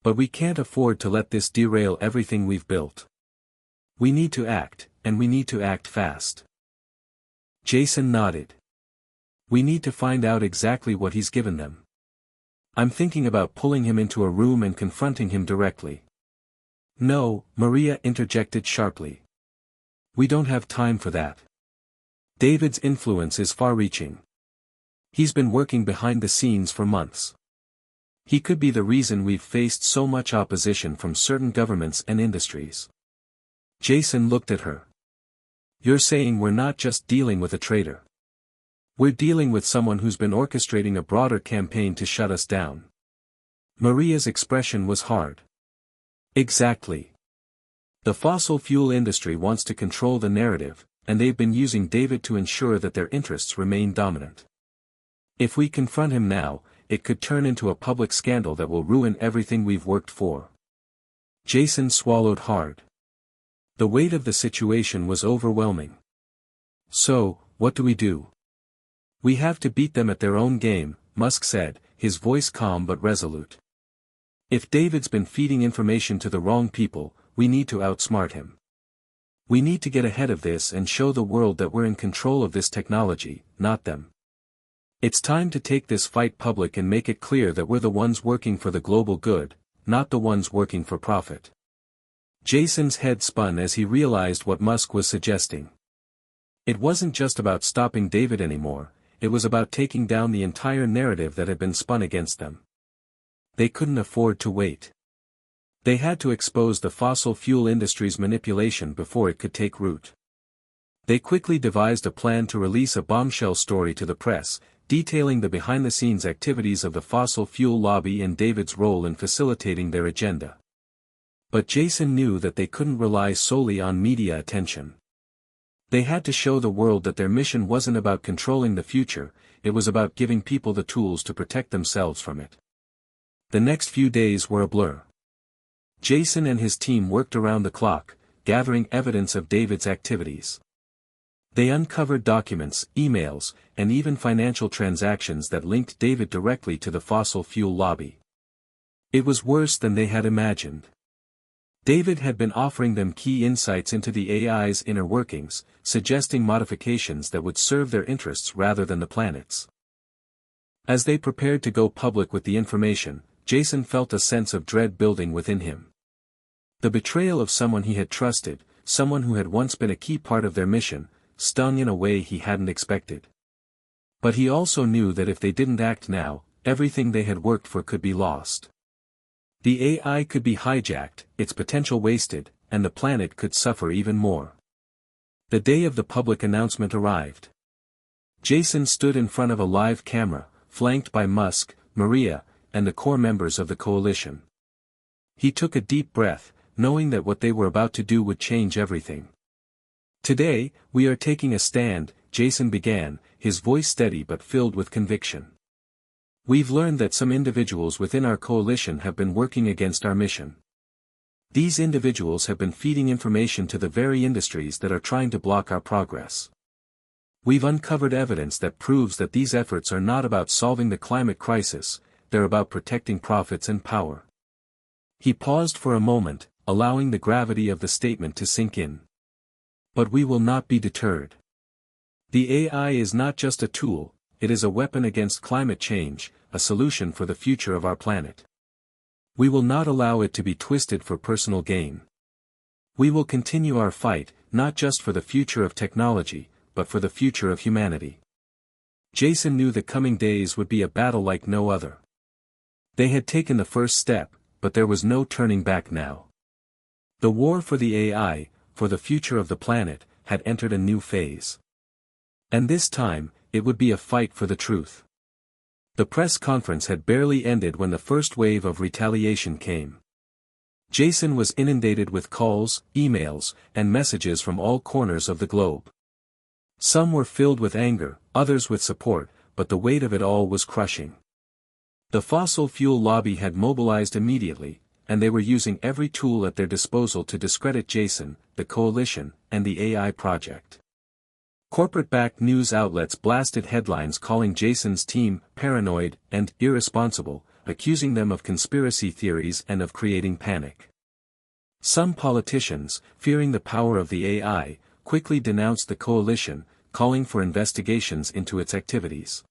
But we can't afford to let this derail everything we've built. We need to act, and we need to act fast." Jason nodded. "We need to find out exactly what he's given them. I'm thinking about pulling him into a room and confronting him directly." "No," Maria interjected sharply. "We don't have time for that. David's influence is far-reaching. He's been working behind the scenes for months. He could be the reason we've faced so much opposition from certain governments and industries." Jason looked at her. "You're saying we're not just dealing with a traitor. We're dealing with someone who's been orchestrating a broader campaign to shut us down." Maria's expression was hard. "Exactly. The fossil fuel industry wants to control the narrative, and they've been using David to ensure that their interests remain dominant. If we confront him now, it could turn into a public scandal that will ruin everything we've worked for. Jason swallowed hard. The weight of the situation was overwhelming. So, what do we do? We have to beat them at their own game, Musk said, his voice calm but resolute. If David's been feeding information to the wrong people, we need to outsmart him. We need to get ahead of this and show the world that we're in control of this technology, not them. It's time to take this fight public and make it clear that we're the ones working for the global good, not the ones working for profit. Jason's head spun as he realized what Musk was suggesting. It wasn't just about stopping David anymore, it was about taking down the entire narrative that had been spun against them. They couldn't afford to wait. They had to expose the fossil fuel industry's manipulation before it could take root. They quickly devised a plan to release a bombshell story to the press, detailing the behind-the-scenes activities of the fossil fuel lobby and David's role in facilitating their agenda. But Jason knew that they couldn't rely solely on media attention. They had to show the world that their mission wasn't about controlling the future, it was about giving people the tools to protect themselves from it. The next few days were a blur. Jason and his team worked around the clock, gathering evidence of David's activities. They uncovered documents, emails, and even financial transactions that linked David directly to the fossil fuel lobby. It was worse than they had imagined. David had been offering them key insights into the AI's inner workings, suggesting modifications that would serve their interests rather than the planet's. As they prepared to go public with the information, Jason felt a sense of dread building within him. The betrayal of someone he had trusted, someone who had once been a key part of their mission, stung in a way he hadn't expected. But he also knew that if they didn't act now, everything they had worked for could be lost. The AI could be hijacked, its potential wasted, and the planet could suffer even more. The day of the public announcement arrived. Jason stood in front of a live camera, flanked by Musk, Maria, and the core members of the coalition. He took a deep breath, knowing that what they were about to do would change everything. Today, we are taking a stand, Jason began, his voice steady but filled with conviction. We've learned that some individuals within our coalition have been working against our mission. These individuals have been feeding information to the very industries that are trying to block our progress. We've uncovered evidence that proves that these efforts are not about solving the climate crisis, they're about protecting profits and power. He paused for a moment, allowing the gravity of the statement to sink in. But we will not be deterred. The AI is not just a tool, it is a weapon against climate change, a solution for the future of our planet. We will not allow it to be twisted for personal gain. We will continue our fight, not just for the future of technology, but for the future of humanity. Jason knew the coming days would be a battle like no other. They had taken the first step, but there was no turning back now. The war for the AI, for the future of the planet, had entered a new phase. And this time, it would be a fight for the truth. The press conference had barely ended when the first wave of retaliation came. Jason was inundated with calls, emails, and messages from all corners of the globe. Some were filled with anger, others with support, but the weight of it all was crushing. The fossil fuel lobby had mobilized immediately, and they were using every tool at their disposal to discredit Jason, the coalition, and the AI project. Corporate-backed news outlets blasted headlines calling Jason's team paranoid and irresponsible, accusing them of conspiracy theories and of creating panic. Some politicians, fearing the power of the AI, quickly denounced the coalition, calling for investigations into its activities.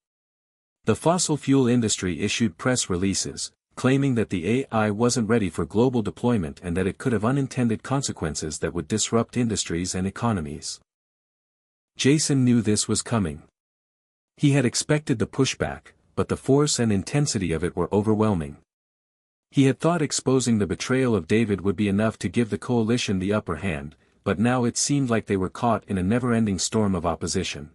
The fossil fuel industry issued press releases, claiming that the AI wasn't ready for global deployment and that it could have unintended consequences that would disrupt industries and economies. Jason knew this was coming. He had expected the pushback, but the force and intensity of it were overwhelming. He had thought exposing the betrayal of David would be enough to give the coalition the upper hand, but now it seemed like they were caught in a never-ending storm of opposition.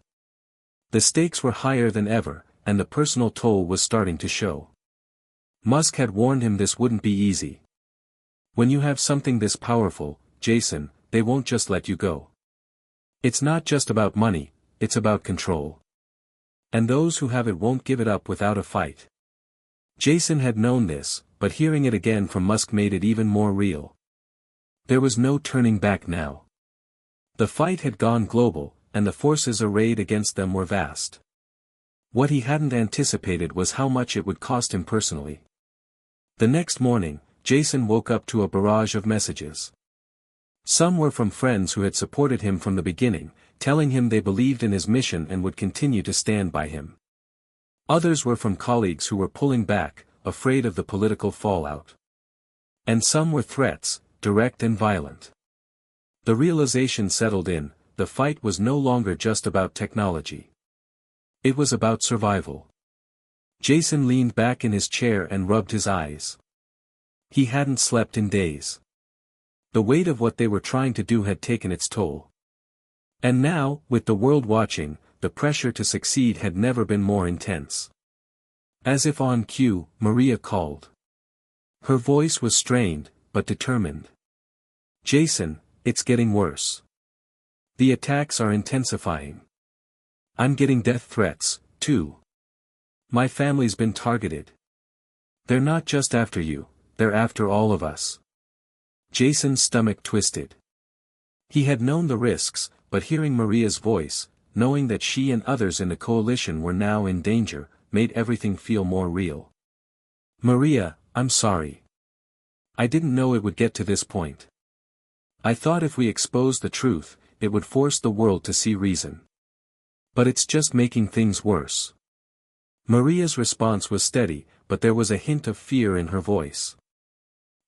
The stakes were higher than ever, and the personal toll was starting to show. Musk had warned him this wouldn't be easy. When you have something this powerful, Jason, they won't just let you go. It's not just about money, it's about control. And those who have it won't give it up without a fight. Jason had known this, but hearing it again from Musk made it even more real. There was no turning back now. The fight had gone global, and the forces arrayed against them were vast. What he hadn't anticipated was how much it would cost him personally. The next morning, Jason woke up to a barrage of messages. Some were from friends who had supported him from the beginning, telling him they believed in his mission and would continue to stand by him. Others were from colleagues who were pulling back, afraid of the political fallout. And some were threats, direct and violent. The realization settled in, the fight was no longer just about technology. It was about survival. Jason leaned back in his chair and rubbed his eyes. He hadn't slept in days. The weight of what they were trying to do had taken its toll. And now, with the world watching, the pressure to succeed had never been more intense. As if on cue, Maria called. Her voice was strained, but determined. Jason, it's getting worse. The attacks are intensifying. I'm getting death threats, too. My family's been targeted. They're not just after you, they're after all of us. Jason's stomach twisted. He had known the risks, but hearing Maria's voice, knowing that she and others in the coalition were now in danger, made everything feel more real. Maria, I'm sorry. I didn't know it would get to this point. I thought if we exposed the truth, it would force the world to see reason. But it's just making things worse. Maria's response was steady, but there was a hint of fear in her voice.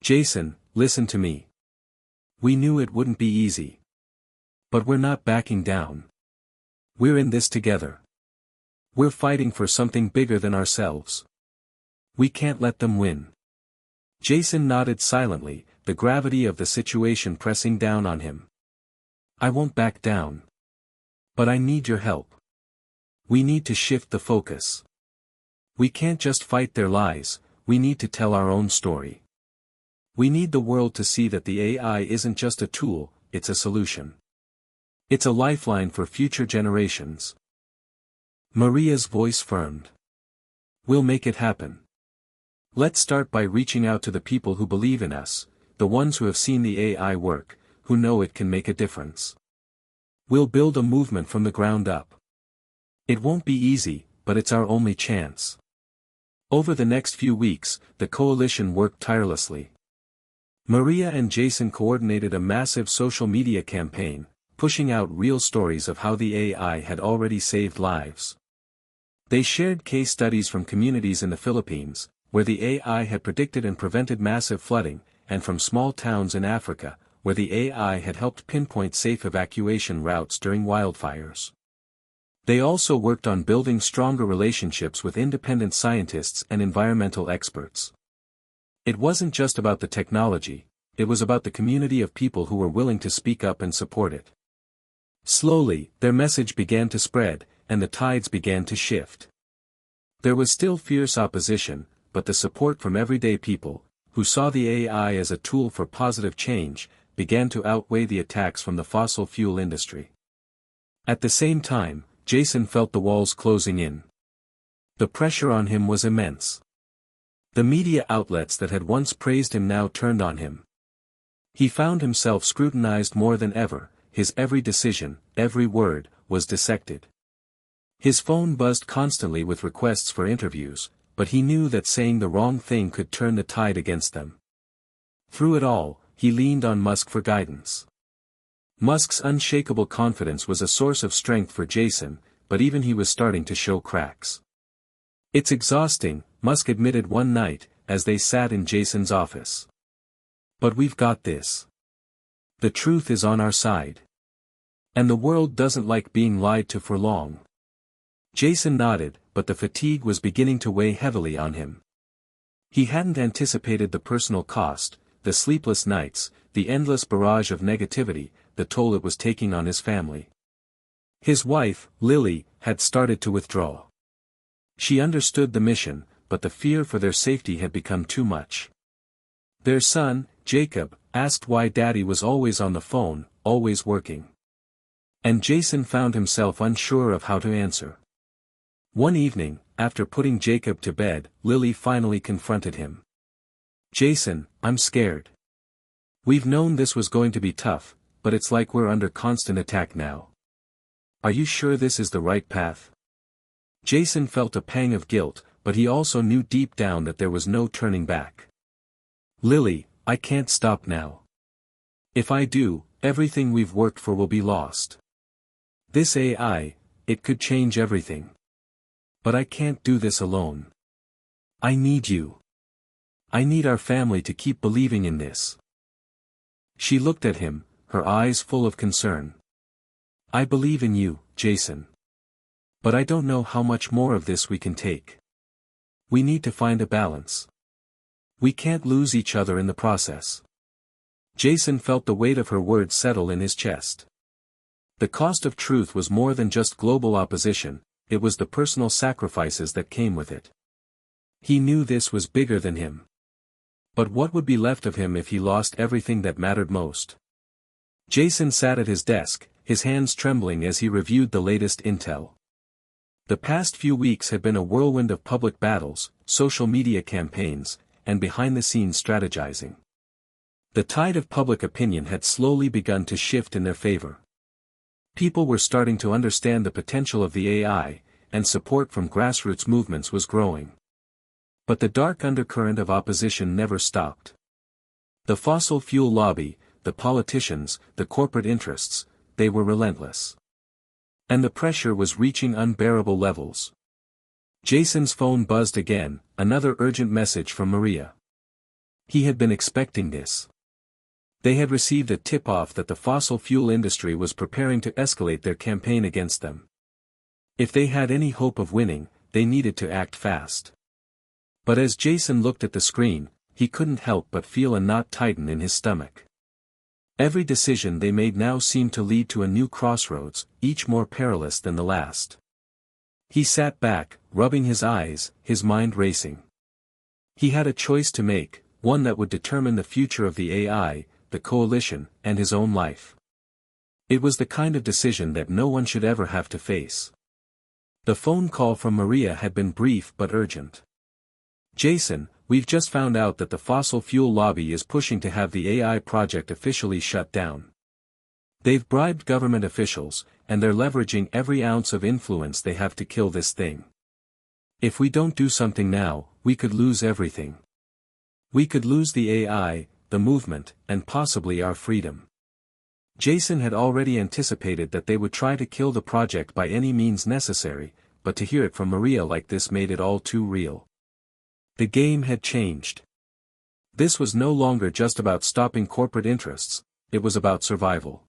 Jason, listen to me. We knew it wouldn't be easy. But we're not backing down. We're in this together. We're fighting for something bigger than ourselves. We can't let them win. Jason nodded silently, the gravity of the situation pressing down on him. I won't back down. But I need your help. We need to shift the focus. We can't just fight their lies, we need to tell our own story. We need the world to see that the AI isn't just a tool, it's a solution. It's a lifeline for future generations. Maria's voice firmed. We'll make it happen. Let's start by reaching out to the people who believe in us, the ones who have seen the AI work, who know it can make a difference. We'll build a movement from the ground up. It won't be easy, but it's our only chance. Over the next few weeks, the coalition worked tirelessly. Maria and Jason coordinated a massive social media campaign, pushing out real stories of how the AI had already saved lives. They shared case studies from communities in the Philippines, where the AI had predicted and prevented massive flooding, and from small towns in Africa, where the AI had helped pinpoint safe evacuation routes during wildfires. They also worked on building stronger relationships with independent scientists and environmental experts. It wasn't just about the technology, it was about the community of people who were willing to speak up and support it. Slowly, their message began to spread, and the tides began to shift. There was still fierce opposition, but the support from everyday people, who saw the AI as a tool for positive change, began to outweigh the attacks from the fossil fuel industry. At the same time, Jason felt the walls closing in. The pressure on him was immense. The media outlets that had once praised him now turned on him. He found himself scrutinized more than ever, his every decision, every word, was dissected. His phone buzzed constantly with requests for interviews, but he knew that saying the wrong thing could turn the tide against them. Through it all, he leaned on Musk for guidance. Musk's unshakable confidence was a source of strength for Jason, but even he was starting to show cracks. It's exhausting, Musk admitted one night, as they sat in Jason's office. But we've got this. The truth is on our side. And the world doesn't like being lied to for long. Jason nodded, but the fatigue was beginning to weigh heavily on him. He hadn't anticipated the personal cost, the sleepless nights, the endless barrage of negativity, the toll it was taking on his family. His wife, Lily, had started to withdraw. She understood the mission, but the fear for their safety had become too much. Their son, Jacob, asked why Daddy was always on the phone, always working. And Jason found himself unsure of how to answer. One evening, after putting Jacob to bed, Lily finally confronted him. "Jason, I'm scared. We've known this was going to be tough, but it's like we're under constant attack now. Are you sure this is the right path?" Jason felt a pang of guilt, but he also knew deep down that there was no turning back. "Lily, I can't stop now. If I do, everything we've worked for will be lost. This AI, it could change everything. But I can't do this alone. I need you. I need our family to keep believing in this." She looked at him, her eyes full of concern. "I believe in you, Jason. But I don't know how much more of this we can take. We need to find a balance. We can't lose each other in the process." Jason felt the weight of her words settle in his chest. The cost of truth was more than just global opposition, it was the personal sacrifices that came with it. He knew this was bigger than him. But what would be left of him if he lost everything that mattered most? Jason sat at his desk, his hands trembling as he reviewed the latest intel. The past few weeks had been a whirlwind of public battles, social media campaigns, and behind-the-scenes strategizing. The tide of public opinion had slowly begun to shift in their favor. People were starting to understand the potential of the AI, and support from grassroots movements was growing. But the dark undercurrent of opposition never stopped. The fossil fuel lobby, the politicians, the corporate interests, they were relentless. And the pressure was reaching unbearable levels. Jason's phone buzzed again, another urgent message from Maria. He had been expecting this. They had received a tip-off that the fossil fuel industry was preparing to escalate their campaign against them. If they had any hope of winning, they needed to act fast. But as Jason looked at the screen, he couldn't help but feel a knot tighten in his stomach. Every decision they made now seemed to lead to a new crossroads, each more perilous than the last. He sat back, rubbing his eyes, his mind racing. He had a choice to make, one that would determine the future of the AI, the coalition, and his own life. It was the kind of decision that no one should ever have to face. The phone call from Maria had been brief but urgent. "Jason, we've just found out that the fossil fuel lobby is pushing to have the AI project officially shut down. They've bribed government officials, and they're leveraging every ounce of influence they have to kill this thing. If we don't do something now, we could lose everything. We could lose the AI, the movement, and possibly our freedom." Jason had already anticipated that they would try to kill the project by any means necessary, but to hear it from Maria like this made it all too real. The game had changed. This was no longer just about stopping corporate interests, it was about survival.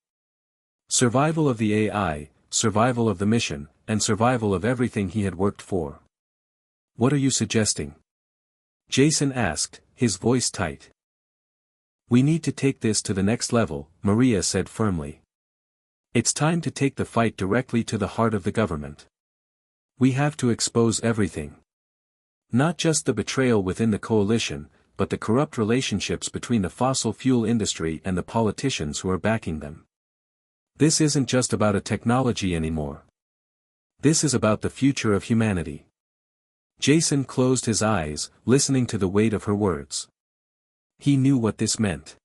Survival of the AI, survival of the mission, and survival of everything he had worked for. "What are you suggesting?" Jason asked, his voice tight. "We need to take this to the next level," Maria said firmly. "It's time to take the fight directly to the heart of the government. We have to expose everything. Not just the betrayal within the coalition, but the corrupt relationships between the fossil fuel industry and the politicians who are backing them. This isn't just about a technology anymore. This is about the future of humanity." Jason closed his eyes, listening to the weight of her words. He knew what this meant.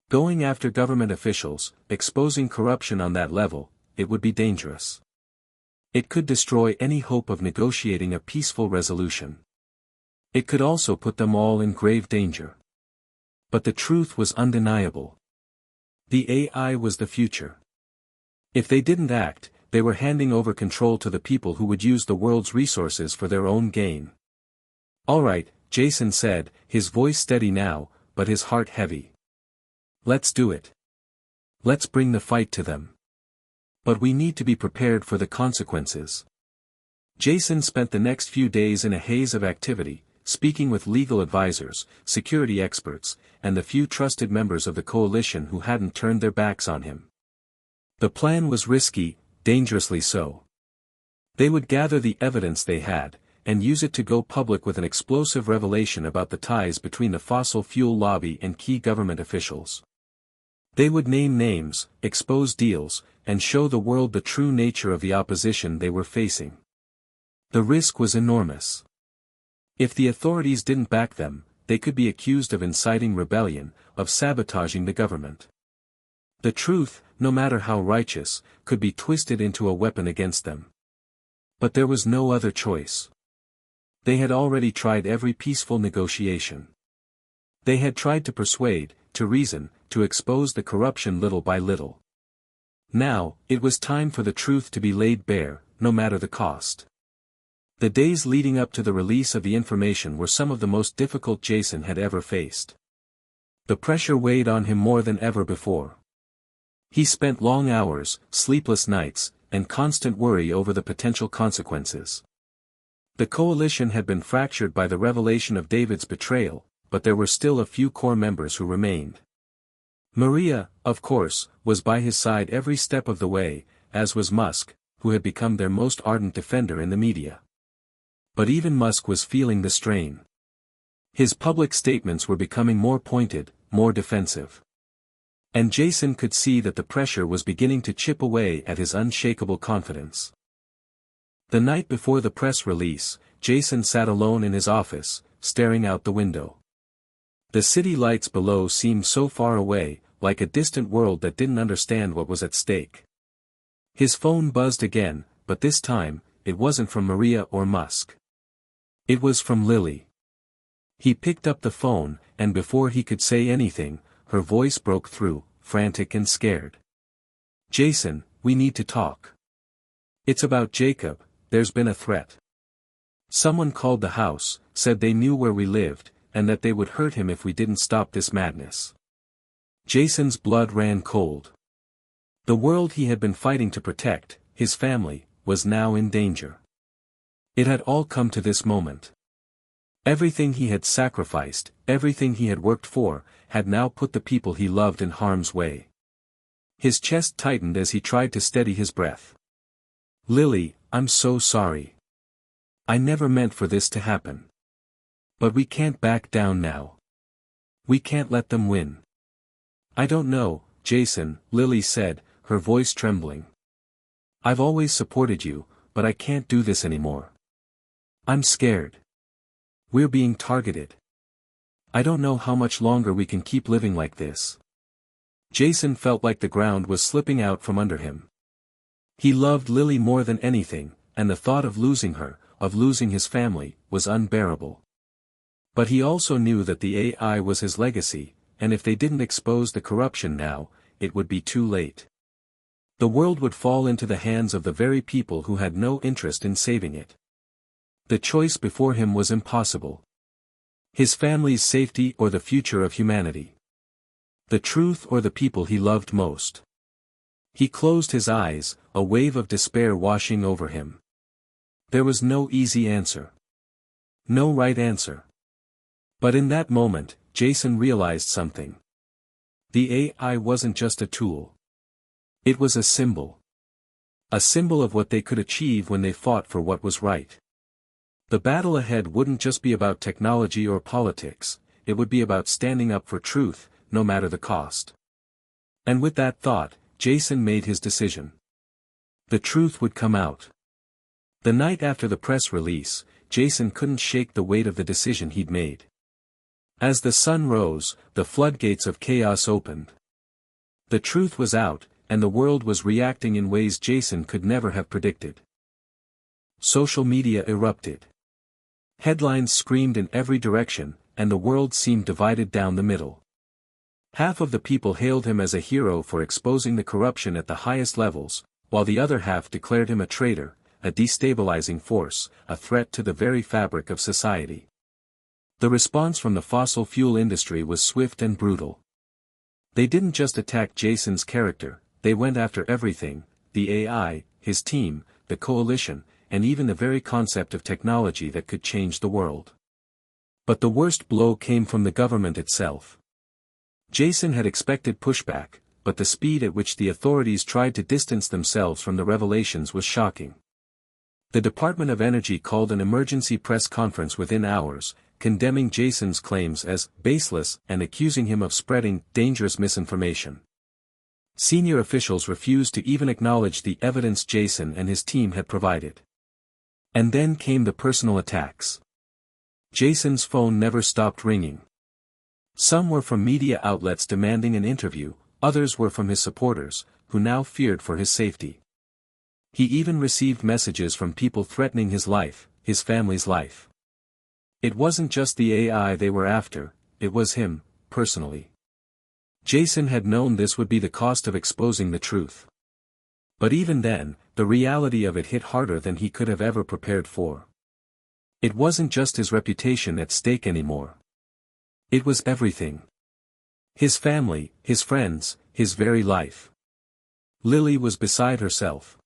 Going after government officials, exposing corruption on that level, it would be dangerous. It could destroy any hope of negotiating a peaceful resolution. It could also put them all in grave danger. But the truth was undeniable. The AI was the future. If they didn't act, they were handing over control to the people who would use the world's resources for their own gain. "All right," Jason said, his voice steady now, but his heart heavy. "Let's do it. Let's bring the fight to them. But we need to be prepared for the consequences." Jason spent the next few days in a haze of activity, speaking with legal advisors, security experts, and the few trusted members of the coalition who hadn't turned their backs on him. The plan was risky, dangerously so. They would gather the evidence they had, and use it to go public with an explosive revelation about the ties between the fossil fuel lobby and key government officials. They would name names, expose deals, and show the world the true nature of the opposition they were facing. The risk was enormous. If the authorities didn't back them, they could be accused of inciting rebellion, of sabotaging the government. The truth, no matter how righteous, could be twisted into a weapon against them. But there was no other choice. They had already tried every peaceful negotiation. They had tried to persuade, to reason, to expose the corruption little by little. Now, it was time for the truth to be laid bare, no matter the cost. The days leading up to the release of the information were some of the most difficult Jason had ever faced. The pressure weighed on him more than ever before. He spent long hours, sleepless nights, and constant worry over the potential consequences. The coalition had been fractured by the revelation of David's betrayal, but there were still a few core members who remained. Maria, of course, was by his side every step of the way, as was Musk, who had become their most ardent defender in the media. But even Musk was feeling the strain. His public statements were becoming more pointed, more defensive. And Jason could see that the pressure was beginning to chip away at his unshakable confidence. The night before the press release, Jason sat alone in his office, staring out the window. The city lights below seemed so far away, like a distant world that didn't understand what was at stake. His phone buzzed again, but this time, it wasn't from Maria or Musk. It was from Lily. He picked up the phone, and before he could say anything, her voice broke through, frantic and scared. "Jason, we need to talk. It's about Jacob, there's been a threat. Someone called the house, said they knew where we lived, and that they would hurt him if we didn't stop this madness." Jason's blood ran cold. The world he had been fighting to protect, his family, was now in danger. It had all come to this moment. Everything he had sacrificed, everything he had worked for, had now put the people he loved in harm's way. His chest tightened as he tried to steady his breath. "Lily, I'm so sorry. I never meant for this to happen. But we can't back down now. We can't let them win." "I don't know, Jason," Lily said, her voice trembling. "I've always supported you, but I can't do this anymore. I'm scared. We're being targeted. I don't know how much longer we can keep living like this." Jason felt like the ground was slipping out from under him. He loved Lily more than anything, and the thought of losing her, of losing his family, was unbearable. But he also knew that the AI was his legacy, and if they didn't expose the corruption now, it would be too late. The world would fall into the hands of the very people who had no interest in saving it. The choice before him was impossible. His family's safety or the future of humanity. The truth or the people he loved most. He closed his eyes, a wave of despair washing over him. There was no easy answer. No right answer. But in that moment, Jason realized something. The AI wasn't just a tool. It was a symbol. A symbol of what they could achieve when they fought for what was right. The battle ahead wouldn't just be about technology or politics, it would be about standing up for truth, no matter the cost. And with that thought, Jason made his decision. The truth would come out. The night after the press release, Jason couldn't shake the weight of the decision he'd made. As the sun rose, the floodgates of chaos opened. The truth was out, and the world was reacting in ways Jason could never have predicted. Social media erupted. Headlines screamed in every direction, and the world seemed divided down the middle. Half of the people hailed him as a hero for exposing the corruption at the highest levels, while the other half declared him a traitor, a destabilizing force, a threat to the very fabric of society. The response from the fossil fuel industry was swift and brutal. They didn't just attack Jason's character, they went after everything, the AI, his team, the coalition, and even the very concept of technology that could change the world. But the worst blow came from the government itself. Jason had expected pushback, but the speed at which the authorities tried to distance themselves from the revelations was shocking. The Department of Energy called an emergency press conference within hours, condemning Jason's claims as baseless and accusing him of spreading dangerous misinformation. Senior officials refused to even acknowledge the evidence Jason and his team had provided. And then came the personal attacks. Jason's phone never stopped ringing. Some were from media outlets demanding an interview, others were from his supporters, who now feared for his safety. He even received messages from people threatening his life, his family's life. It wasn't just the AI they were after, it was him, personally. Jason had known this would be the cost of exposing the truth. But even then, the reality of it hit harder than he could have ever prepared for. It wasn't just his reputation at stake anymore. It was everything. His family, his friends, his very life. Lily was beside herself.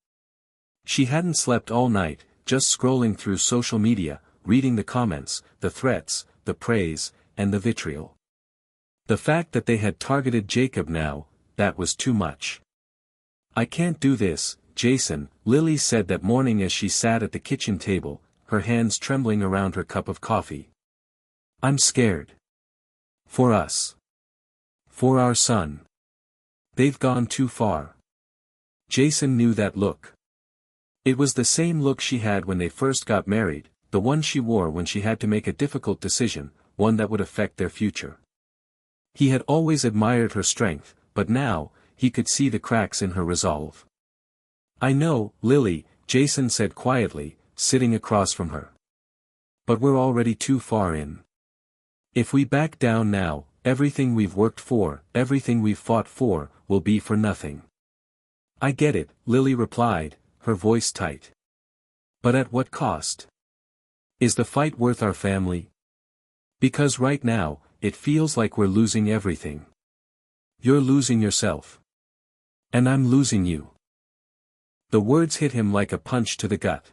She hadn't slept all night, just scrolling through social media, reading the comments, the threats, the praise, and the vitriol. The fact that they had targeted Jacob now, that was too much. "I can't do this, Jason," Lily said that morning as she sat at the kitchen table, her hands trembling around her cup of coffee. "I'm scared. For us. For our son. They've gone too far." Jason knew that look. It was the same look she had when they first got married, the one she wore when she had to make a difficult decision, one that would affect their future. He had always admired her strength, but now, he could see the cracks in her resolve. "I know, Lily," Jason said quietly, sitting across from her. "But we're already too far in. If we back down now, everything we've worked for, everything we've fought for, will be for nothing." "I get it," Lily replied, her voice tight. "But at what cost? Is the fight worth our family? Because right now, it feels like we're losing everything. You're losing yourself. And I'm losing you." The words hit him like a punch to the gut.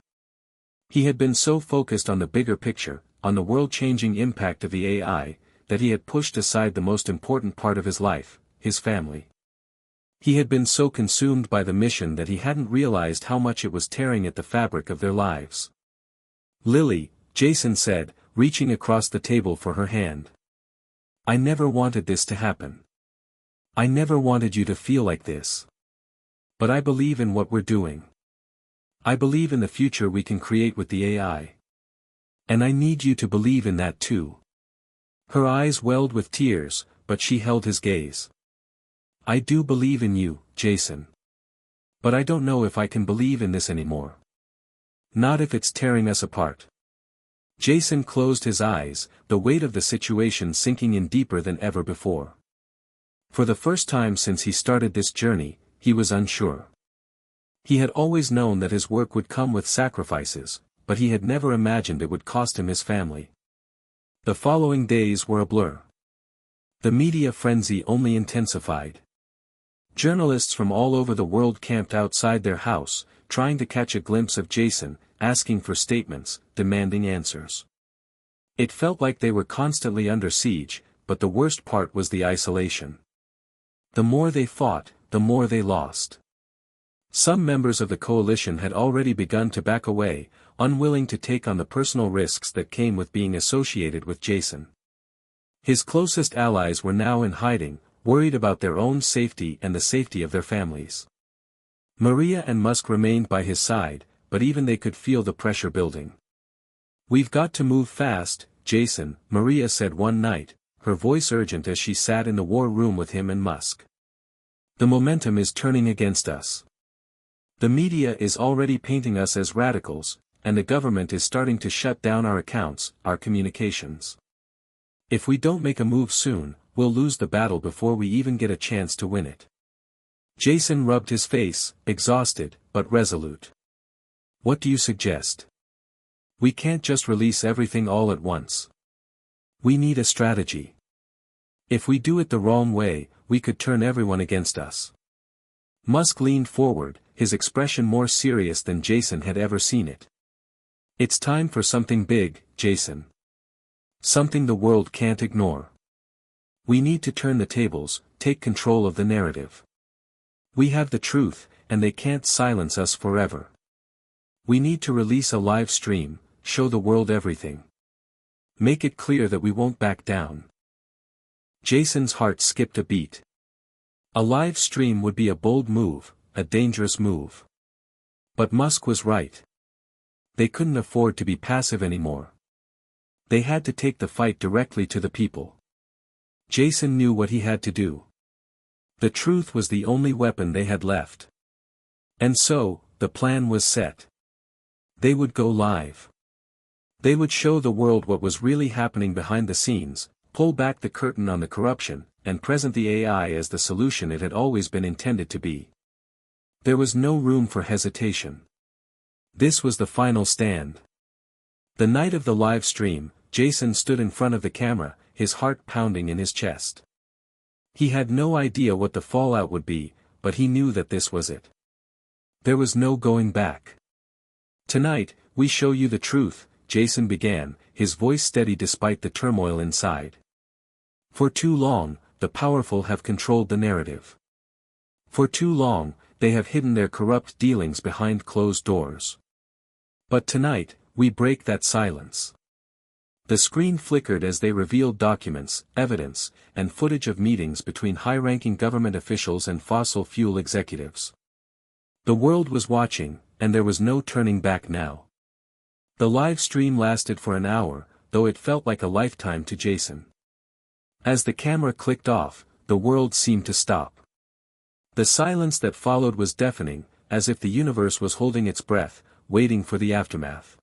He had been so focused on the bigger picture, on the world-changing impact of the AI, that he had pushed aside the most important part of his life, his family. He had been so consumed by the mission that he hadn't realized how much it was tearing at the fabric of their lives. "Lily," Jason said, reaching across the table for her hand. "I never wanted this to happen. I never wanted you to feel like this. But I believe in what we're doing. I believe in the future we can create with the AI. And I need you to believe in that too." Her eyes welled with tears, but she held his gaze. "I do believe in you, Jason. But I don't know if I can believe in this anymore. Not if it's tearing us apart." Jason closed his eyes, the weight of the situation sinking in deeper than ever before. For the first time since he started this journey, he was unsure. He had always known that his work would come with sacrifices, but he had never imagined it would cost him his family. The following days were a blur. The media frenzy only intensified. Journalists from all over the world camped outside their house, trying to catch a glimpse of Jason, asking for statements, demanding answers. It felt like they were constantly under siege, but the worst part was the isolation. The more they fought, the more they lost. Some members of the coalition had already begun to back away, unwilling to take on the personal risks that came with being associated with Jason. His closest allies were now in hiding, worried about their own safety and the safety of their families. Maria and Musk remained by his side, but even they could feel the pressure building. "We've got to move fast, Jason," Maria said one night, her voice urgent as she sat in the war room with him and Musk. "The momentum is turning against us. The media is already painting us as radicals, and the government is starting to shut down our accounts, our communications. If we don't make a move soon, we'll lose the battle before we even get a chance to win it." Jason rubbed his face, exhausted, but resolute. "What do you suggest? We can't just release everything all at once. We need a strategy. If we do it the wrong way, we could turn everyone against us." Musk leaned forward, his expression more serious than Jason had ever seen it. "It's time for something big, Jason. Something the world can't ignore. We need to turn the tables, take control of the narrative. We have the truth, and they can't silence us forever. We need to release a live stream, show the world everything. Make it clear that we won't back down." Jason's heart skipped a beat. A live stream would be a bold move, a dangerous move. But Musk was right. They couldn't afford to be passive anymore. They had to take the fight directly to the people. Jason knew what he had to do. The truth was the only weapon they had left. And so, the plan was set. They would go live. They would show the world what was really happening behind the scenes, pull back the curtain on the corruption, and present the AI as the solution it had always been intended to be. There was no room for hesitation. This was the final stand. The night of the live stream, Jason stood in front of the camera, his heart pounding in his chest. He had no idea what the fallout would be, but he knew that this was it. There was no going back. "Tonight, we show you the truth," Jason began, his voice steady despite the turmoil inside. "For too long, the powerful have controlled the narrative. For too long, they have hidden their corrupt dealings behind closed doors. But tonight, we break that silence." The screen flickered as they revealed documents, evidence, and footage of meetings between high-ranking government officials and fossil fuel executives. The world was watching, and there was no turning back now. The live stream lasted for an hour, though it felt like a lifetime to Jason. As the camera clicked off, the world seemed to stop. The silence that followed was deafening, as if the universe was holding its breath, waiting for the aftermath.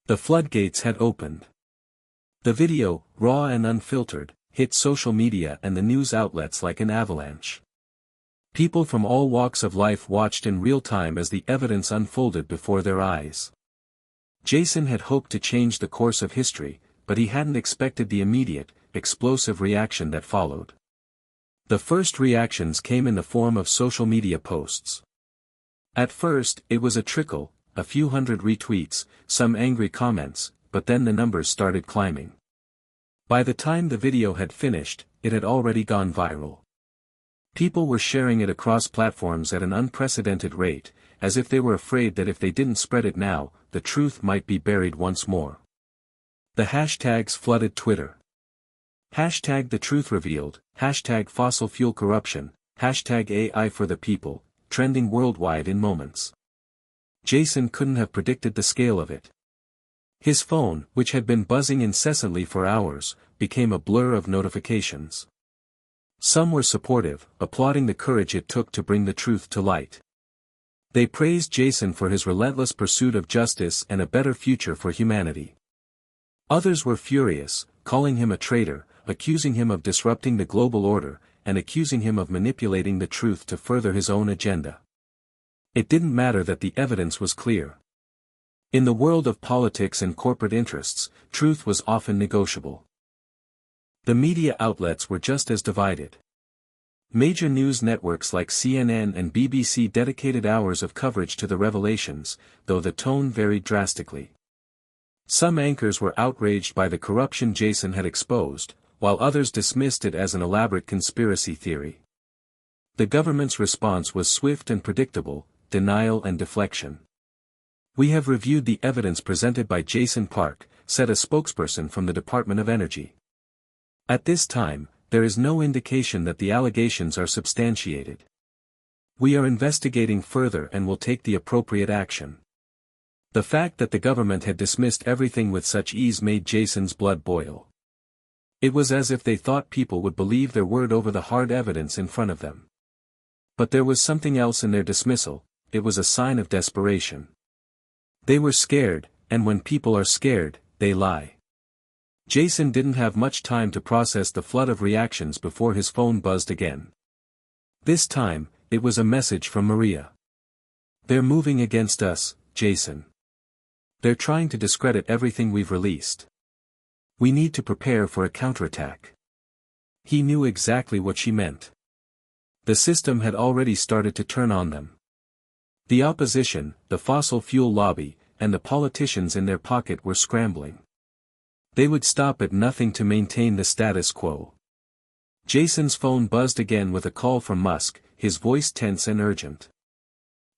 The floodgates had opened. The video, raw and unfiltered, hit social media and the news outlets like an avalanche. People from all walks of life watched in real time as the evidence unfolded before their eyes. Jason had hoped to change the course of history, but he hadn't expected the immediate, explosive reaction that followed. The first reactions came in the form of social media posts. At first, it was a trickle, a few hundred retweets, some angry comments, but then the numbers started climbing. By the time the video had finished, it had already gone viral. People were sharing it across platforms at an unprecedented rate, as if they were afraid that if they didn't spread it now, the truth might be buried once more. The hashtags flooded Twitter. Hashtag the truth revealed, hashtag fossil fuel corruption, hashtag AI for the people, trending worldwide in moments. Jason couldn't have predicted the scale of it. His phone, which had been buzzing incessantly for hours, became a blur of notifications. Some were supportive, applauding the courage it took to bring the truth to light. They praised Jason for his relentless pursuit of justice and a better future for humanity. Others were furious, calling him a traitor, accusing him of disrupting the global order, and accusing him of manipulating the truth to further his own agenda. It didn't matter that the evidence was clear. In the world of politics and corporate interests, truth was often negotiable. The media outlets were just as divided. Major news networks like CNN and BBC dedicated hours of coverage to the revelations, though the tone varied drastically. Some anchors were outraged by the corruption Jason had exposed, while others dismissed it as an elaborate conspiracy theory. The government's response was swift and predictable: denial and deflection. "We have reviewed the evidence presented by Jason Park," said a spokesperson from the Department of Energy. "At this time, there is no indication that the allegations are substantiated. We are investigating further and will take the appropriate action." The fact that the government had dismissed everything with such ease made Jason's blood boil. It was as if they thought people would believe their word over the hard evidence in front of them. But there was something else in their dismissal. It was a sign of desperation. They were scared, and when people are scared, they lie. Jason didn't have much time to process the flood of reactions before his phone buzzed again. This time, it was a message from Maria. "They're moving against us, Jason. They're trying to discredit everything we've released. We need to prepare for a counterattack." He knew exactly what she meant. The system had already started to turn on them. The opposition, the fossil fuel lobby, and the politicians in their pocket were scrambling. They would stop at nothing to maintain the status quo. Jason's phone buzzed again with a call from Musk, his voice tense and urgent.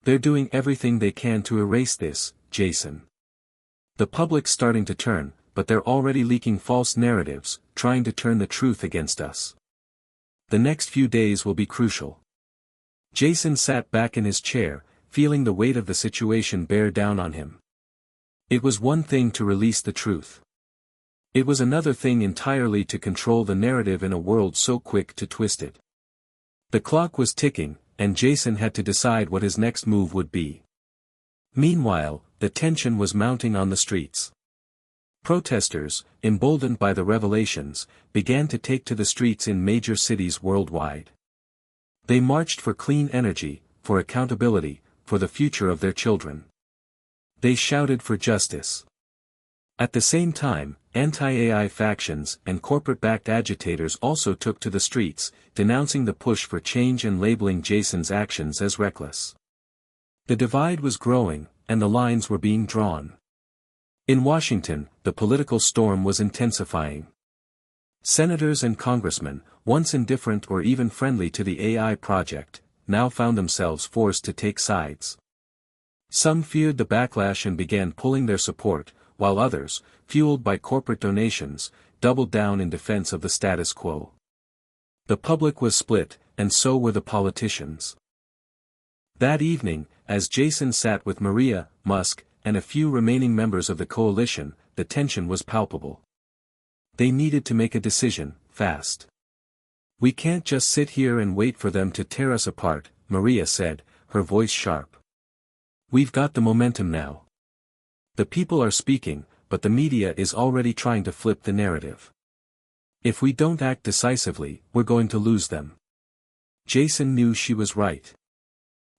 "They're doing everything they can to erase this, Jason. The public's starting to turn, but they're already leaking false narratives, trying to turn the truth against us. The next few days will be crucial." Jason sat back in his chair, feeling the weight of the situation bear down on him. It was one thing to release the truth. It was another thing entirely to control the narrative in a world so quick to twist it. The clock was ticking, and Jason had to decide what his next move would be. Meanwhile, the tension was mounting on the streets. Protesters, emboldened by the revelations, began to take to the streets in major cities worldwide. They marched for clean energy, for accountability, for the future of their children. They shouted for justice. At the same time, anti-AI factions and corporate-backed agitators also took to the streets, denouncing the push for change and labeling Jason's actions as reckless. The divide was growing, and the lines were being drawn. In Washington, the political storm was intensifying. Senators and congressmen, once indifferent or even friendly to the AI project, now found themselves forced to take sides. Some feared the backlash and began pulling their support, while others, fueled by corporate donations, doubled down in defense of the status quo. The public was split, and so were the politicians. That evening, as Jason sat with Maria, Musk, and a few remaining members of the coalition, the tension was palpable. They needed to make a decision, fast. "We can't just sit here and wait for them to tear us apart," Maria said, her voice sharp. "We've got the momentum now. The people are speaking, but the media is already trying to flip the narrative. If we don't act decisively, we're going to lose them." Jason knew she was right.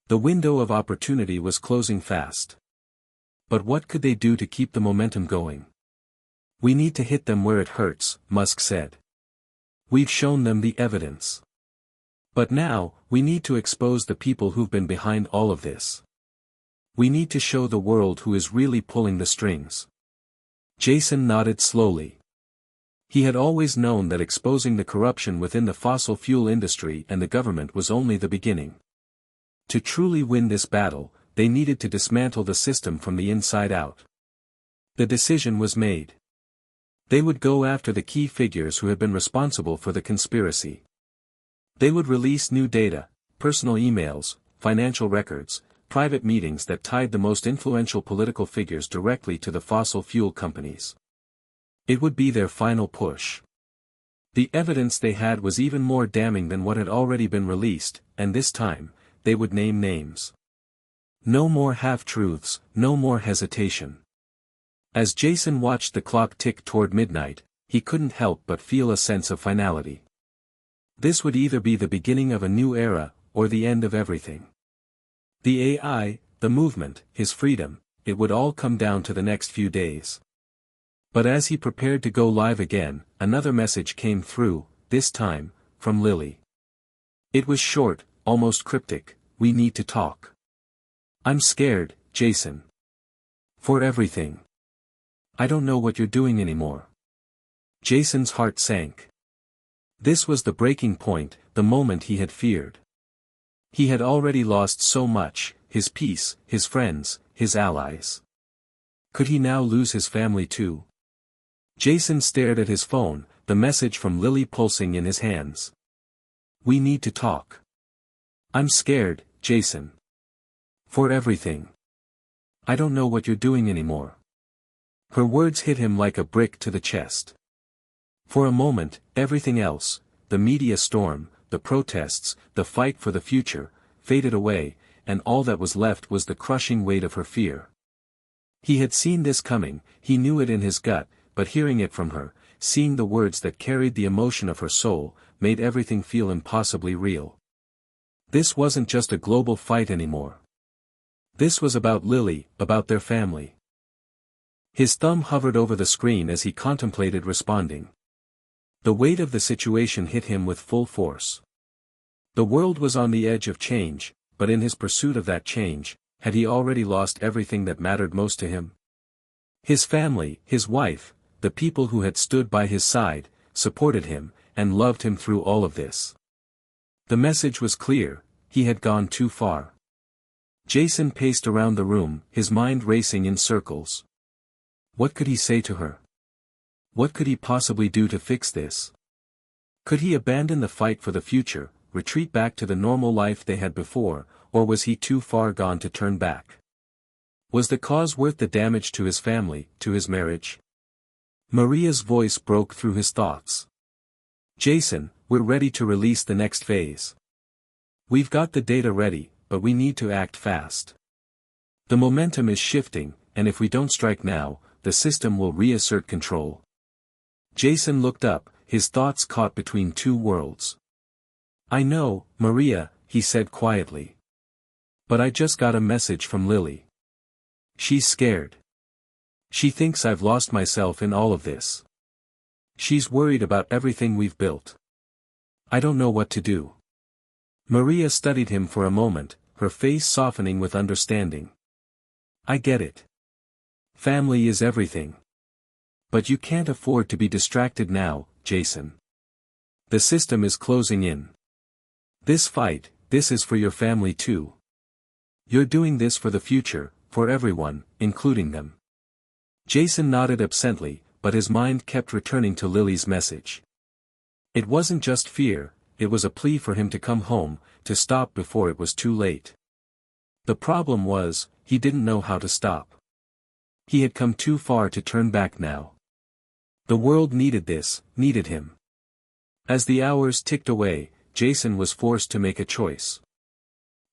The window of opportunity was closing fast. But what could they do to keep the momentum going? "We need to hit them where it hurts," Musk said. "We've shown them the evidence. But now, we need to expose the people who've been behind all of this. We need to show the world who is really pulling the strings." Jason nodded slowly. He had always known that exposing the corruption within the fossil fuel industry and the government was only the beginning. To truly win this battle, they needed to dismantle the system from the inside out. The decision was made. They would go after the key figures who had been responsible for the conspiracy. They would release new data, personal emails, financial records, private meetings that tied the most influential political figures directly to the fossil fuel companies. It would be their final push. The evidence they had was even more damning than what had already been released, and this time, they would name names. No more half-truths, no more hesitation. As Jason watched the clock tick toward midnight, he couldn't help but feel a sense of finality. This would either be the beginning of a new era, or the end of everything. The AI, the movement, his freedom, it would all come down to the next few days. But as he prepared to go live again, another message came through, this time, from Lily. It was short, almost cryptic: "We need to talk. I'm scared, Jason. For everything. I don't know what you're doing anymore." Jason's heart sank. This was the breaking point, the moment he had feared. He had already lost so much: his peace, his friends, his allies. Could he now lose his family too? Jason stared at his phone, the message from Lily pulsing in his hands. "We need to talk. I'm scared, Jason. For everything. I don't know what you're doing anymore." Her words hit him like a brick to the chest. For a moment, everything else, the media storm, the protests, the fight for the future, faded away, and all that was left was the crushing weight of her fear. He had seen this coming, he knew it in his gut, but hearing it from her, seeing the words that carried the emotion of her soul, made everything feel impossibly real. This wasn't just a global fight anymore. This was about Lily, about their family. His thumb hovered over the screen as he contemplated responding. The weight of the situation hit him with full force. The world was on the edge of change, but in his pursuit of that change, had he already lost everything that mattered most to him? His family, his wife, the people who had stood by his side, supported him, and loved him through all of this. The message was clear: he had gone too far. Jason paced around the room, his mind racing in circles. What could he say to her? What could he possibly do to fix this? Could he abandon the fight for the future, retreat back to the normal life they had before, or was he too far gone to turn back? Was the cause worth the damage to his family, to his marriage? Maria's voice broke through his thoughts. Jason, we're ready to release the next phase. We've got the data ready, but we need to act fast. The momentum is shifting, and if we don't strike now, the system will reassert control. Jason looked up, his thoughts caught between two worlds. I know, Maria, he said quietly. But I just got a message from Lily. She's scared. She thinks I've lost myself in all of this. She's worried about everything we've built. I don't know what to do. Maria studied him for a moment, her face softening with understanding. I get it. Family is everything. But you can't afford to be distracted now, Jason. The system is closing in. This fight, this is for your family too. You're doing this for the future, for everyone, including them. Jason nodded absently, but his mind kept returning to Lily's message. It wasn't just fear, it was a plea for him to come home, to stop before it was too late. The problem was, he didn't know how to stop. He had come too far to turn back now. The world needed this, needed him. As the hours ticked away, Jason was forced to make a choice.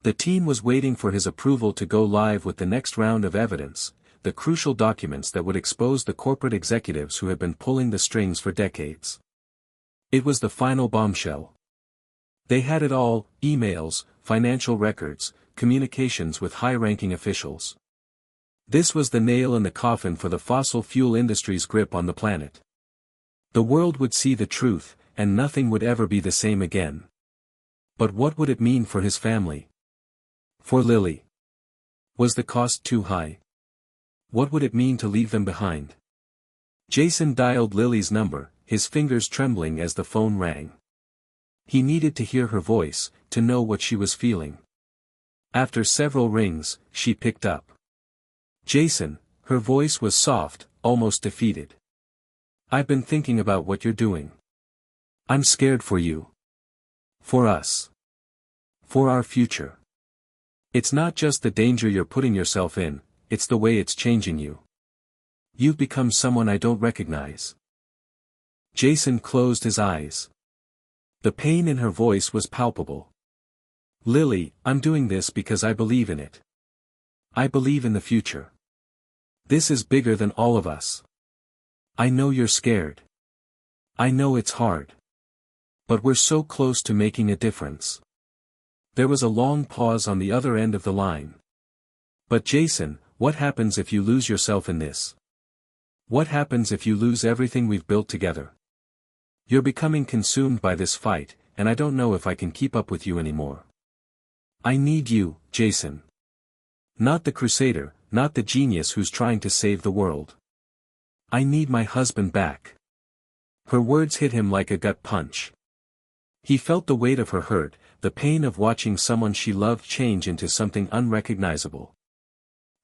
The team was waiting for his approval to go live with the next round of evidence, the crucial documents that would expose the corporate executives who had been pulling the strings for decades. It was the final bombshell. They had it all: emails, financial records, communications with high-ranking officials. This was the nail in the coffin for the fossil fuel industry's grip on the planet. The world would see the truth, and nothing would ever be the same again. But what would it mean for his family? For Lily? Was the cost too high? What would it mean to leave them behind? Jason dialed Lily's number, his fingers trembling as the phone rang. He needed to hear her voice, to know what she was feeling. After several rings, she picked up. Jason, her voice was soft, almost defeated. I've been thinking about what you're doing. I'm scared for you. For us. For our future. It's not just the danger you're putting yourself in, it's the way it's changing you. You've become someone I don't recognize. Jason closed his eyes. The pain in her voice was palpable. Lily, I'm doing this because I believe in it. I believe in the future. This is bigger than all of us. I know you're scared. I know it's hard. But we're so close to making a difference. There was a long pause on the other end of the line. But Jason, what happens if you lose yourself in this? What happens if you lose everything we've built together? You're becoming consumed by this fight, and I don't know if I can keep up with you anymore. I need you, Jason. Not the crusader, not the genius who's trying to save the world. I need my husband back. Her words hit him like a gut punch. He felt the weight of her hurt, the pain of watching someone she loved change into something unrecognizable.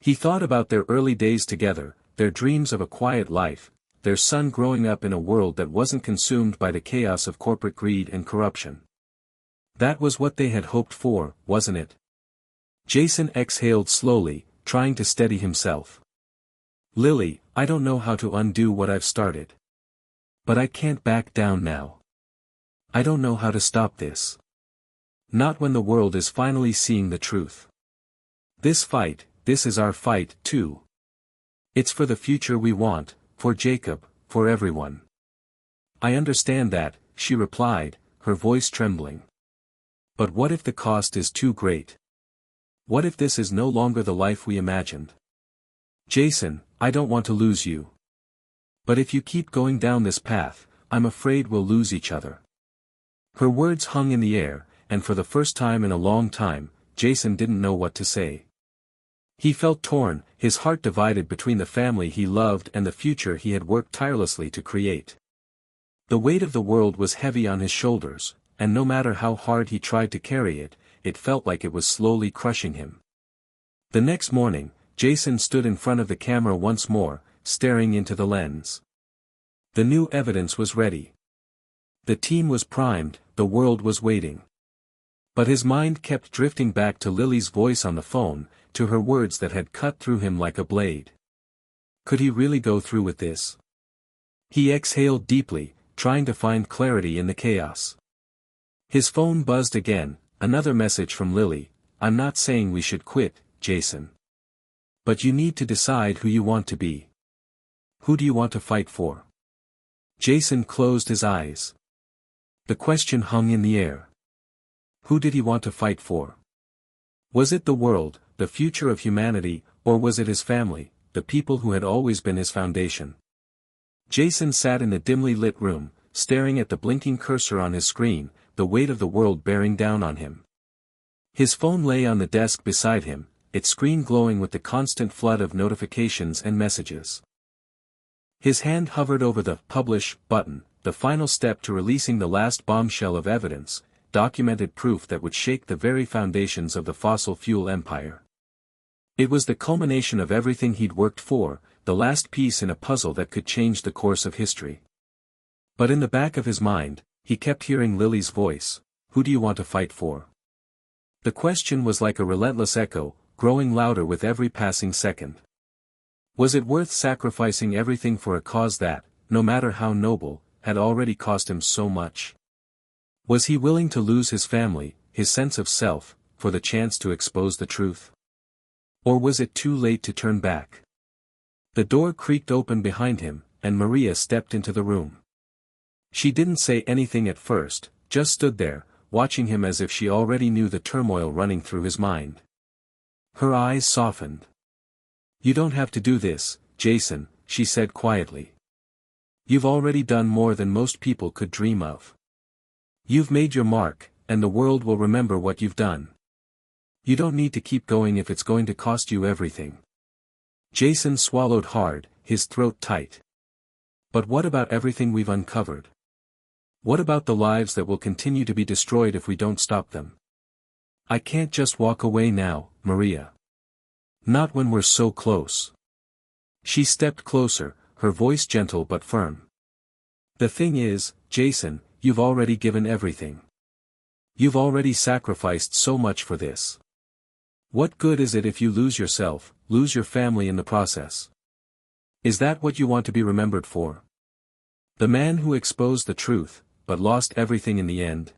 He thought about their early days together, their dreams of a quiet life, their son growing up in a world that wasn't consumed by the chaos of corporate greed and corruption. That was what they had hoped for, wasn't it? Jason exhaled slowly, trying to steady himself. Lily, I don't know how to undo what I've started. But I can't back down now. I don't know how to stop this. Not when the world is finally seeing the truth. This fight, this is our fight, too. It's for the future we want, for Jacob, for everyone. I understand that, she replied, her voice trembling. But what if the cost is too great? What if this is no longer the life we imagined? Jason, I don't want to lose you. But if you keep going down this path, I'm afraid we'll lose each other. Her words hung in the air, and for the first time in a long time, Jason didn't know what to say. He felt torn, his heart divided between the family he loved and the future he had worked tirelessly to create. The weight of the world was heavy on his shoulders, and no matter how hard he tried to carry it, it felt like it was slowly crushing him. The next morning, Jason stood in front of the camera once more, staring into the lens. The new evidence was ready. The team was primed, the world was waiting. But his mind kept drifting back to Lily's voice on the phone, to her words that had cut through him like a blade. Could he really go through with this? He exhaled deeply, trying to find clarity in the chaos. His phone buzzed again, another message from Lily. "I'm not saying we should quit, Jason. But you need to decide who you want to be. Who do you want to fight for?" Jason closed his eyes. The question hung in the air. Who did he want to fight for? Was it the world, the future of humanity, or was it his family, the people who had always been his foundation? Jason sat in the dimly lit room, staring at the blinking cursor on his screen, the weight of the world bearing down on him. His phone lay on the desk beside him, its screen glowing with the constant flood of notifications and messages. His hand hovered over the "Publish" button, the final step to releasing the last bombshell of evidence, documented proof that would shake the very foundations of the fossil fuel empire. It was the culmination of everything he'd worked for, the last piece in a puzzle that could change the course of history. But in the back of his mind, he kept hearing Lily's voice. "Who do you want to fight for?" The question was like a relentless echo, growing louder with every passing second. Was it worth sacrificing everything for a cause that, no matter how noble, had already cost him so much? Was he willing to lose his family, his sense of self, for the chance to expose the truth? Or was it too late to turn back? The door creaked open behind him, and Maria stepped into the room. She didn't say anything at first, just stood there, watching him as if she already knew the turmoil running through his mind. Her eyes softened. "You don't have to do this, Jason," she said quietly. "You've already done more than most people could dream of. You've made your mark, and the world will remember what you've done. You don't need to keep going if it's going to cost you everything." Jason swallowed hard, his throat tight. "But what about everything we've uncovered? What about the lives that will continue to be destroyed if we don't stop them? I can't just walk away now, Maria. Not when we're so close." She stepped closer, her voice gentle but firm. "The thing is, Jason, you've already given everything. You've already sacrificed so much for this. What good is it if you lose yourself, lose your family in the process? Is that what you want to be remembered for? The man who exposed the truth, but lost everything in the end?"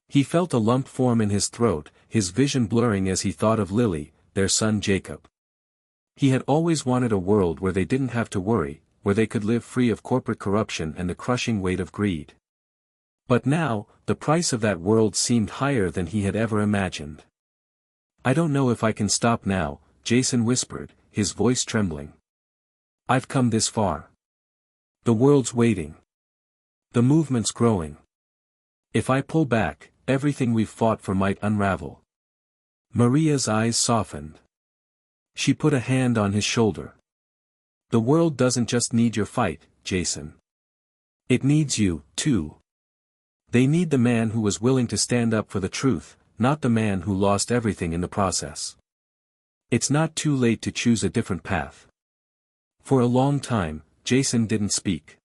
He felt a lump form in his throat, his vision blurring as he thought of Lily, their son Jacob. He had always wanted a world where they didn't have to worry, where they could live free of corporate corruption and the crushing weight of greed. But now, the price of that world seemed higher than he had ever imagined. "I don't know if I can stop now," Jason whispered, his voice trembling. "I've come this far. The world's waiting. The movement's growing. If I pull back, everything we've fought for might unravel." Maria's eyes softened. She put a hand on his shoulder. "The world doesn't just need your fight, Jason. It needs you, too. They need the man who was willing to stand up for the truth, not the man who lost everything in the process. It's not too late to choose a different path." For a long time, Jason didn't speak.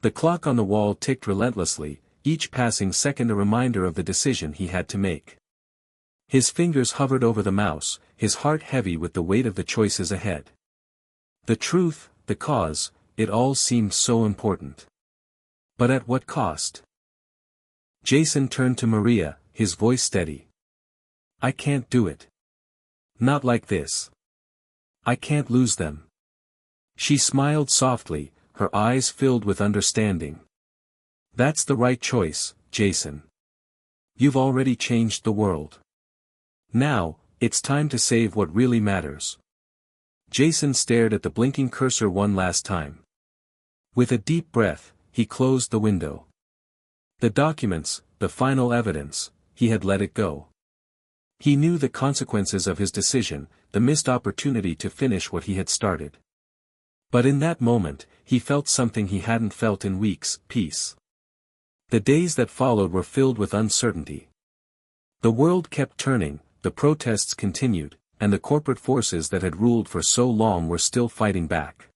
The clock on the wall ticked relentlessly, each passing second a reminder of the decision he had to make. His fingers hovered over the mouse, his heart heavy with the weight of the choices ahead. The truth, the cause, it all seemed so important. But at what cost? Jason turned to Maria, his voice steady. "I can't do it. Not like this. I can't lose them." She smiled softly, her eyes filled with understanding. "That's the right choice, Jason. You've already changed the world. Now, it's time to save what really matters." Jason stared at the blinking cursor one last time. With a deep breath, he closed the window. The documents, the final evidence, he had let it go. He knew the consequences of his decision, the missed opportunity to finish what he had started. But in that moment, he felt something he hadn't felt in weeks: peace. The days that followed were filled with uncertainty. The world kept turning, the protests continued, and the corporate forces that had ruled for so long were still fighting back.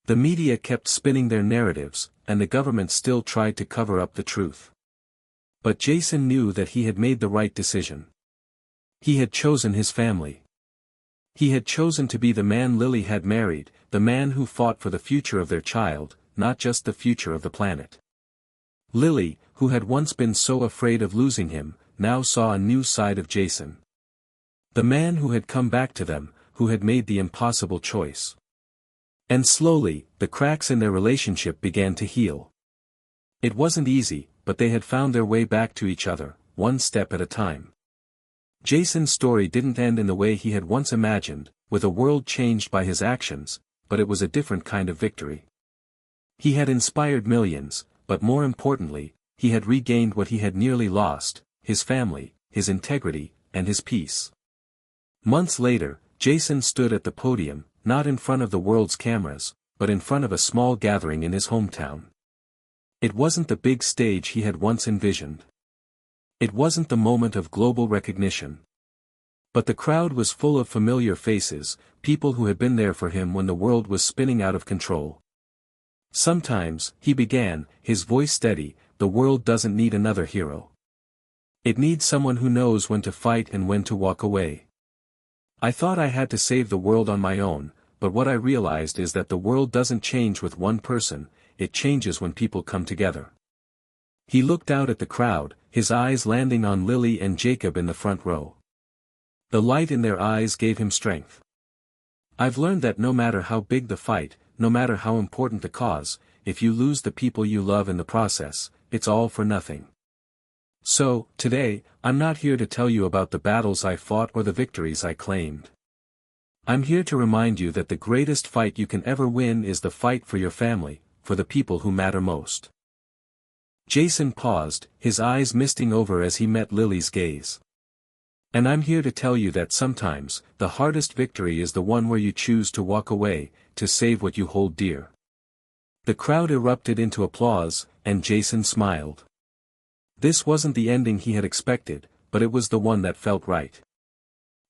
The media kept spinning their narratives, and the government still tried to cover up the truth. But Jason knew that he had made the right decision. He had chosen his family. He had chosen to be the man Lily had married, the man who fought for the future of their child, not just the future of the planet. Lily, who had once been so afraid of losing him, now saw a new side of Jason. The man who had come back to them, who had made the impossible choice. And slowly, the cracks in their relationship began to heal. It wasn't easy, but they had found their way back to each other, one step at a time. Jason's story didn't end in the way he had once imagined, with a world changed by his actions, but it was a different kind of victory. He had inspired millions, but more importantly, he had regained what he had nearly lost, his family, his integrity, and his peace. Months later, Jason stood at the podium, not in front of the world's cameras, but in front of a small gathering in his hometown. It wasn't the big stage he had once envisioned. It wasn't the moment of global recognition. But the crowd was full of familiar faces, people who had been there for him when the world was spinning out of control. Sometimes, he began, his voice steady, the world doesn't need another hero. It needs someone who knows when to fight and when to walk away. I thought I had to save the world on my own, but what I realized is that the world doesn't change with one person, it changes when people come together. He looked out at the crowd, his eyes landing on Lily and Jacob in the front row. The light in their eyes gave him strength. I've learned that no matter how big the fight, no matter how important the cause, if you lose the people you love in the process, it's all for nothing. So, today, I'm not here to tell you about the battles I fought or the victories I claimed. I'm here to remind you that the greatest fight you can ever win is the fight for your family, for the people who matter most. Jason paused, his eyes misting over as he met Lily's gaze. And I'm here to tell you that sometimes, the hardest victory is the one where you choose to walk away, to save what you hold dear. The crowd erupted into applause, and Jason smiled. This wasn't the ending he had expected, but it was the one that felt right.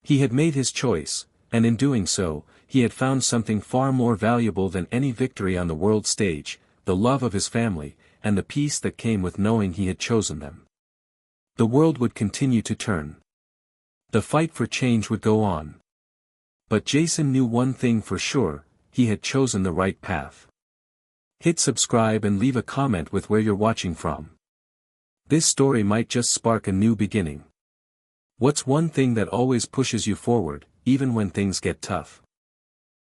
He had made his choice, and in doing so, he had found something far more valuable than any victory on the world stage, the love of his family, and the peace that came with knowing he had chosen them. The world would continue to turn. The fight for change would go on. But Jason knew one thing for sure, he had chosen the right path. Hit subscribe and leave a comment with where you're watching from. This story might just spark a new beginning. What's one thing that always pushes you forward, even when things get tough?